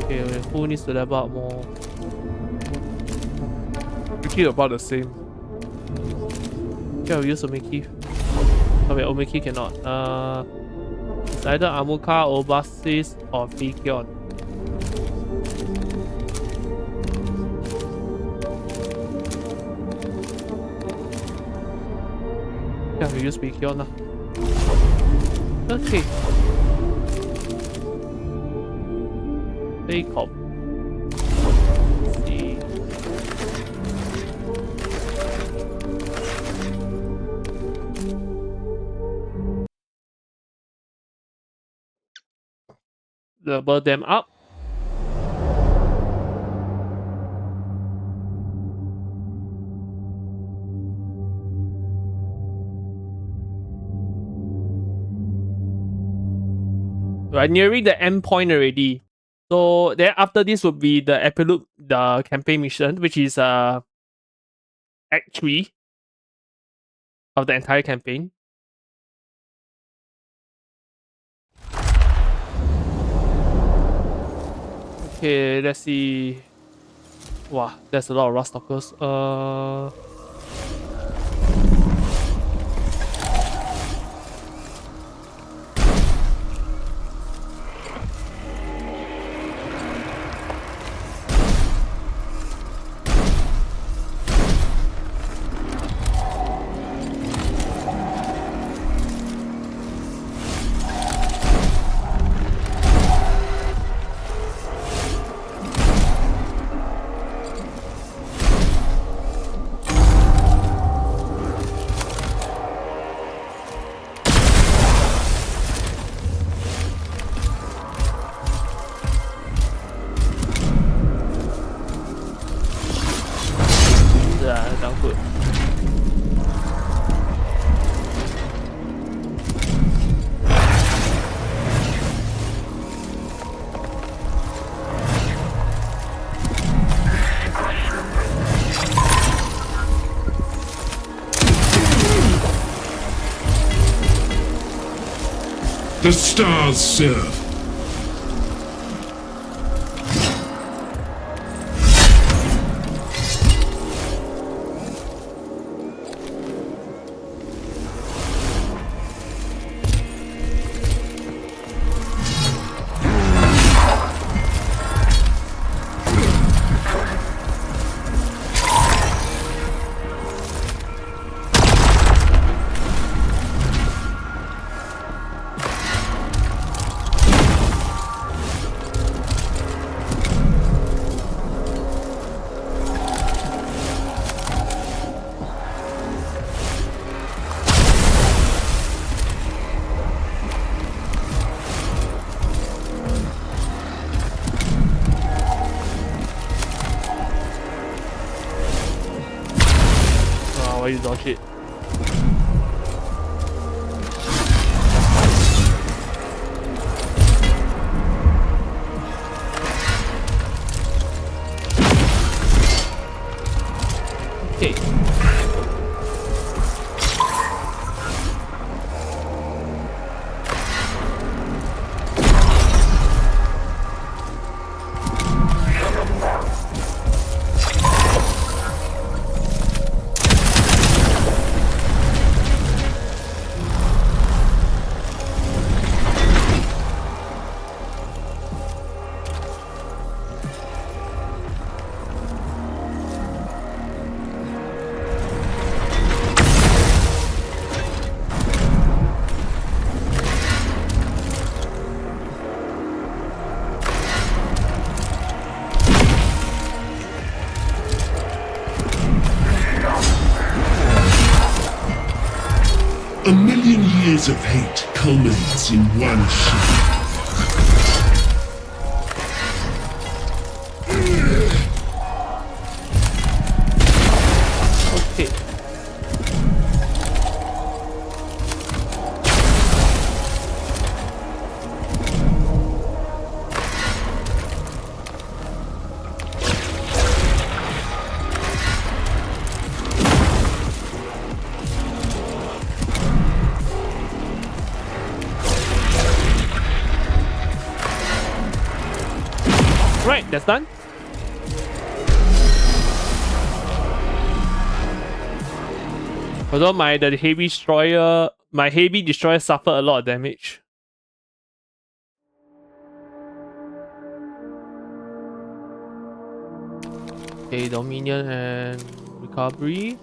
Okay, who needs to level up more? Actually, about the same. Okay, I'll use Omeki. Oh wait, Omeki cannot. It's either Amuka, Obasis, or Fikyon. Yeah, we use Fikyon lah. Okay. Jacob. Let's see. Level them up. Right, nearing the end point already. So then after this would be the epilogue, the campaign mission, which is Act 3 of the entire campaign. Okay, let's see. Wow, there's a lot of rust stalkers. Down good. The stars serve. you dodge it. Okay. A million years of hate culminates in one shield. Okay. Right, that's done. Although my heavy destroyer suffered a lot of damage. Okay, Dominion and recovery.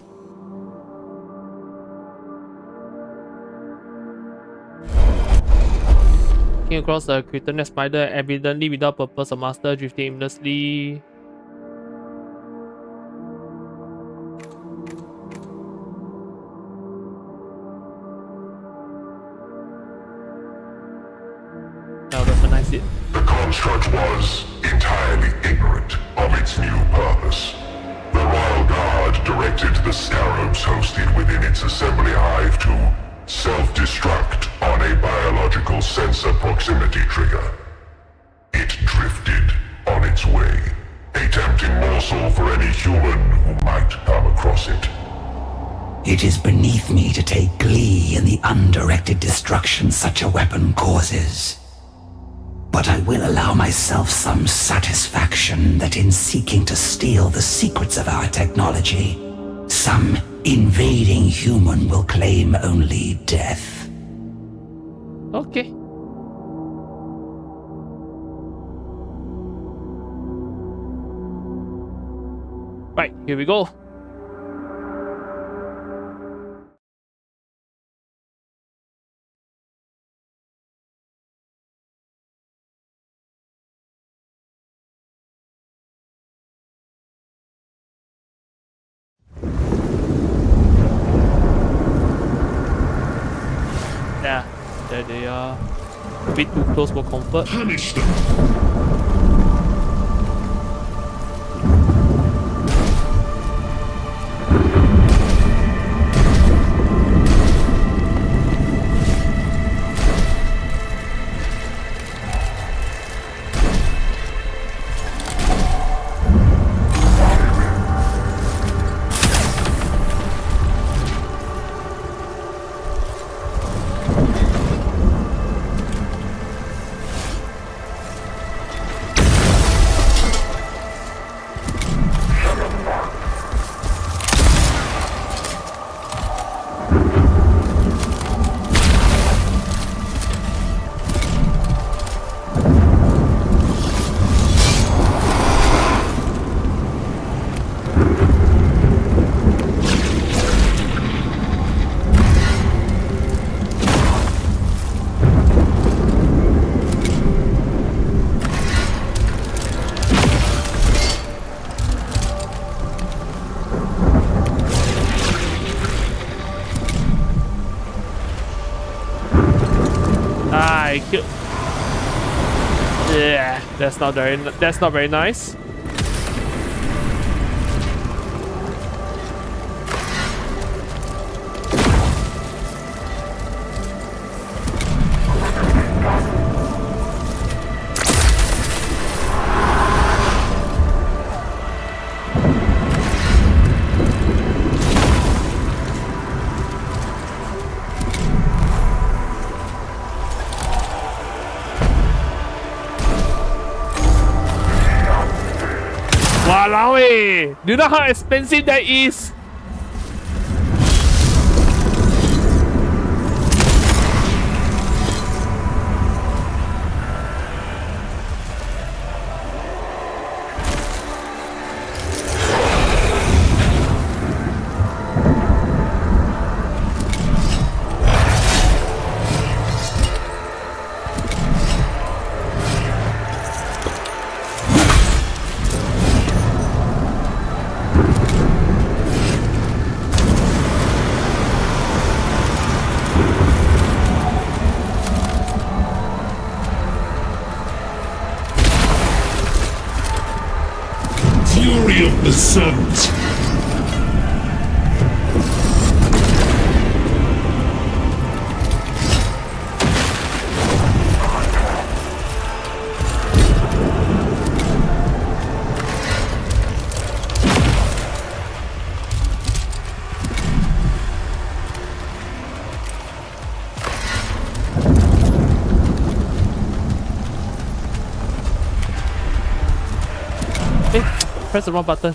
Came across a Kryptonite spider, evidently without purpose, a master drifting aimlessly. I'll recognize it. The construct was entirely ignorant of its new purpose. The Royal Guard directed the scarabs hosted within its assembly hive to self-destruct on a biological sensor proximity trigger. It drifted on its way, a tempting morsel for any human who might come across it. It is beneath me to take glee in the undirected destruction such a weapon causes. But I will allow myself some satisfaction that in seeking to steal the secrets of our technology, some invading human will claim only death. Okay. Right, here we go. Yeah, there they are. A bit too close for comfort. Punish them! Yeah, that's not very nice. Walao eh! Do you know how expensive that is? Fury of the Suns. Press the wrong button.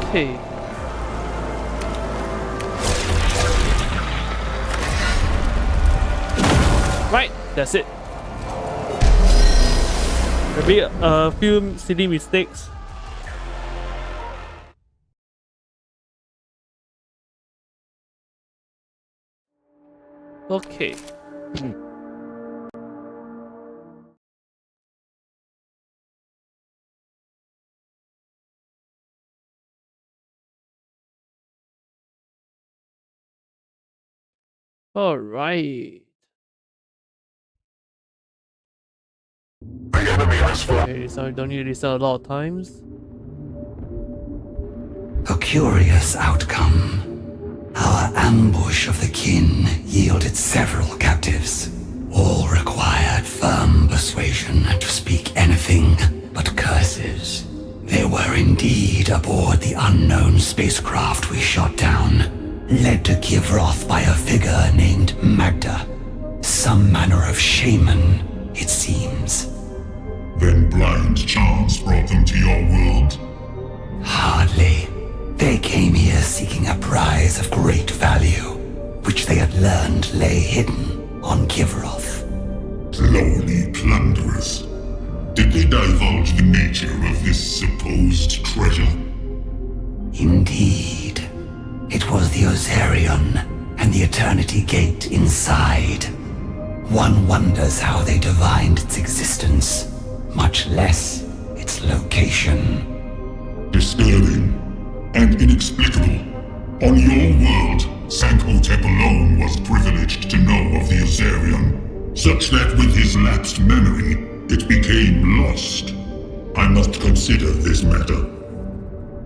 Okay. Right, that's it. Maybe a few silly mistakes. Okay. All right. The enemy has fallen. Okay, so I don't need to reset a lot of times. A curious outcome. Our ambush of the kin yielded several captives. All required firm persuasion to speak anything but curses. They were indeed aboard the unknown spacecraft we shot down, led to Kivroth by a figure named Magda. Some manner of shaman, it seems. Then blind chance brought them to your world. Hardly. They came here seeking a prize of great value, which they had learned lay hidden on Kivroth. Lowly plunderers. Did they divulge the nature of this supposed treasure? Indeed. It was the Ozarion and the Eternity Gate inside. One wonders how they divined its existence, much less its location. Disturbing and inexplicable. On your world, Sankhotep alone was privileged to know of the Ozarion, such that with his lapsed memory, it became lost. I must consider this matter.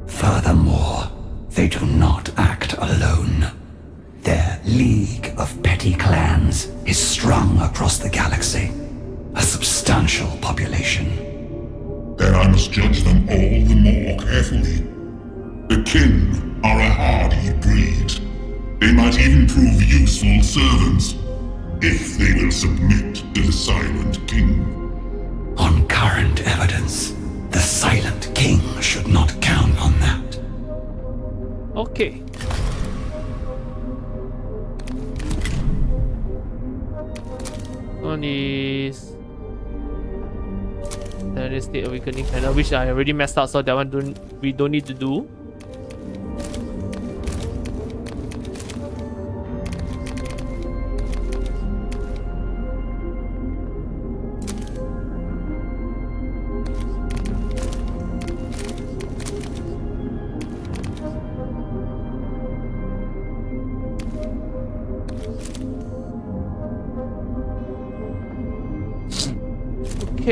Furthermore, they do not act alone. Their league of petty clans is strung across the galaxy, a substantial population. Then I must judge them all the more carefully. The kin are a hardy breed. They might even prove useful servants, if they will submit to the Silent King. On current evidence, the Silent King should not count on that. Okay. One is that is the awakening panel, which I already messed up, so that one we don't need to do.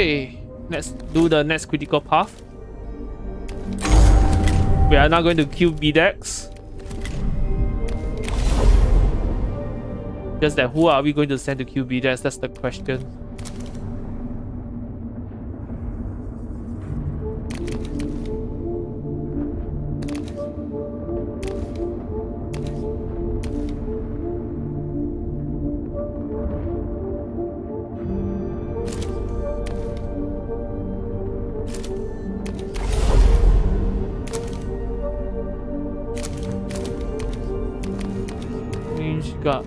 Okay, let's do the next critical path. We are now going to kill B-Dex. Just that who are we going to send to kill B-Dex? That's the question. Got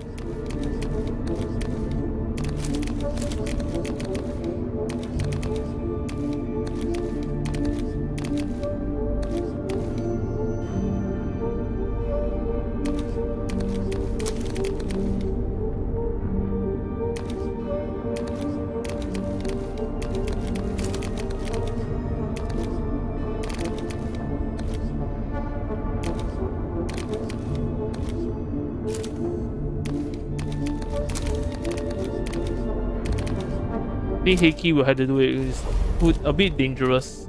I think Heiki will have to do it. It's a bit dangerous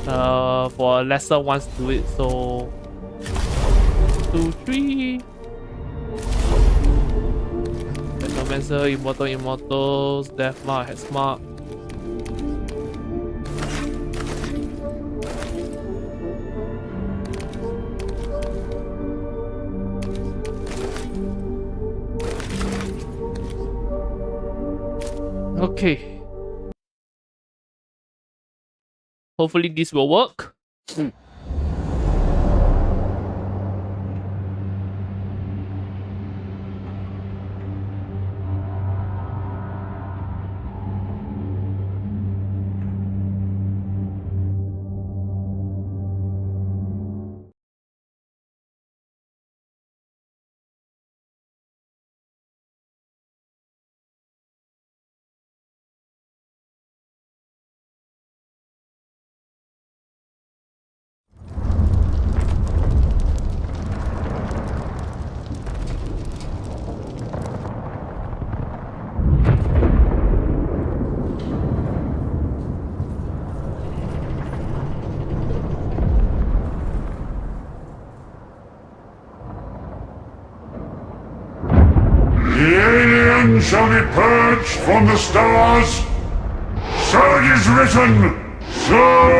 for lesser ones to do it. So 2, 3. Necromancer, Immortals, Death Mark, Hex Mark. Okay. Hopefully this will work. Shall be purged from the stars? So it is written, so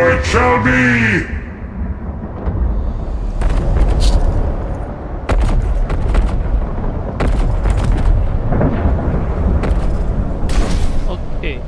it shall be! Okay.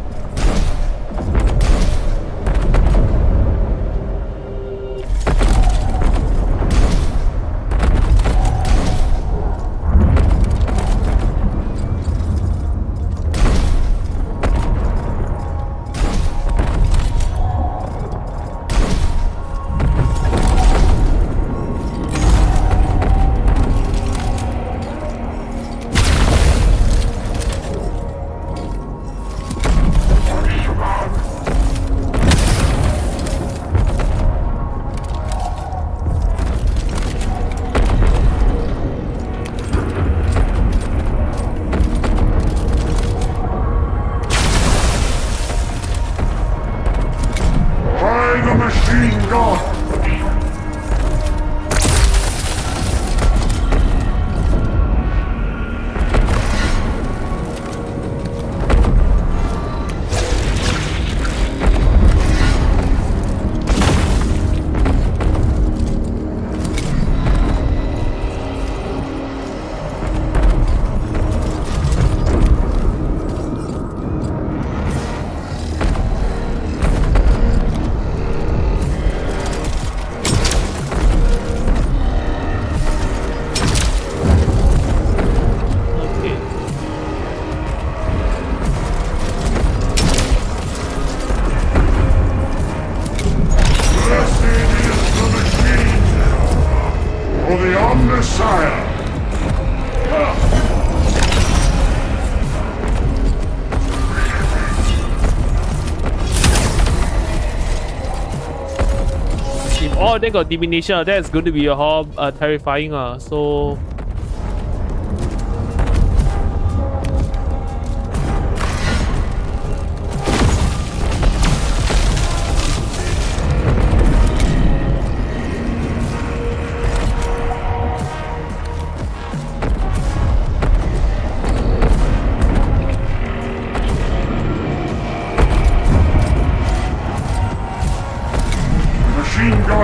Oh, they got divination. That's going to be a whole terrifying. So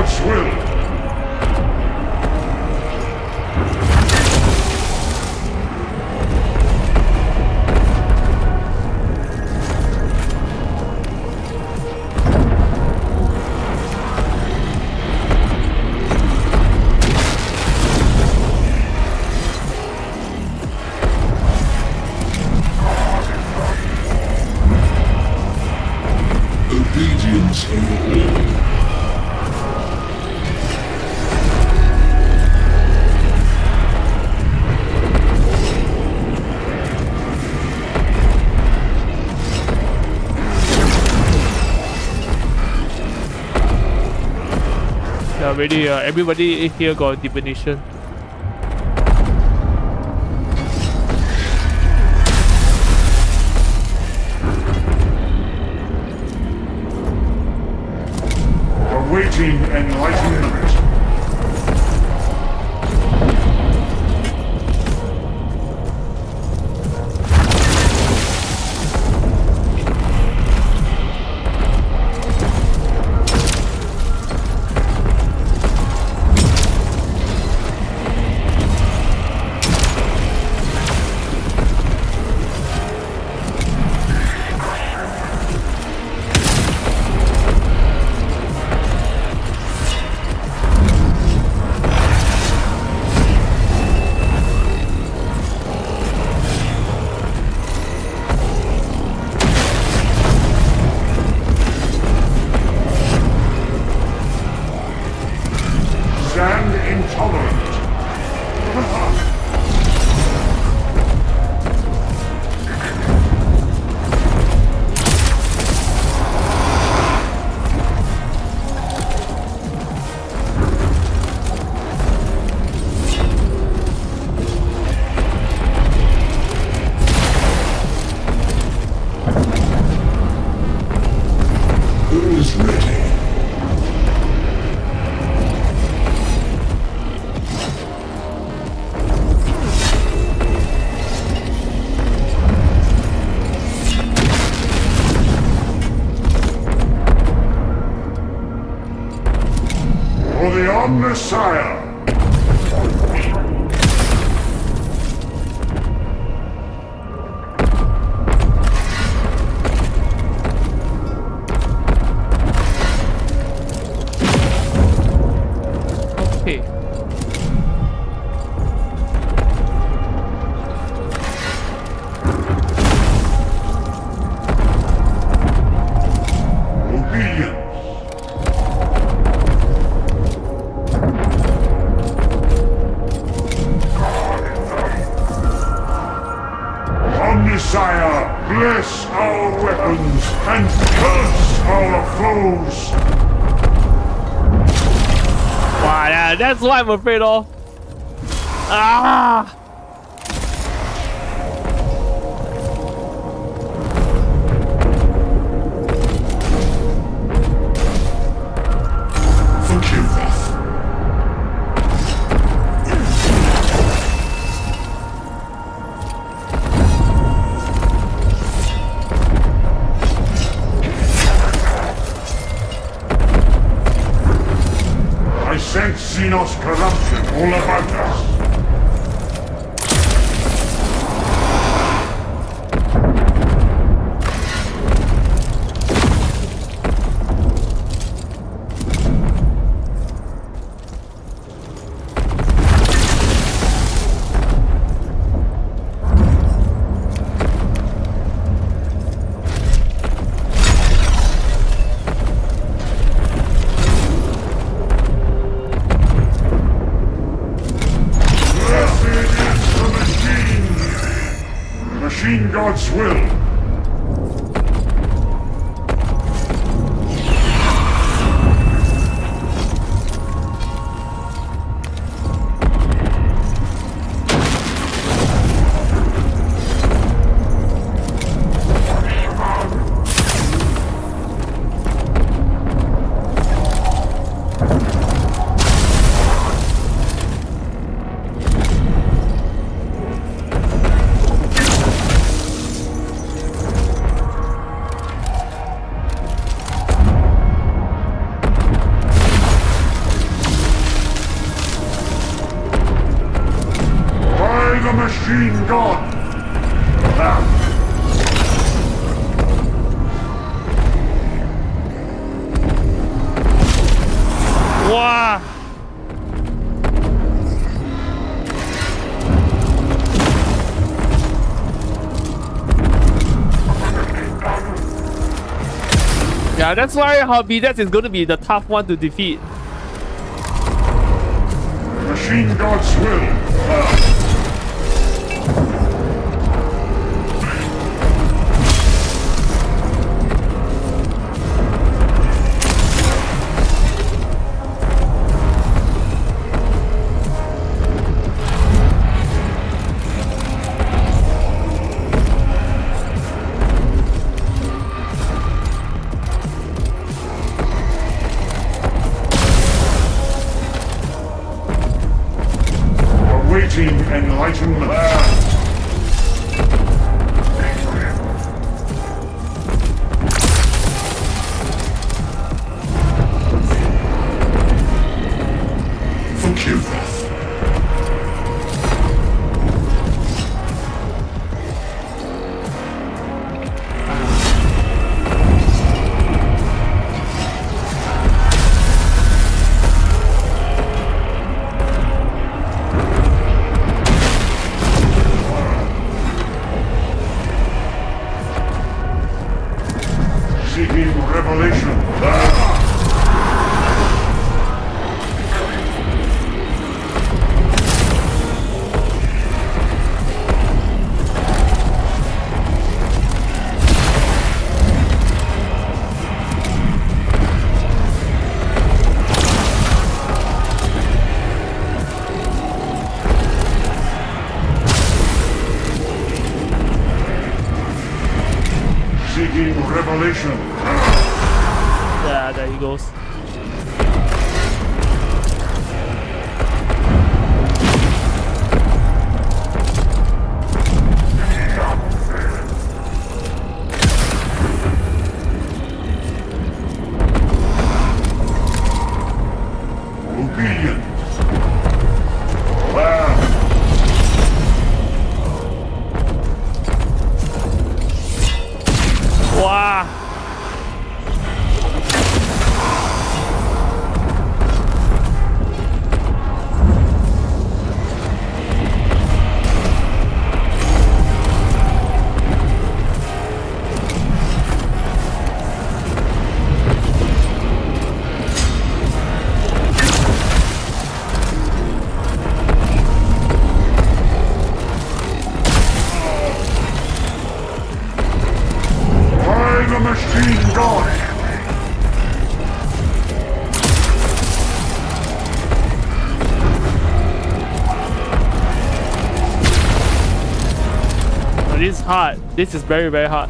God's will. Obedience overall. Yeah, really, everybody here got divination. Awaiting enlightenment. Stand intolerant. Who is ready? For the Omnissiah. Okay. Obedience. Omnissiah, bless our weapons and curse our foes. Wow, yeah, that's what I'm afraid of. Ah! Forgive us. I sense Xenos corruption all about us. Machine God's will. god! Wow. Yeah, that's why Harbidas is going to be the tough one to defeat. Machine God's will. Awaiting enlightenment. Forgive us. Seeking revelation. Seeking revelation. Yeah, there he goes. Obedient. Wow. By the machine god. Oh, this is hard. This is very, very hard.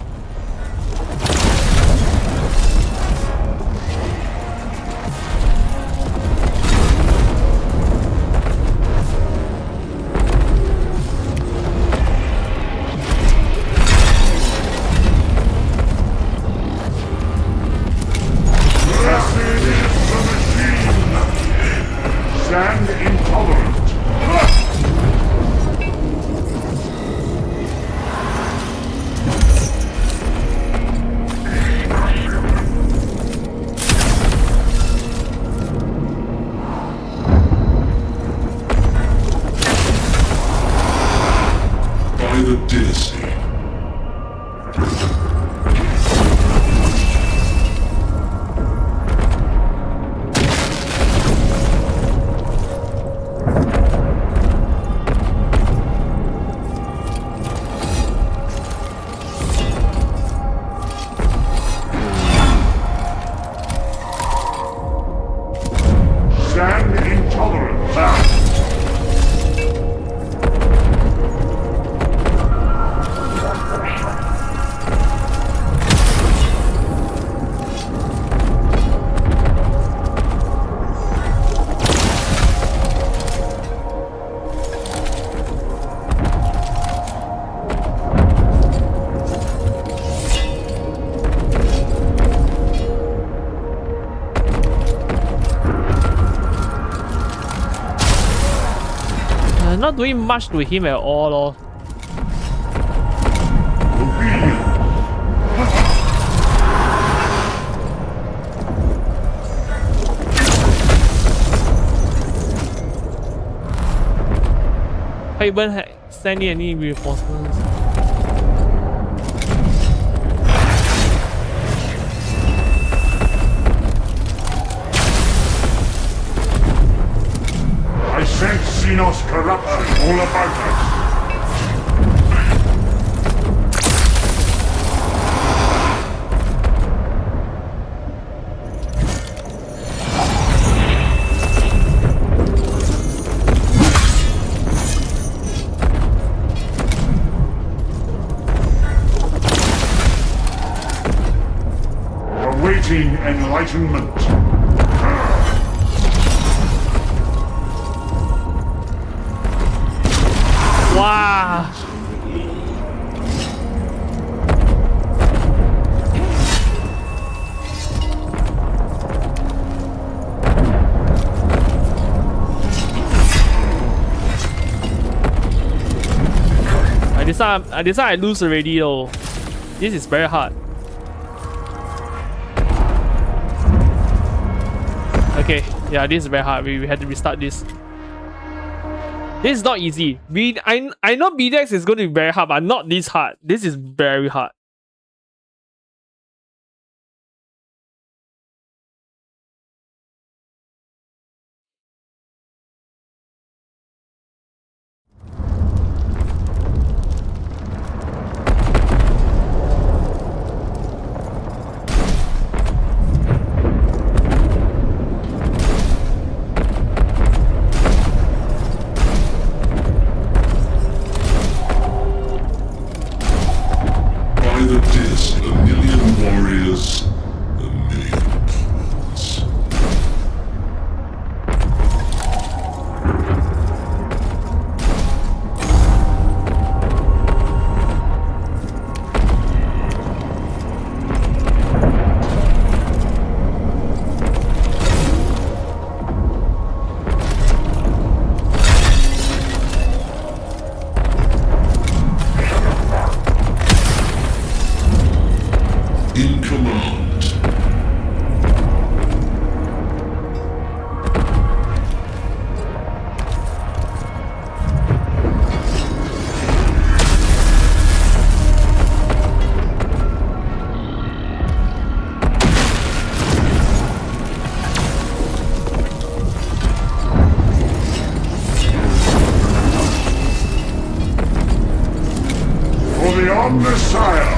Blessed is the machine. Stand intolerant. By the dynasty. Stand intolerant. Not doing much to him at all, lor. Haven send any reinforcements. I sense Xenos corruption all about us. Awaiting enlightenment. Wow. This one I lose already though. This is very hard. Okay, yeah, this is very hard. We had to restart this. This is not easy. I know BDX is going to be very hard, but not this hard. This is very hard. By the disc, 1,000,000 warriors, 1,000,000 kings. In command. For the Omnissiah.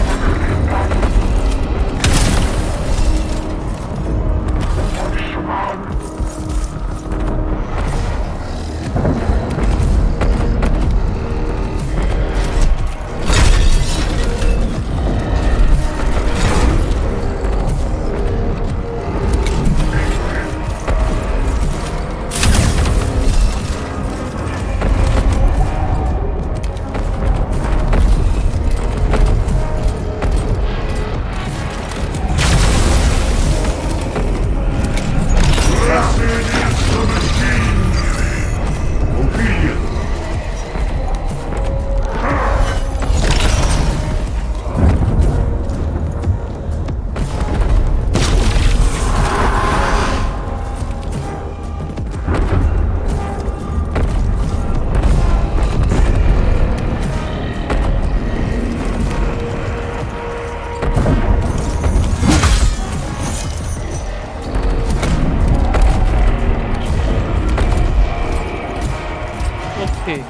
Okay.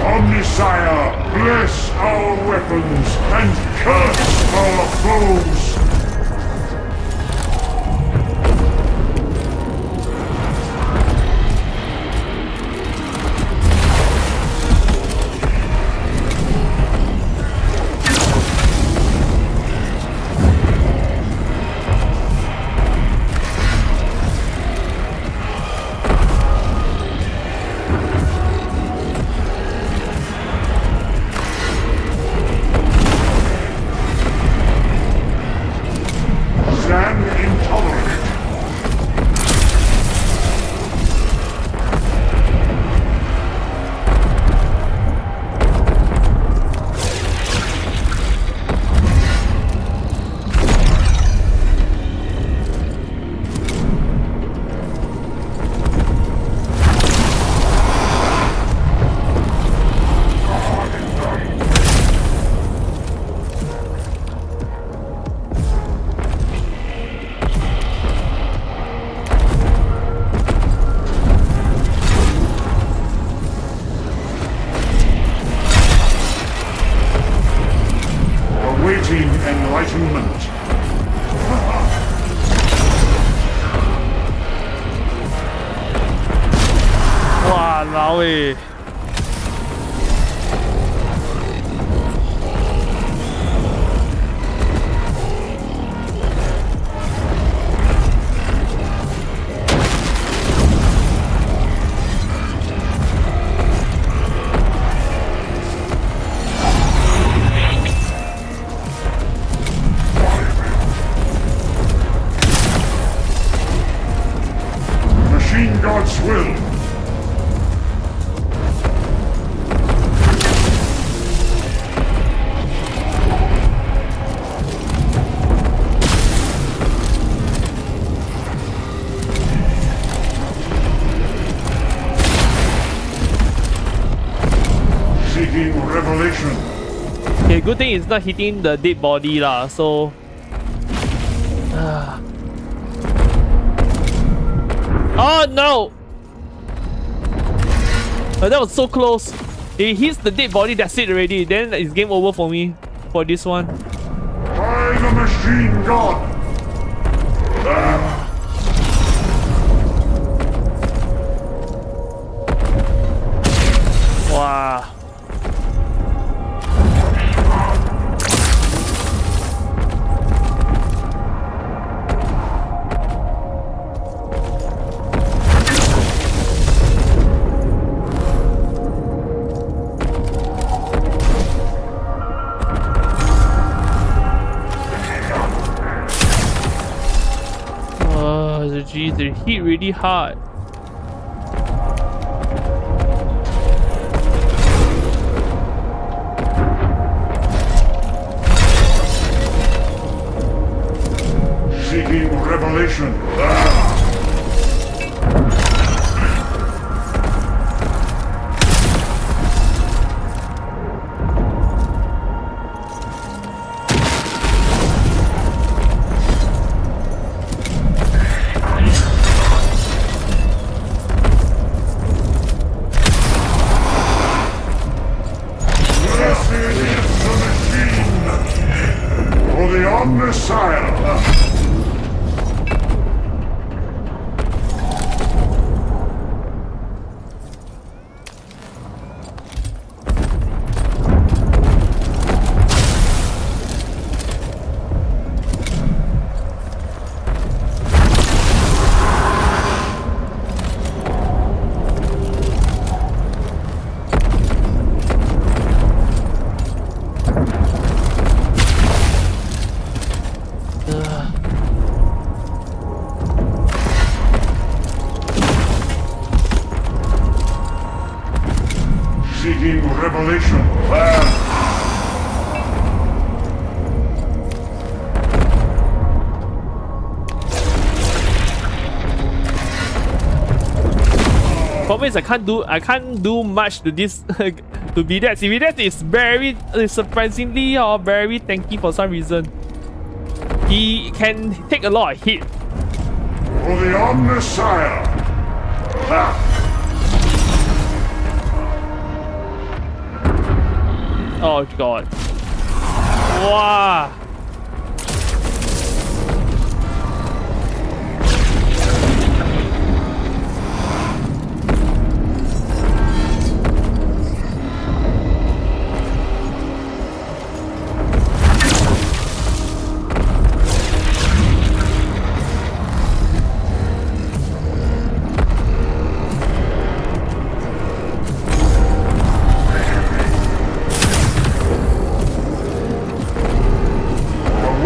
Omnissiah, bless our weapons and curse our foes! Awaiting enlightenment. Wow, lao eh. Machine God's will. Seeking revelation. Okay, good thing it's not hitting the dead body lah. So. Oh no! Oh, that was so close. It hits the dead body, that's it already. Then it's game over for me for this one. By the machine god. Wow. Jeez, they hit really hard. Seeking revelation. Seeking revelation. Problem is I can't do much to this to Videt. Videt is very surprisingly very tanky for some reason. He can take a lot of hit. For the Omnisire. Oh god. Wow.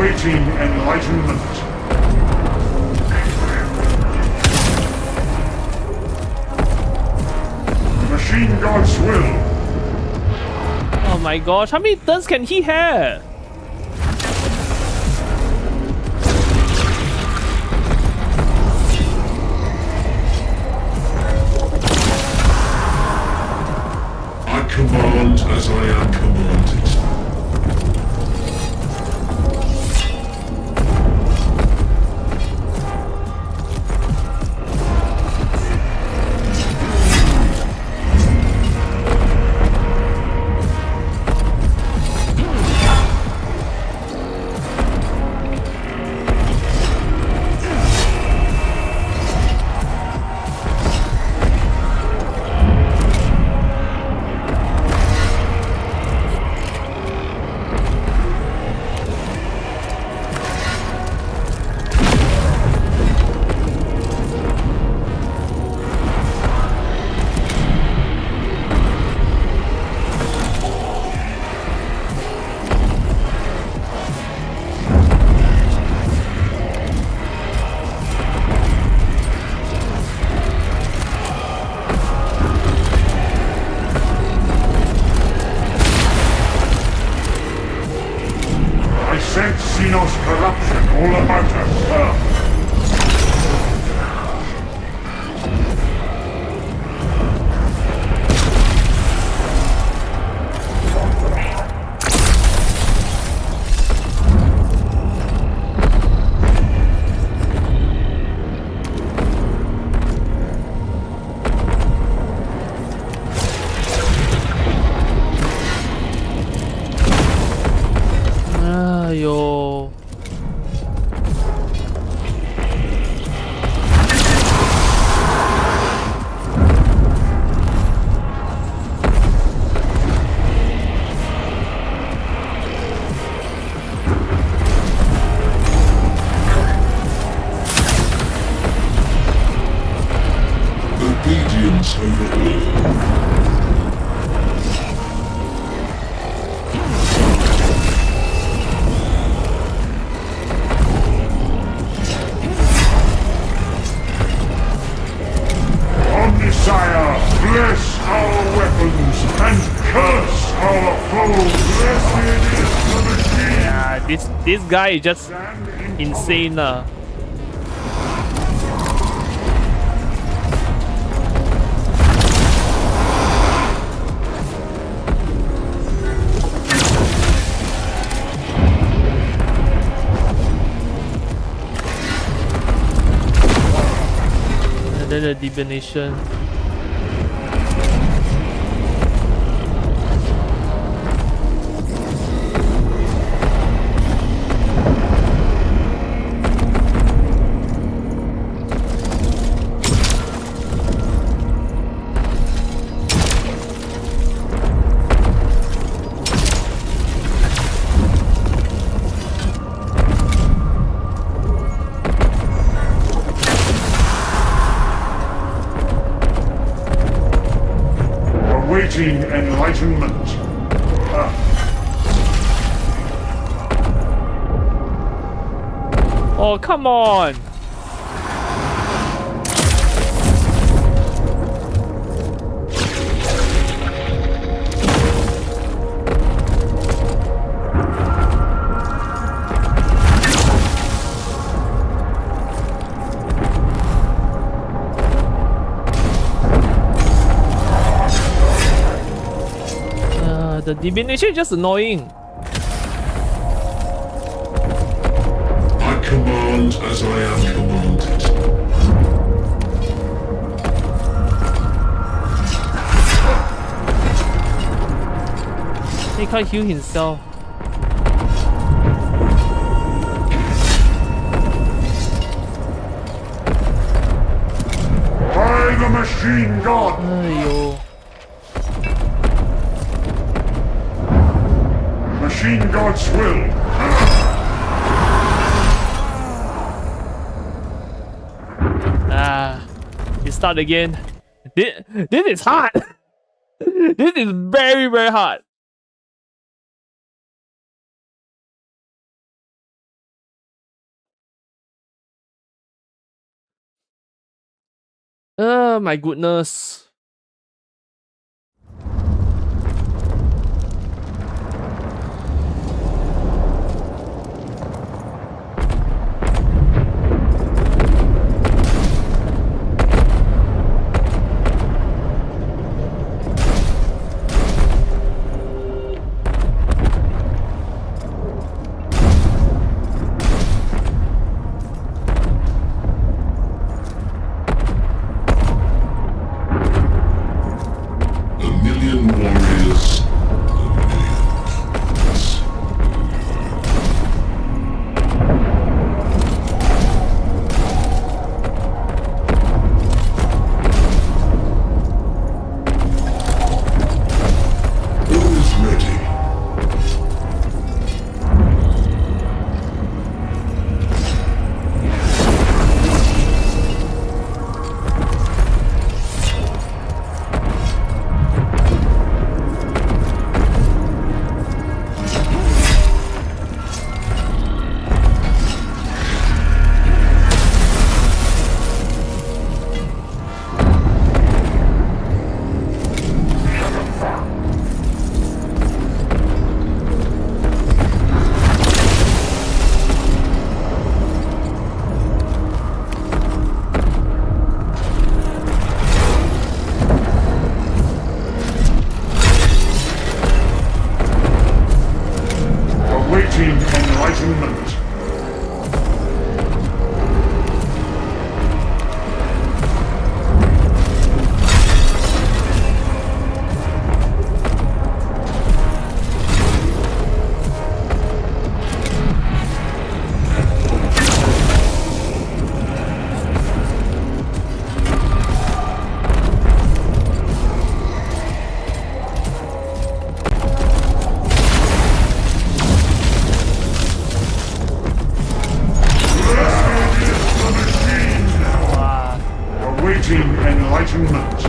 Awaiting enlightenment. Machine God's will. Oh my gosh, how many turns can he have? I command as I am commanded. sense Xenos corruption all about her. Yo. Obedience overruled. Omnisire, bless our weapons and curse our foes. Blessed is the machine. Yeah, this guy is just insane. And then the divination. Awaiting enlightenment. Oh, come on. The divination is just annoying. I command as I am commanded. He can't heal himself. By the machine god. Aiyo. Machine god's will. You start again. This is hard. This is very, very hard. Oh my goodness. Awaiting enlightenment. Awaiting enlightenment.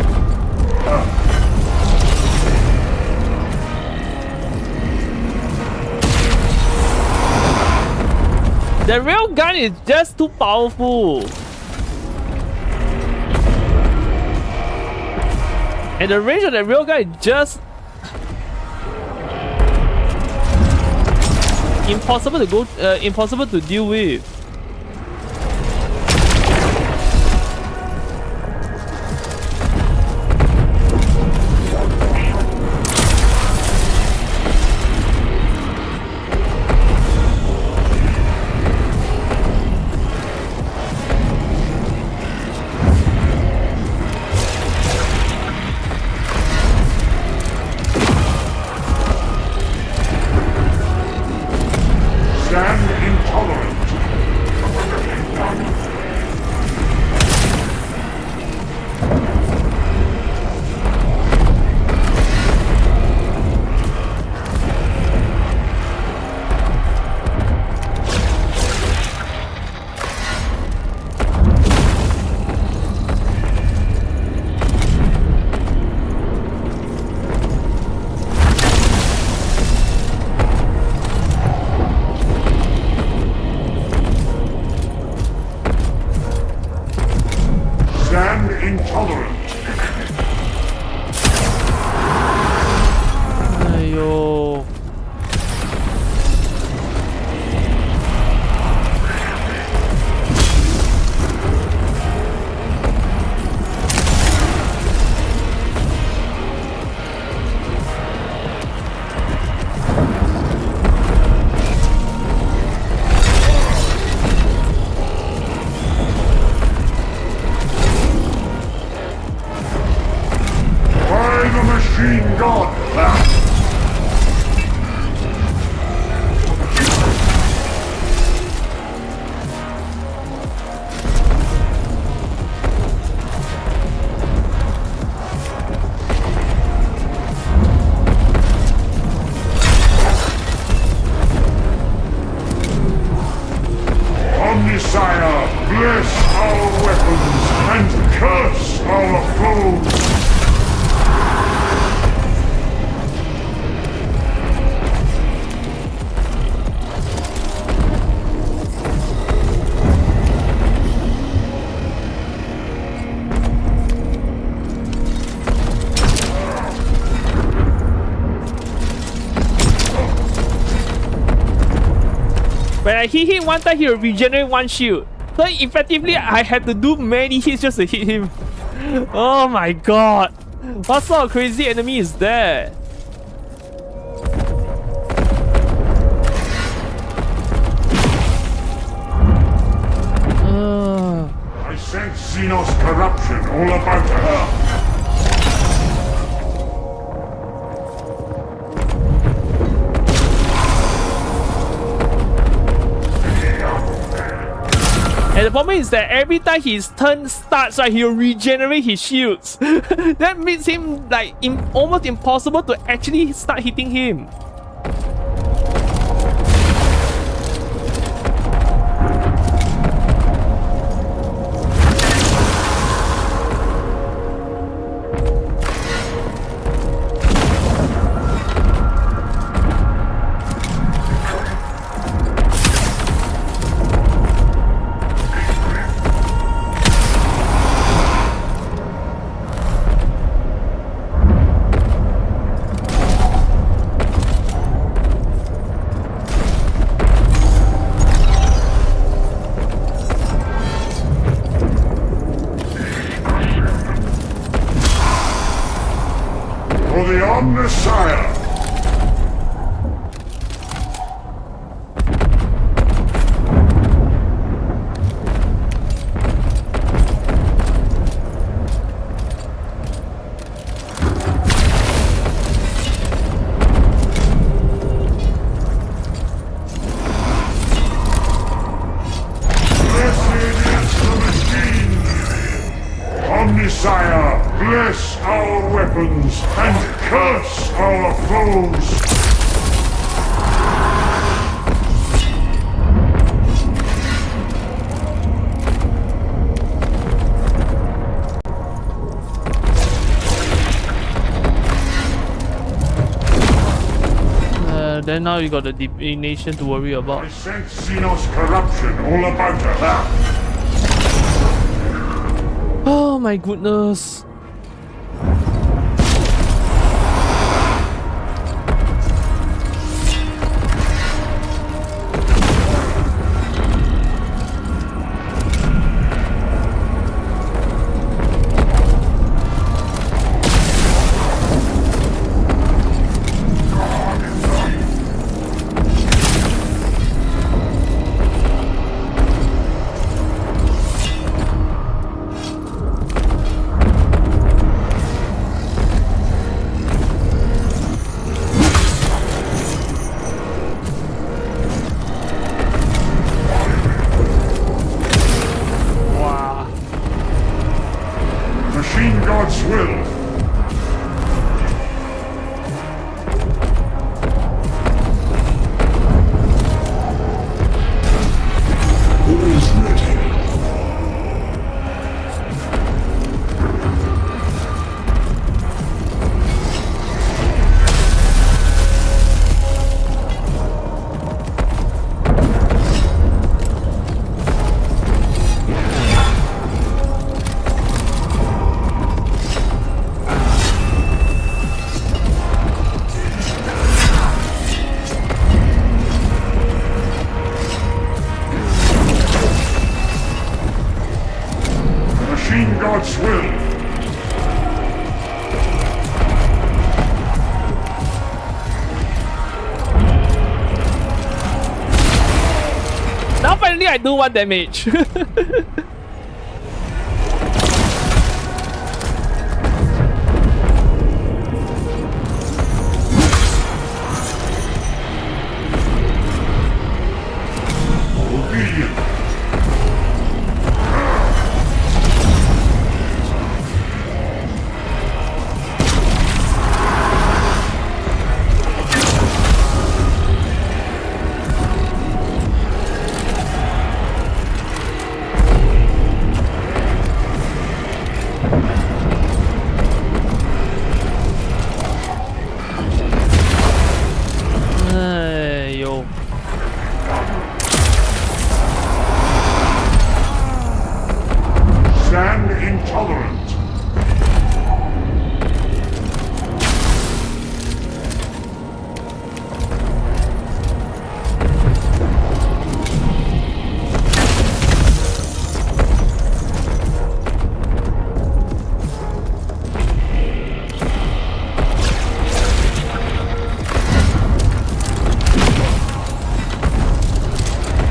The real gun is just too powerful. And the range of the real gun is just impossible to deal with. Stand intolerant. Stand intolerant. Ayo. By the machine god. Omnisire, bless our weapons and curse our foes. When I hit him one time, he will regenerate one shield. So effectively, I had to do many hits just to hit him. Oh my god. What sort of crazy enemy is that? I sense Xenos corruption all about her. And the problem is that every time his turn starts, right, he'll regenerate his shields. That makes him like almost impossible to actually start hitting him. For the Omnisire. Sire, bless our weapons and curse our foes! Then now you got the divination to worry about. I sense Xenos corruption all about her. Oh my goodness. God's will. Who is ready? God's will. Now finally I do 1 damage. Stand intolerant.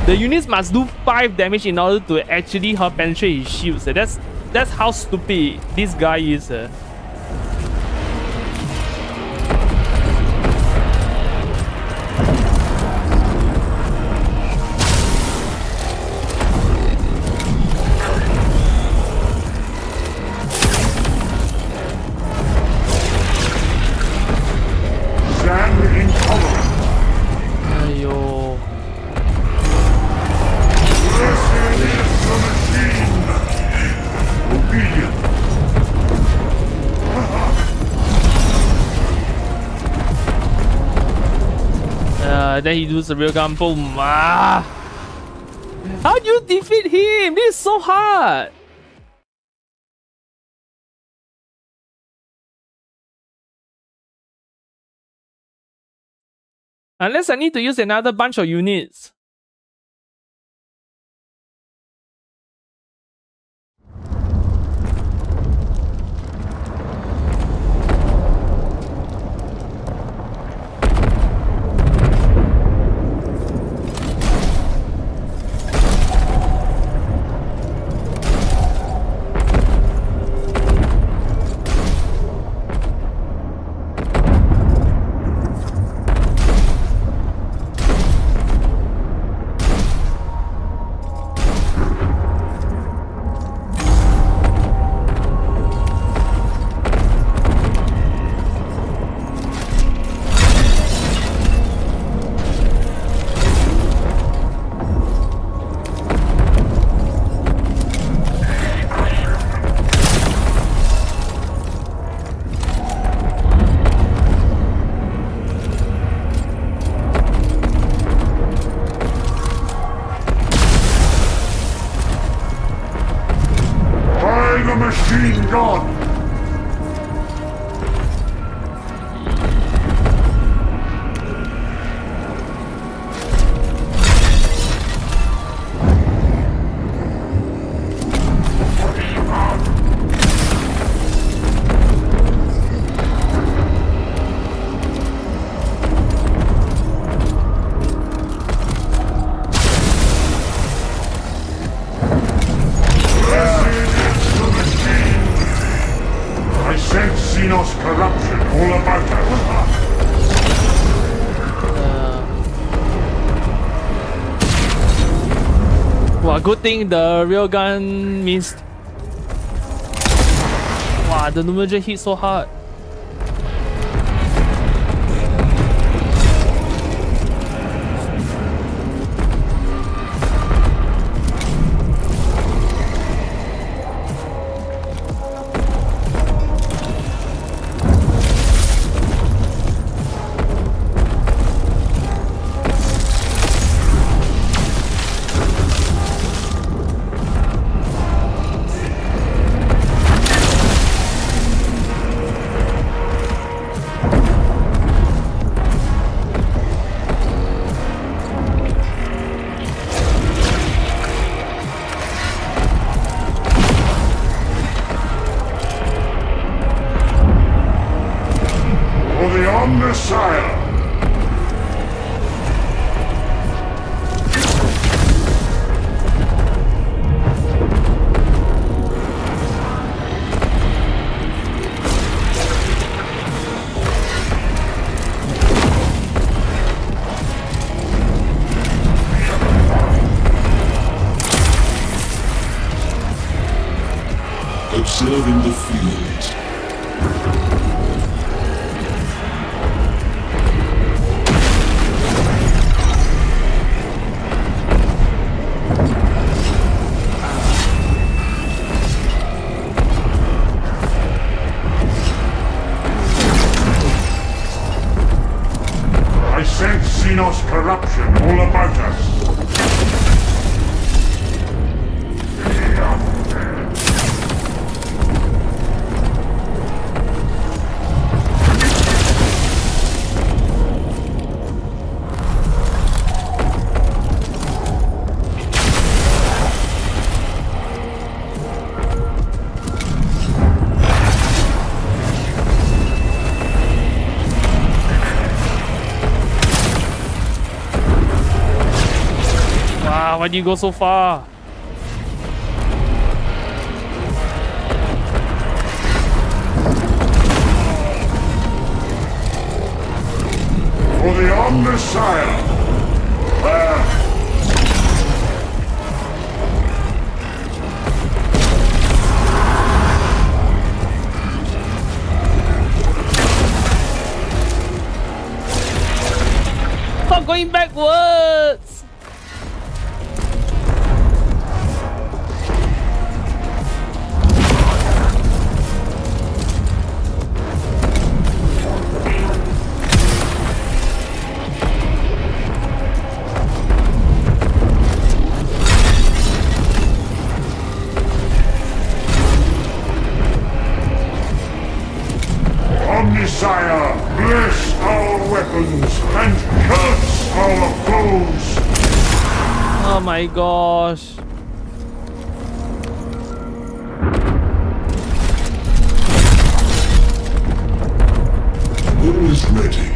The units must do 5 damage in order to actually penetrate his shields. That's how stupid this guy is. Stand intolerant. Ayo. Blessed is the machine. Obedient. Then he does a real gun, boom. Ah! How do you defeat him? This is so hard. Unless I need to use another bunch of units. gone! Corruption all about us. Wow, good thing the real gun missed. Wow, the Numaja hit so hard. Messiah! Observing the field. I sense Xenos corruption all about us. Why do you go so far? For the Omnissiah! Stop going backwards! Omnissiah, bless our weapons and curse our foes! Oh my gosh. All is ready.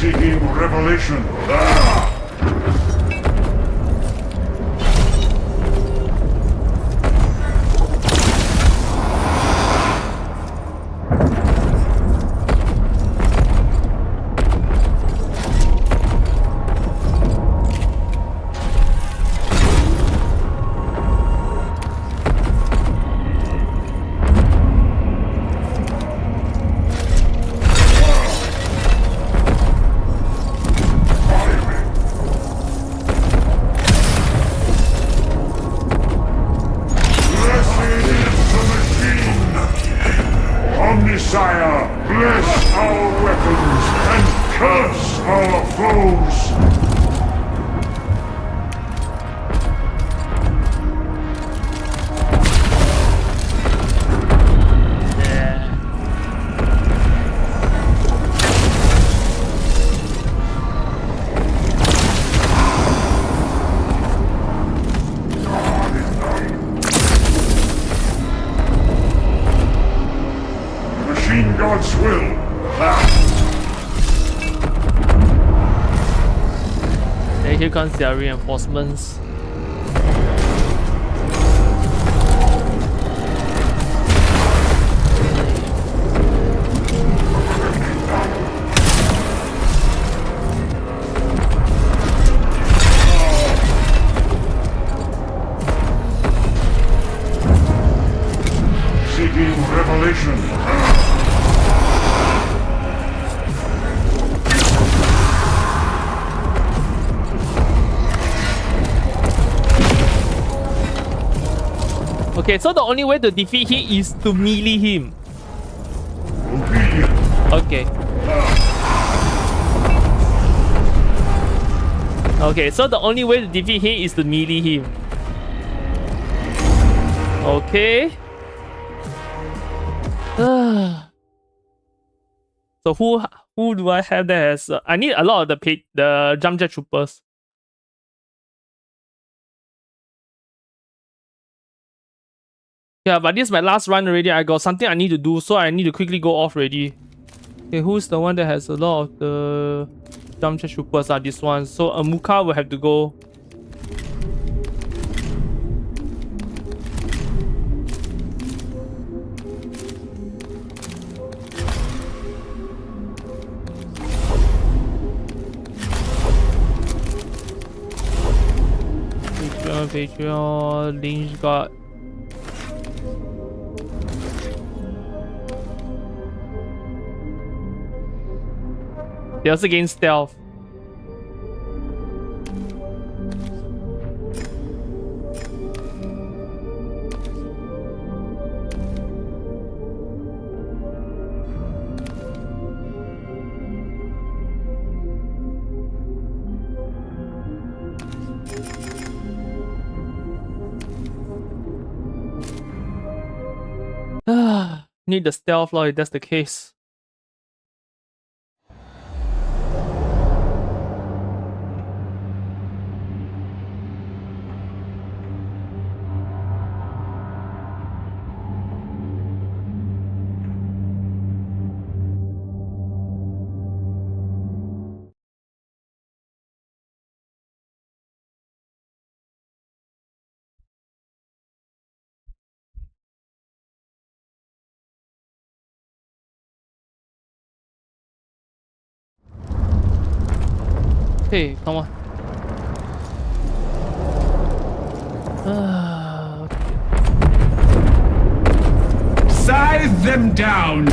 Seeking revelation. Sire, bless our weapons and curse our foes! God's will. And here comes their reinforcements. Seeking revelation. Okay, so the only way to defeat him is to melee him. Okay. Okay, so the only way to defeat him is to melee him. Okay. So who do I have there as? I need a lot of the jump jet troopers. Yeah, but this is my last run already. I got something I need to do, so I need to quickly go off already. Okay, who's the one that has a lot of the jump jet troopers? This one. So Amuka will have to go. Patreon, Lynch got. They also gain stealth. Need the stealth law if that's the case. Hey, come on. Okay. Scythe them down!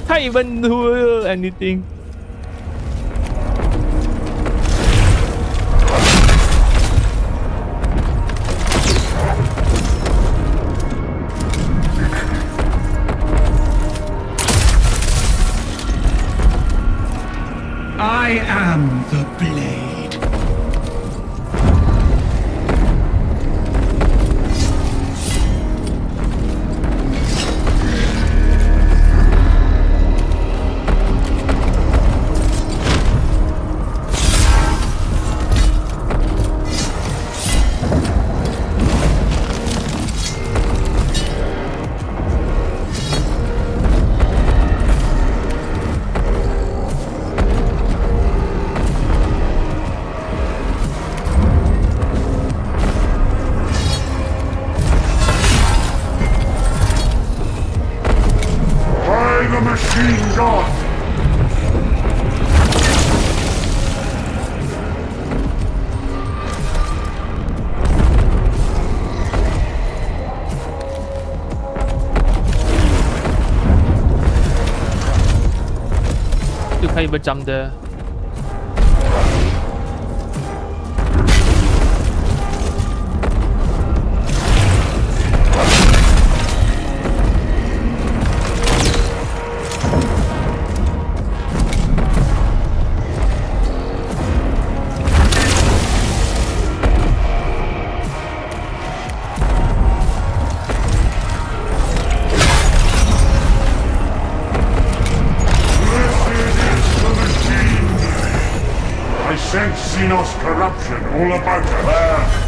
Can't even do anything. Machine God! You can't even jump there. I sense Xenos corruption all about her.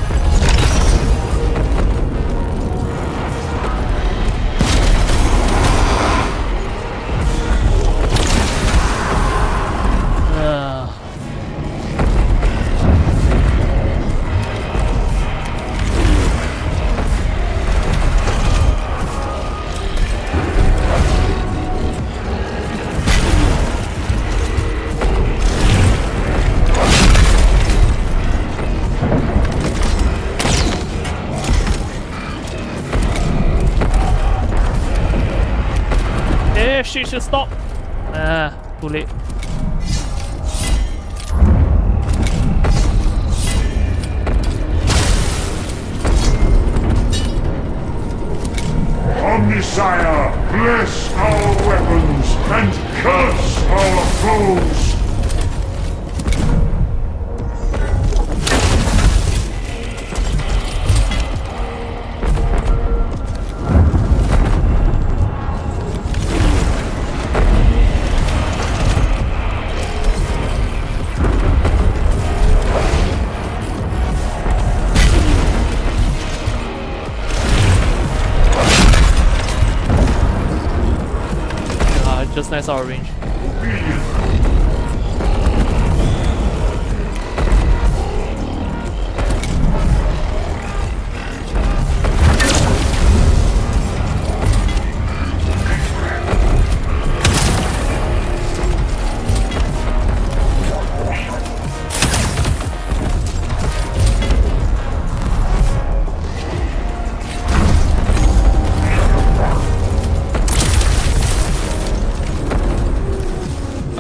She should stop. Too late. Omnisire, bless our weapons and curse our foes! Just nice our range.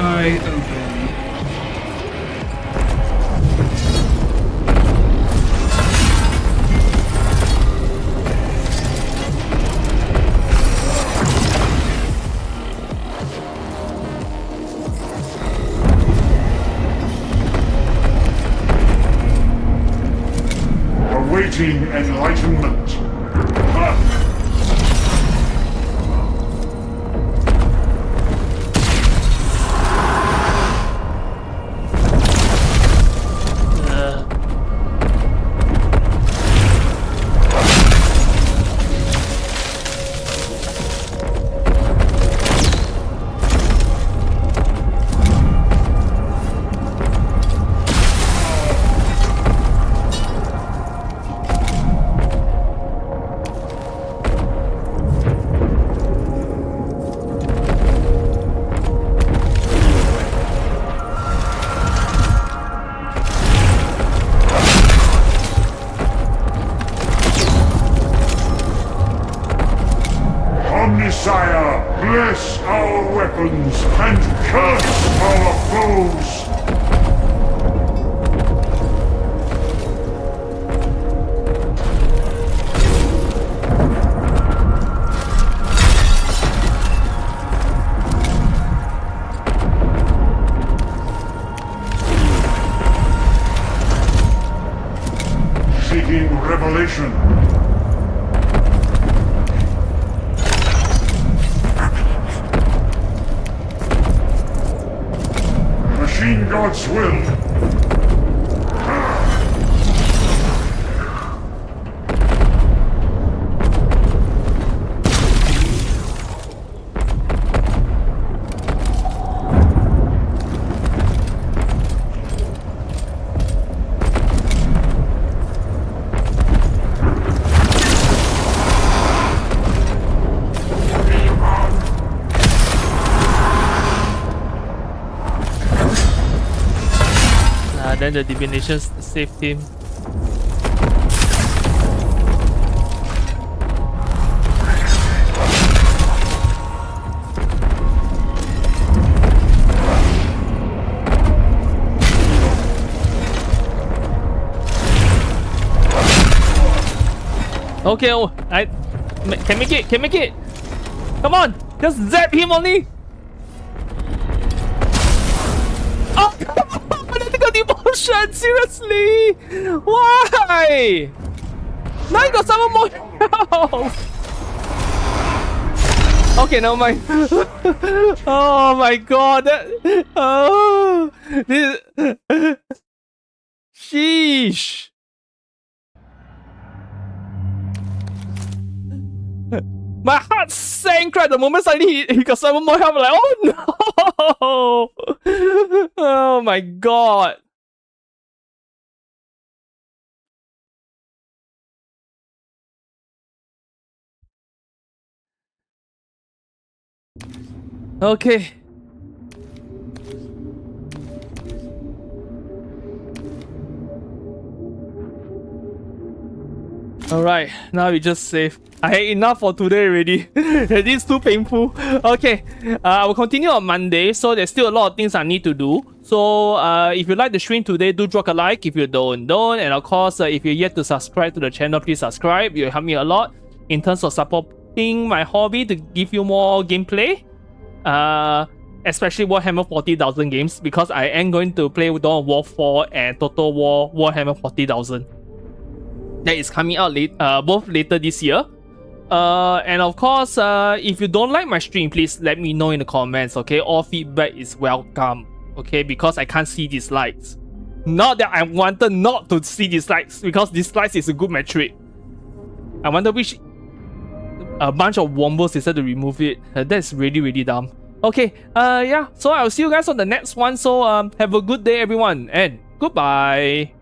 I obey. Awaiting enlightenment. Omnisire, bless our weapons and curse our foes! Seeking revelation. Machine God's will. then the divination saved him. Okay, oh, I can make it, can make it. Come on, just zap him only. Oh, political demotion, seriously? Why? Now you got someone more health. Okay, never mind. Oh my god. Oh, this. Sheesh. My heart sank right the moment suddenly he got someone more help. Like, oh no! Oh my god! Okay. Alright, now we just save. I had enough for today already. This is too painful. Okay, I will continue on Monday. So there's still a lot of things I need to do. So if you like the stream today, do drop a like. If you don't. And of course, if you're yet to subscribe to the channel, please subscribe. You'll help me a lot in terms of supporting my hobby to give you more gameplay. Especially Warhammer 40,000 games, because I am going to play Dawn of War 4 and Total War Warhammer 40,000. That is coming out both later this year. And of course, if you don't like my stream, please let me know in the comments, okay? All feedback is welcome, okay? Because I can't see dislikes. Not that I wanted not to see dislikes, because dislikes is a good metric. I wonder which a bunch of wombos decided to remove it. That's really, really dumb. Okay, yeah, so I'll see you guys on the next one. So have a good day, everyone, and goodbye.